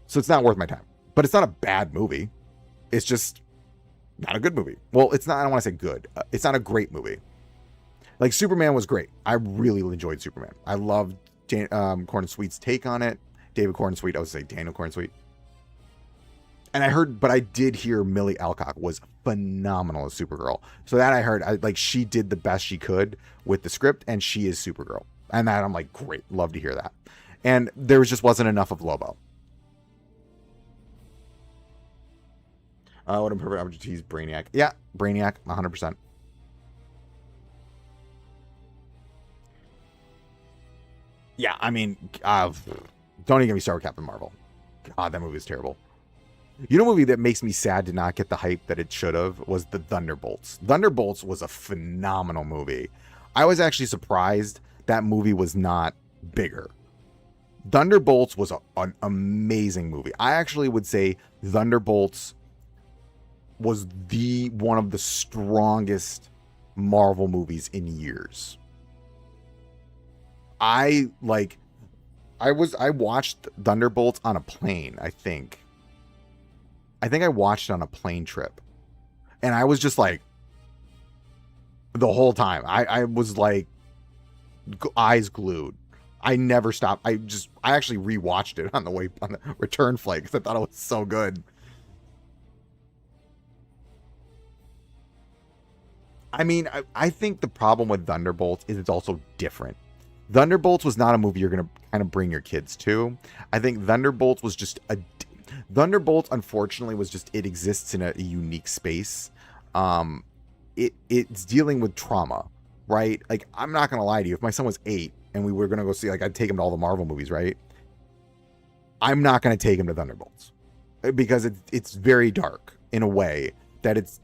So it's not worth my time. But it's not a bad movie. It's just not a good movie. Well, it's not, I don't want to say good. It's not a great movie. Like Superman was great. I really enjoyed Superman. I loved Cornsweet's take on it. David Cornsweet. I would say Daniel Cornsweet. And I did hear Millie Alcock was phenomenal as Supergirl. So that I heard, like she did the best she could with the script, and she is Supergirl. And that I'm like, great, love to hear that. And there just wasn't enough of Lobo. What a perfect opportunity to tease Brainiac. Yeah, Brainiac, 100%. Yeah, I mean, don't even get me started with Captain Marvel. God, that movie is terrible. You know, a movie that makes me sad to not get the hype that it should have was the Thunderbolts. Thunderbolts was a phenomenal movie. I was actually surprised that movie was not bigger. Thunderbolts was an amazing movie. I actually would say Thunderbolts was one of the strongest Marvel movies in years. I watched Thunderbolts on a plane, I think I watched it on a plane trip, and I was just like, the whole time I was like eyes glued. I never stopped. I actually rewatched it on the return flight because I thought it was so good. I mean, I think the problem with Thunderbolts is it's also different. Thunderbolts was not a movie you're going to kind of bring your kids to. I think Thunderbolts was just Thunderbolts, unfortunately, it exists in a unique space. It's dealing with trauma, right? Like, I'm not going to lie to you. If my son was 8 and we were going to go see, like, I'd take him to all the Marvel movies, right? I'm not going to take him to Thunderbolts because it's very dark in a way that it's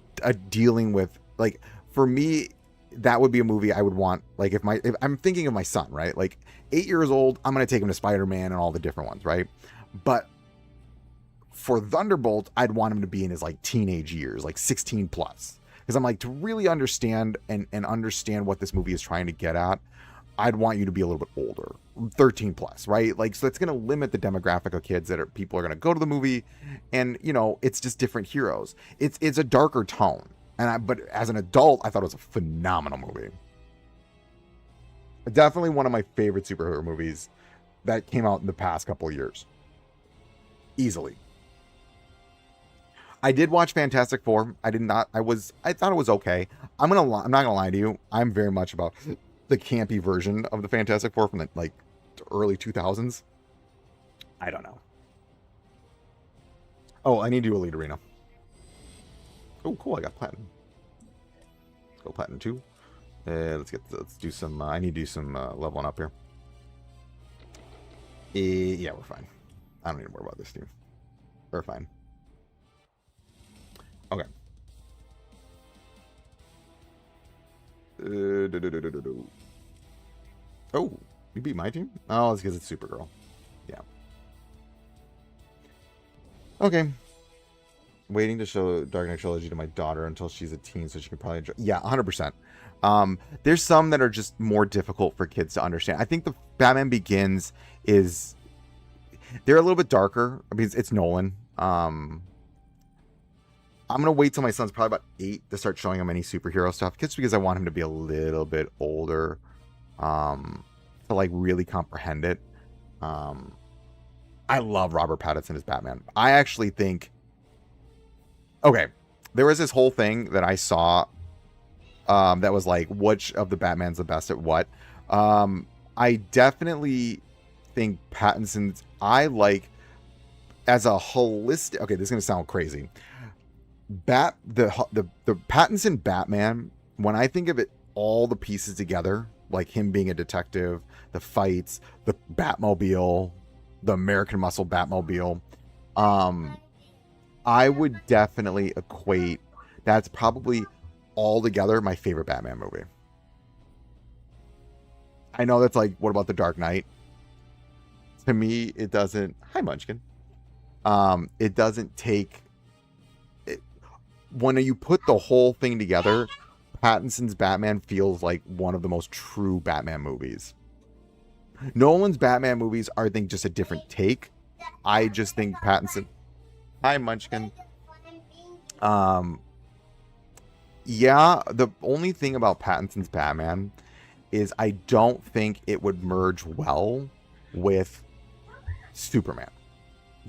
dealing with, like, for me, that would be a movie I would want. Like, if I'm thinking of my son, right? Like 8 years old, I'm going to take him to Spider-Man and all the different ones, right? But for Thunderbolt, I'd want him to be in his like teenage years, like 16 plus. Because I'm like, to really understand and understand what this movie is trying to get at, I'd want you to be a little bit older, 13 plus, right? Like, so it's going to limit the demographic of kids people are going to go to the movie. And, you know, it's just different heroes. It's a darker tone. But as an adult, I thought it was a phenomenal movie. Definitely one of my favorite superhero movies that came out in the past couple of years. Easily. I did watch Fantastic Four. I thought it was okay. I'm not gonna lie to you. I'm very much about the campy version of the Fantastic Four from the like early 2000s. I don't know. Oh, I need to do Elite Arena. Oh, cool. I got Platinum. Let's go Platinum 2. Let's do some, I need to do some leveling up here. Yeah, we're fine. I don't need to worry about this team. We're fine. Okay. Oh, You beat my team? Oh, it's because it's Supergirl. Yeah. Okay. Waiting to show Dark Knight Trilogy to my daughter until she's a teen so she can probably enjoy. Yeah, 100%. There's some that are just more difficult for kids to understand. I think the Batman Begins is... They're a little bit darker. I mean, it's Nolan. I'm going to wait till my son's probably about 8 to start showing him any superhero stuff. Just because I want him to be a little bit older to, like, really comprehend it. I love Robert Pattinson as Batman. I actually think... Okay, there was this whole thing that I saw that was like, which of the Batman's the best at what? I definitely think Pattinson's... I like, as a holistic... Okay, this is going to sound crazy. The Pattinson Batman, when I think of it, all the pieces together, like him being a detective, the fights, the Batmobile, the American Muscle Batmobile, I would definitely equate... That's probably altogether my favorite Batman movie. I know that's like, what about The Dark Knight? To me, it doesn't... Hi, Munchkin. It doesn't take... When you put the whole thing together, Pattinson's Batman feels like one of the most true Batman movies. Nolan's Batman movies are, I think, just a different take. I just think Pattinson... Hi, Munchkin. Yeah, the only thing about Pattinson's Batman is I don't think it would merge well with Superman.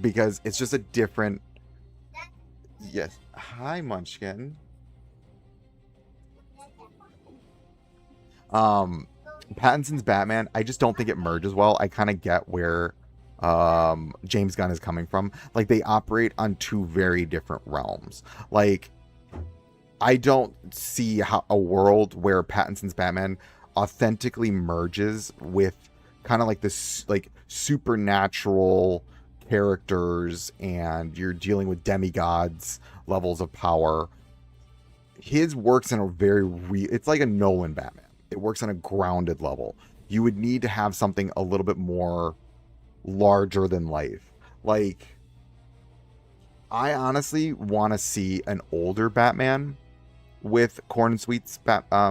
Because it's just a different... Yes. Hi, Munchkin. Pattinson's Batman, I just don't think it merges well. I kind of get where James Gunn is coming from. Like, they operate on two very different realms. Like, I don't see how a world where Pattinson's Batman authentically merges with kind of like this, like, supernatural characters, and you're dealing with demigods levels of power. His works in a very it's like a Nolan Batman. It works on a grounded level. You would need to have something a little bit more larger than life. Like, I honestly want to see an older Batman with Corn and Sweet's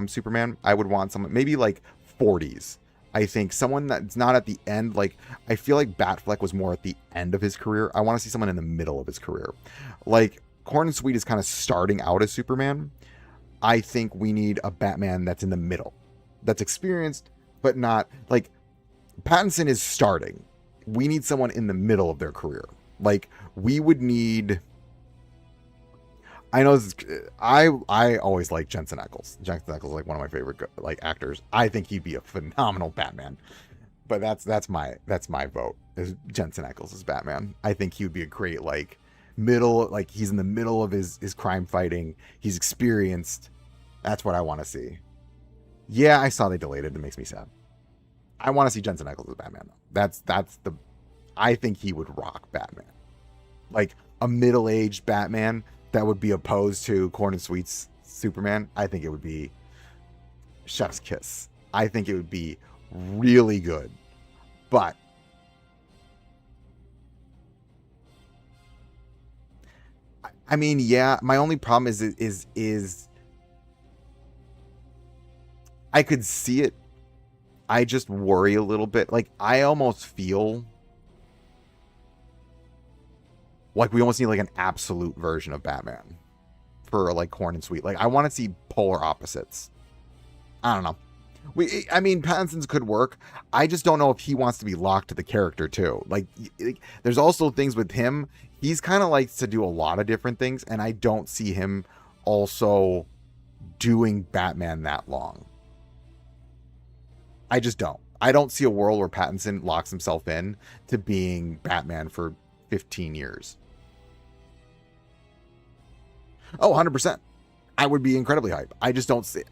Superman. I would want someone maybe like 40s. I think someone that's not at the end. Like, I feel like Batfleck was more at the end of his career. I want to see someone in the middle of his career. Like, Corn and Sweet is kind of starting out as Superman. I think we need a Batman that's in the middle, that's experienced, but not like... Pattinson is starting. We need someone in the middle of their career. Like, we would need... I know this is, I always like Jensen Ackles. Jensen Ackles is like one of my favorite like actors. I think he'd be a phenomenal Batman. But that's my vote. Is Jensen Ackles as Batman. I think he would be a great, like, middle, like, he's in the middle of his crime fighting. He's experienced. That's what I want to see. Yeah, I saw they delayed it. It makes me sad. I want to see Jensen Ackles as Batman though. That's the... I think he would rock Batman. Like, a middle-aged Batman that would be opposed to Corn and Sweet's Superman. I think it would be chef's kiss. I think it would be really good. But I mean, yeah, my only problem is I could see it. I just worry a little bit. Like, I almost feel like we almost need like an absolute version of Batman for like Corn and Sweet. Like, I want to see polar opposites. I don't know. I mean, Pattinson's could work. I just don't know if he wants to be locked to the character too. Like, there's also things with him. He's kind of likes to do a lot of different things, and I don't see him also doing Batman that long. I just don't. I don't see a world where Pattinson locks himself in to being Batman for 15 years. Oh, 100%. I would be incredibly hype. I just don't see...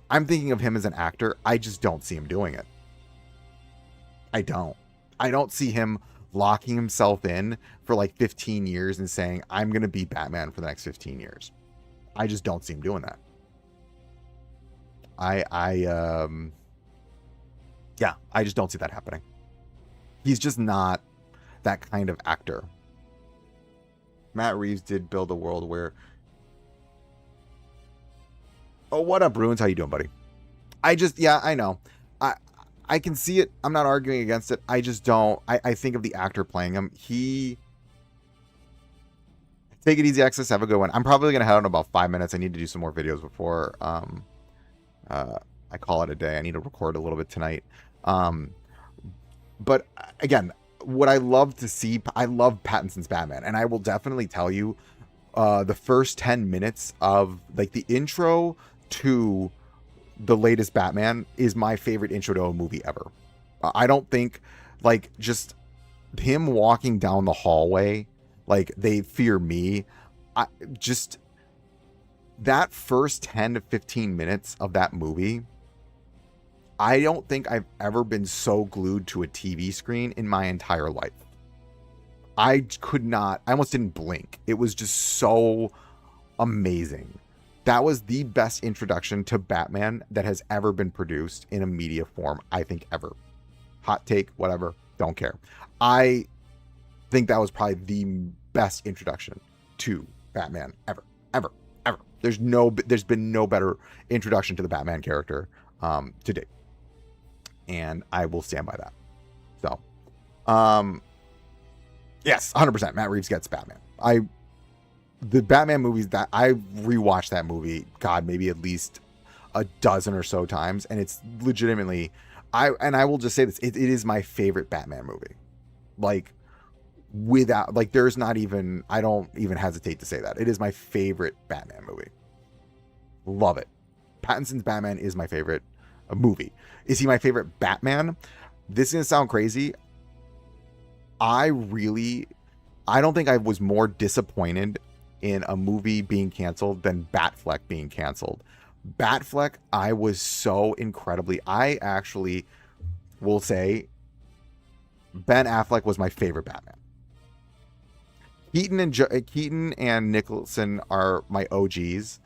I'm thinking of him as an actor. I just don't see him doing it. I don't see him locking himself in for like 15 years and saying, I'm going to be Batman for the next 15 years. I just don't see him doing that. Yeah, I just don't see that happening. He's just not that kind of actor. Matt Reeves did build a world where... Oh, what up, Ruins? How you doing, buddy? Yeah, I know. I can see it. I'm not arguing against it. I just don't. I think of the actor playing him. Take it easy, Access. Have a good one. I'm probably going to head out in about 5 minutes. I need to do some more videos before I call it a day. I need to record a little bit tonight. But again, what I love to see, I love Pattinson's Batman. And I will definitely tell you, the first 10 minutes of like the intro to the latest Batman is my favorite intro to a movie ever. I don't think like just him walking down the hallway, like They Fear Me. Just that first 10 to 15 minutes of that movie, I don't think I've ever been so glued to a TV screen in my entire life. I almost didn't blink. It was just so amazing. That was the best introduction to Batman that has ever been produced in a media form, I think, ever. Hot take, whatever, don't care. I think that was probably the best introduction to Batman ever. There's been no better introduction to the Batman character to date. And I will stand by that. So, yes, 100%. Matt Reeves gets Batman. The Batman movies that I rewatched that movie, God, maybe at least a dozen or so times, and it's legitimately, I will just say this, it is my favorite Batman movie. Like, without, like, there's not even, I don't even hesitate to say that. It is my favorite Batman movie. Love it. Pattinson's Batman is my favorite movie. Is he my favorite Batman? This is going to sound crazy. I don't think I was more disappointed in a movie being canceled than Batfleck being canceled. Batfleck, I was so incredibly, I actually will say Ben Affleck was my favorite Batman. Keaton and Nicholson are my OGs,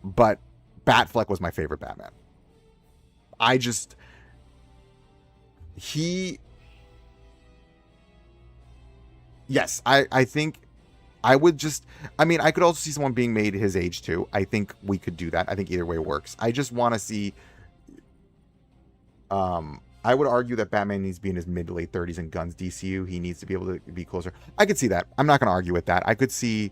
but Batfleck was my favorite Batman. Yes, I think I would just, I mean, I could also see someone being made his age too. I think we could do that. I think either way works. I just want to see, I would argue that Batman needs to be in his mid to late 30s in Gunn's DCU. He needs to be able to be closer. I could see that. I'm not going to argue with that. I could see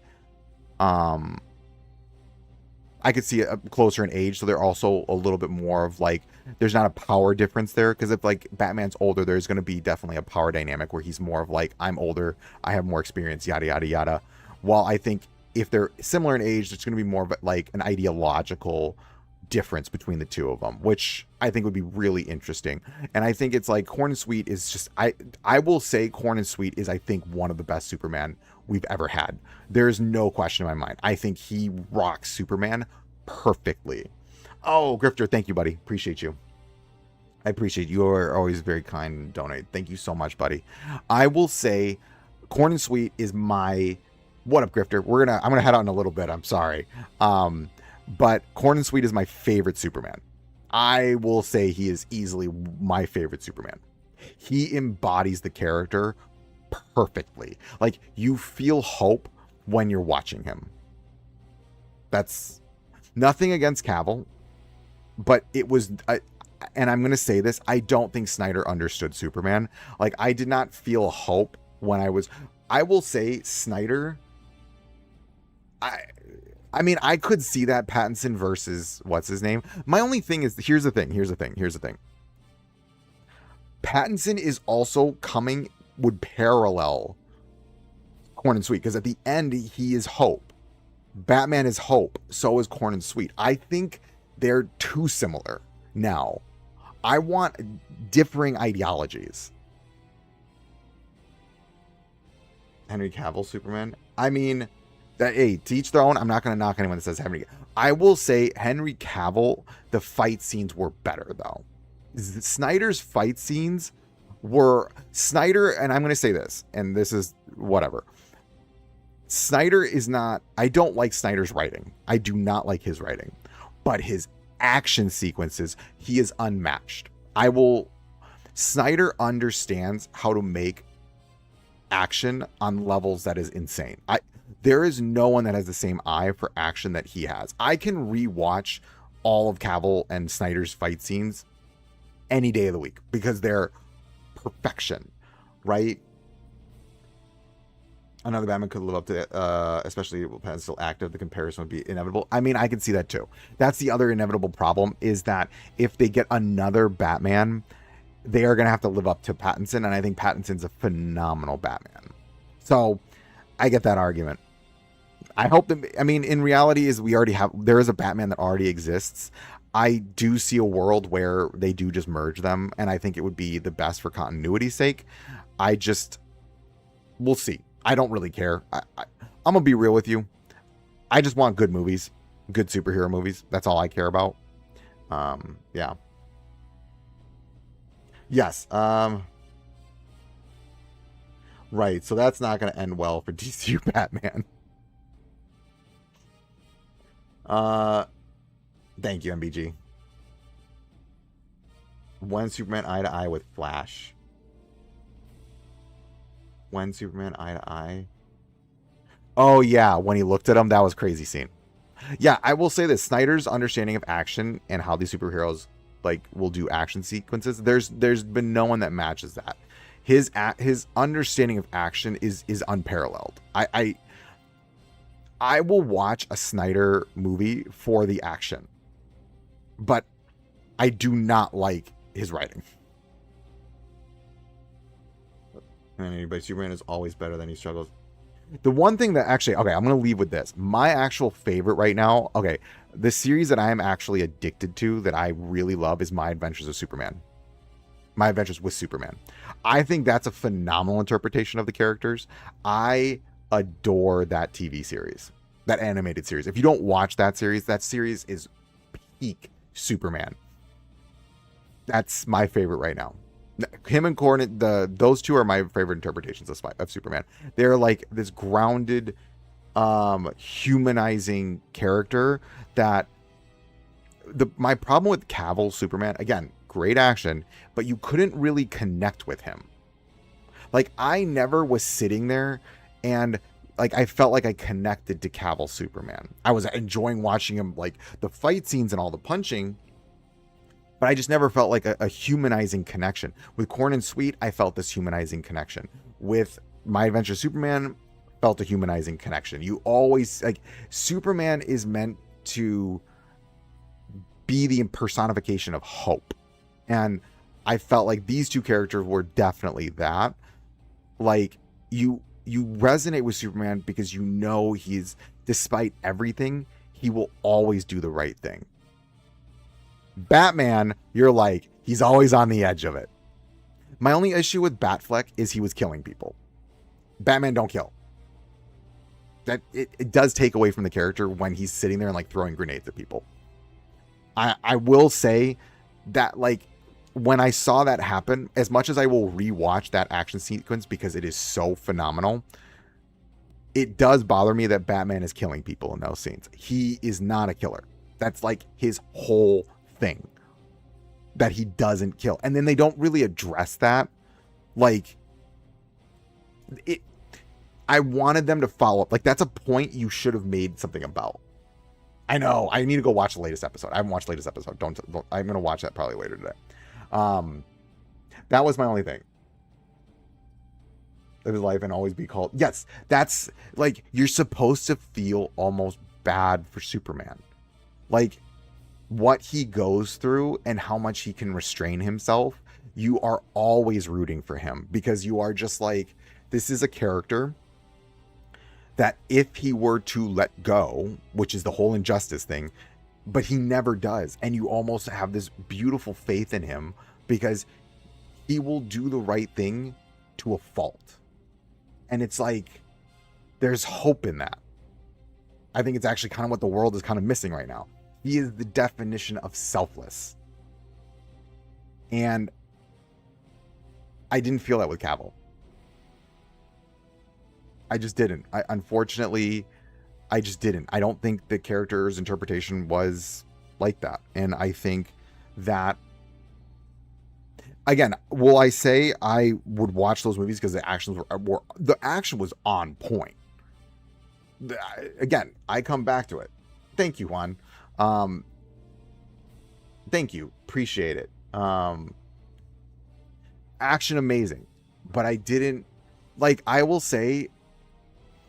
it closer in age, so they're also a little bit more of like, there's not a power difference there, because if like Batman's older, there's going to be definitely a power dynamic where he's more of like, I'm older, I have more experience, yada yada yada. While I think if they're similar in age, there's going to be more of like an ideological difference between the two of them, which I think would be really interesting. And I think it's like Corn and Sweet is just, I will say Corn and Sweet is, I think, one of the best Superman we've ever had. There's no question in my mind. I think he rocks Superman perfectly. Oh, Grifter, thank you, buddy. Appreciate you. I appreciate you. You are always very kind and donate. Thank you so much, buddy. I will say Corn and Sweet is my, what up, Grifter? I'm gonna head out in a little bit. I'm sorry. But Corn and Sweet is my favorite Superman. I will say he is easily my favorite Superman. He embodies the character perfectly. Like, you feel hope when you're watching him. That's nothing against Cavill, but it was, and I'm going to say this, I don't think Snyder understood Superman. Like, I did not feel hope when I will say Snyder, I mean, I could see that Pattinson versus what's his name. My only thing is, here's the thing. Pattinson is also would parallel Corn and Sweet, because at the end he is hope. Batman is hope. So is Corn and Sweet. I think they're too similar now. I want differing ideologies. Henry Cavill Superman. I mean, hey, to each their own. I'm not going to knock anyone that says Henry. I will say Henry Cavill, the fight scenes were better though. Snyder's fight scenes were and I'm going to say this, and this is whatever. Snyder is not, I don't like Snyder's writing. I do not like his writing, but his action sequences, he is unmatched. I will Snyder understands how to make action on levels that is insane. There is no one that has the same eye for action that he has. I can rewatch all of Cavill and Snyder's fight scenes any day of the week because they're perfection, right? Another Batman could live up to it, especially if it's still active. The comparison would be inevitable. I mean, I can see that too. That's the other inevitable problem, is that if they get another Batman, they are going to have to live up to Pattinson, and I think Pattinson's a phenomenal Batman. So I get that argument. I hope that, I mean, in reality, there is a Batman that already exists. I do see a world where they do just merge them, and I think it would be the best for continuity's sake. We'll see. I don't really care. I'm going to be real with you. I just want good movies, good superhero movies. That's all I care about. Yeah. Yes. Right. So that's not going to end well for DCU Batman. Thank you, MBG. When Superman eye to eye with Flash. When Superman eye to eye. Oh yeah, when he looked at him, that was a crazy scene. Yeah, I will say this: Snyder's understanding of action and how these superheroes will do action sequences. There's been no one that matches that. His understanding of action is unparalleled. I will watch a Snyder movie for the action, but I do not like his writing. But Superman is always better than he struggles. The one thing that actually, okay, I'm going to leave with this. My actual favorite right now, okay, the series that I am actually addicted to that I really love is My Adventures of Superman. My Adventures with Superman. I think that's a phenomenal interpretation of the characters. I adore that TV series, that animated series. If you don't watch that series is peak Superman. That's my favorite right now. Him and Cornet, those two are my favorite interpretations of Superman. They're like this grounded, humanizing character that my problem with Cavill Superman, again, great action, but you couldn't really connect with him. Like, I never was sitting there and I felt like I connected to Cavill Superman. I was enjoying watching him, the fight scenes and all the punching, but I just never felt like a humanizing connection. With Corn and Sweet, I felt this humanizing connection. With My Adventure Superman, felt a humanizing connection. You always, Superman is meant to be the personification of hope. And I felt like these two characters were definitely that. You resonate with Superman because you know despite everything, he will always do the right thing. Batman, you're he's always on the edge of it. My only issue with Batfleck is he was killing people. Batman don't kill. That it does take away from the character when he's sitting there and throwing grenades at people. I will say that when I saw that happen, as much as I will rewatch that action sequence because it is so phenomenal, it does bother me that Batman is killing people in those scenes. He is not a killer. That's his whole thing, that he doesn't kill. And then they don't really address that. I wanted them to follow up. That's a point you should have made something about. I know. I need to go watch the latest episode. I haven't watched the latest episode. Don't I'm going to watch that probably later today. That was my only thing. Live his life and always be called. Yes, that's you're supposed to feel almost bad for Superman. What he goes through and how much he can restrain himself, you are always rooting for him because you are just this is a character that if he were to let go, which is the whole injustice thing, but he never does. And you almost have this beautiful faith in him because he will do the right thing to a fault. And it's there's hope in that. I think it's actually kind of what the world is kind of missing right now. He is the definition of selfless. And I didn't feel that with Cavill. I just didn't. Unfortunately, I just didn't. I don't think the character's interpretation was like that. And I think that again, will I say I would watch those movies because the action was on point. Again, I come back to it. Thank you, Juan. Thank you. Appreciate it. Action amazing. But I didn't like, I will say,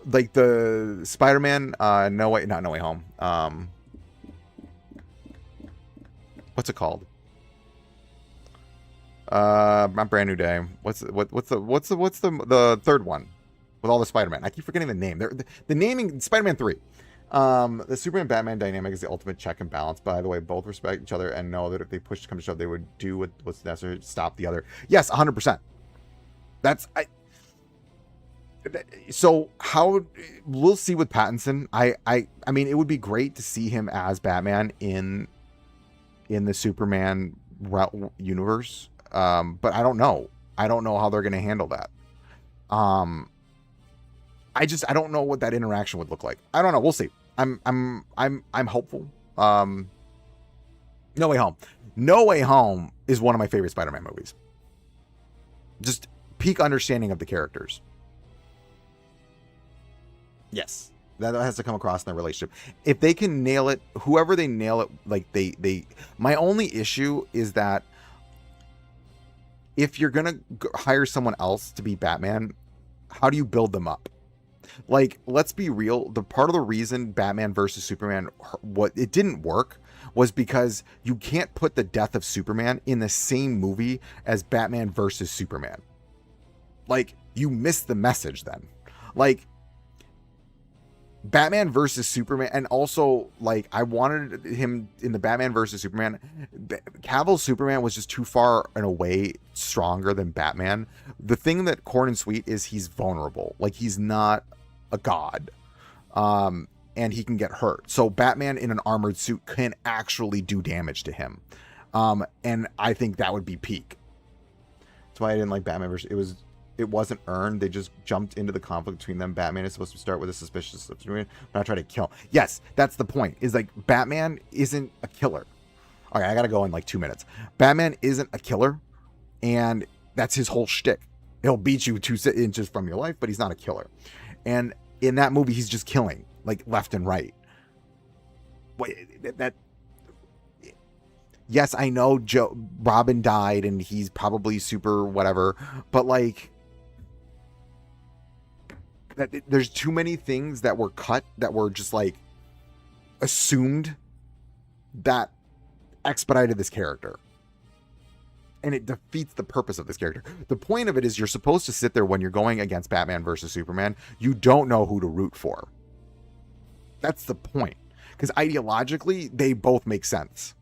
like the Spider-Man not No Way Home. What's it called? Not Brand New Day. What's the third one with all the Spider-Man? I keep forgetting the name. The naming, Spider-Man 3. The Superman Batman dynamic is the ultimate check and balance. By the way, both respect each other and know that if they push to come to shove, they would do what's necessary to stop the other. Yes, 100%. So how we'll see with Pattinson. I mean, it would be great to see him as Batman in the Superman universe. But I don't know. I don't know how they're going to handle that. I don't know what that interaction would look like. I don't know. We'll see. I'm hopeful. No Way Home. No Way Home is one of my favorite Spider-Man movies. Just peak understanding of the characters. Yes. That has to come across in their relationship. If they can nail it, whoever they nail it, like my only issue is that if you're going to hire someone else to be Batman, how do you build them up? Like, let's be real. The part of the reason Batman versus Superman, it didn't work was because you can't put the death of Superman in the same movie as Batman versus Superman. Like, you missed the message then. Like, Batman versus Superman, and also, like, I wanted him in the Batman versus Superman. Cavill's Superman was just too far and away stronger than Batman. The thing that Corn and Sweet is he's vulnerable. Like, he's not a god. And he can get hurt. So Batman in an armored suit can actually do damage to him. And I think that would be peak. That's why I didn't like Batman versus... It wasn't earned. They just jumped into the conflict between them. Batman is supposed to start with a suspicious Superman, but not try to kill. Yes, that's the point. Is like Batman isn't a killer. All right, I gotta go in like 2 minutes. Batman isn't a killer, and that's his whole shtick. He'll beat you 2 inches from your life, but he's not a killer. And in that movie, he's just killing like left and right. Wait, that. Yes, I know Robin died, and he's probably super whatever, but like. That there's too many things that were cut that were just like assumed that expedited this character, and it defeats the purpose of this character. The point of it is you're supposed to sit there when you're going against Batman versus Superman. You don't know who to root for. That's the point, because ideologically they both make sense,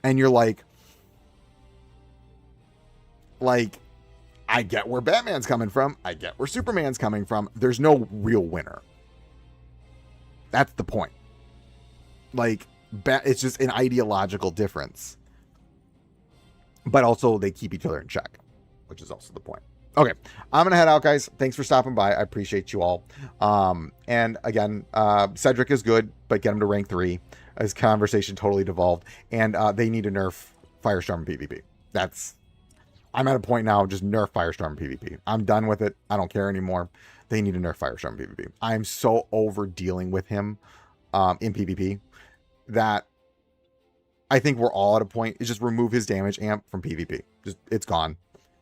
and you're like I get where Batman's coming from. I get where Superman's coming from. There's no real winner. That's the point. Like, it's just an ideological difference. But also, they keep each other in check, which is also the point. Okay, I'm going to head out, guys. Thanks for stopping by. I appreciate you all. And again, CEDRIC is good, but get him to rank 3. This conversation totally devolved. And they need to nerf Firestorm PvP. I'm at a point now, just nerf Firestorm PvP. I'm done with it. I don't care anymore. They need to nerf Firestorm PvP. I'm so over dealing with him in PvP that I think we're all at a point. Is just remove his damage amp from PvP. Just, it's gone.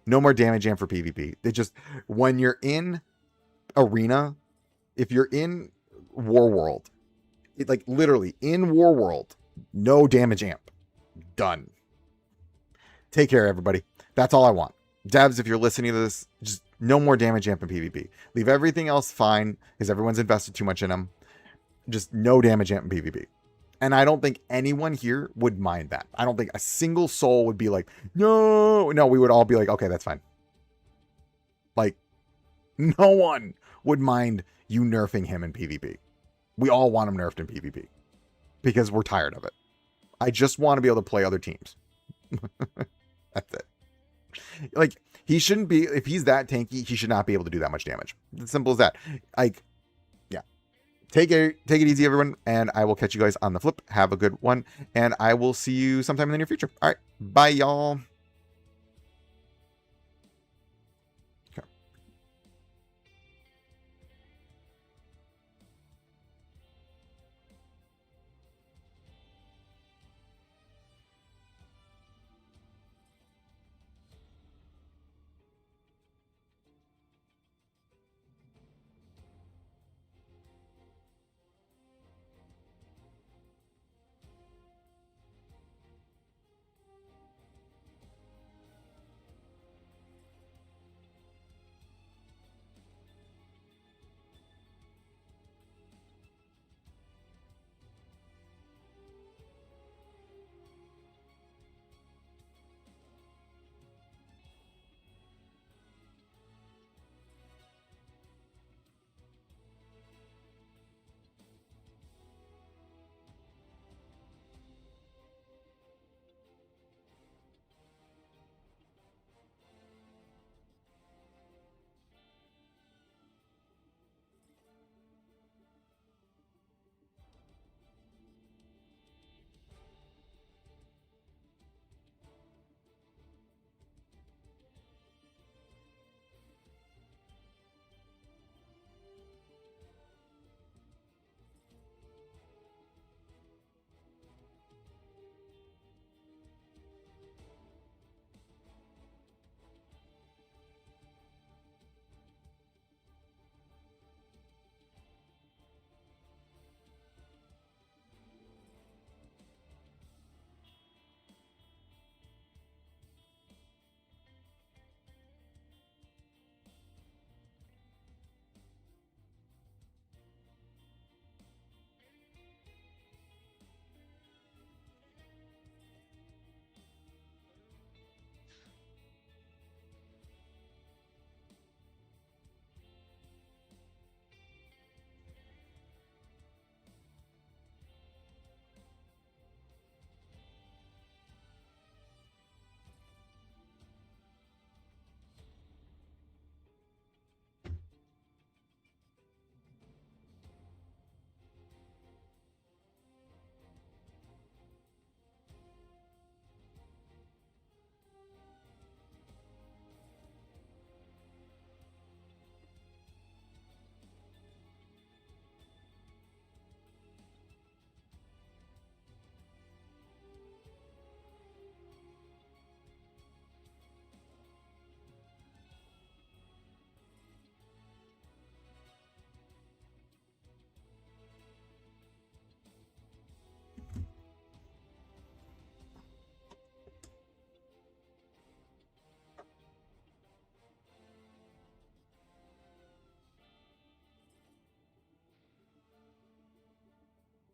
No more damage amp for PvP. It just, when you're in Arena, if you're in War World, like literally in War World, no damage amp. Done. Take care, everybody. That's all I want. Devs, if you're listening to this, just no more damage amp in PvP. Leave everything else fine, because everyone's invested too much in them. Just no damage amp in PvP. And I don't think anyone here would mind that. I don't think a single soul would be like, no. No, we would all be like, okay, that's fine. Like, no one would mind you nerfing him in PvP. We all want him nerfed in PvP. Because we're tired of it. I just want to be able to play other teams. That's it. Like, he shouldn't be, if he's that tanky, he should not be able to do that much damage. It's simple as that. Like, yeah. Take it easy, everyone, and I will catch you guys on the flip. Have a good one, and I will see you sometime in the near future. All right, bye, y'all.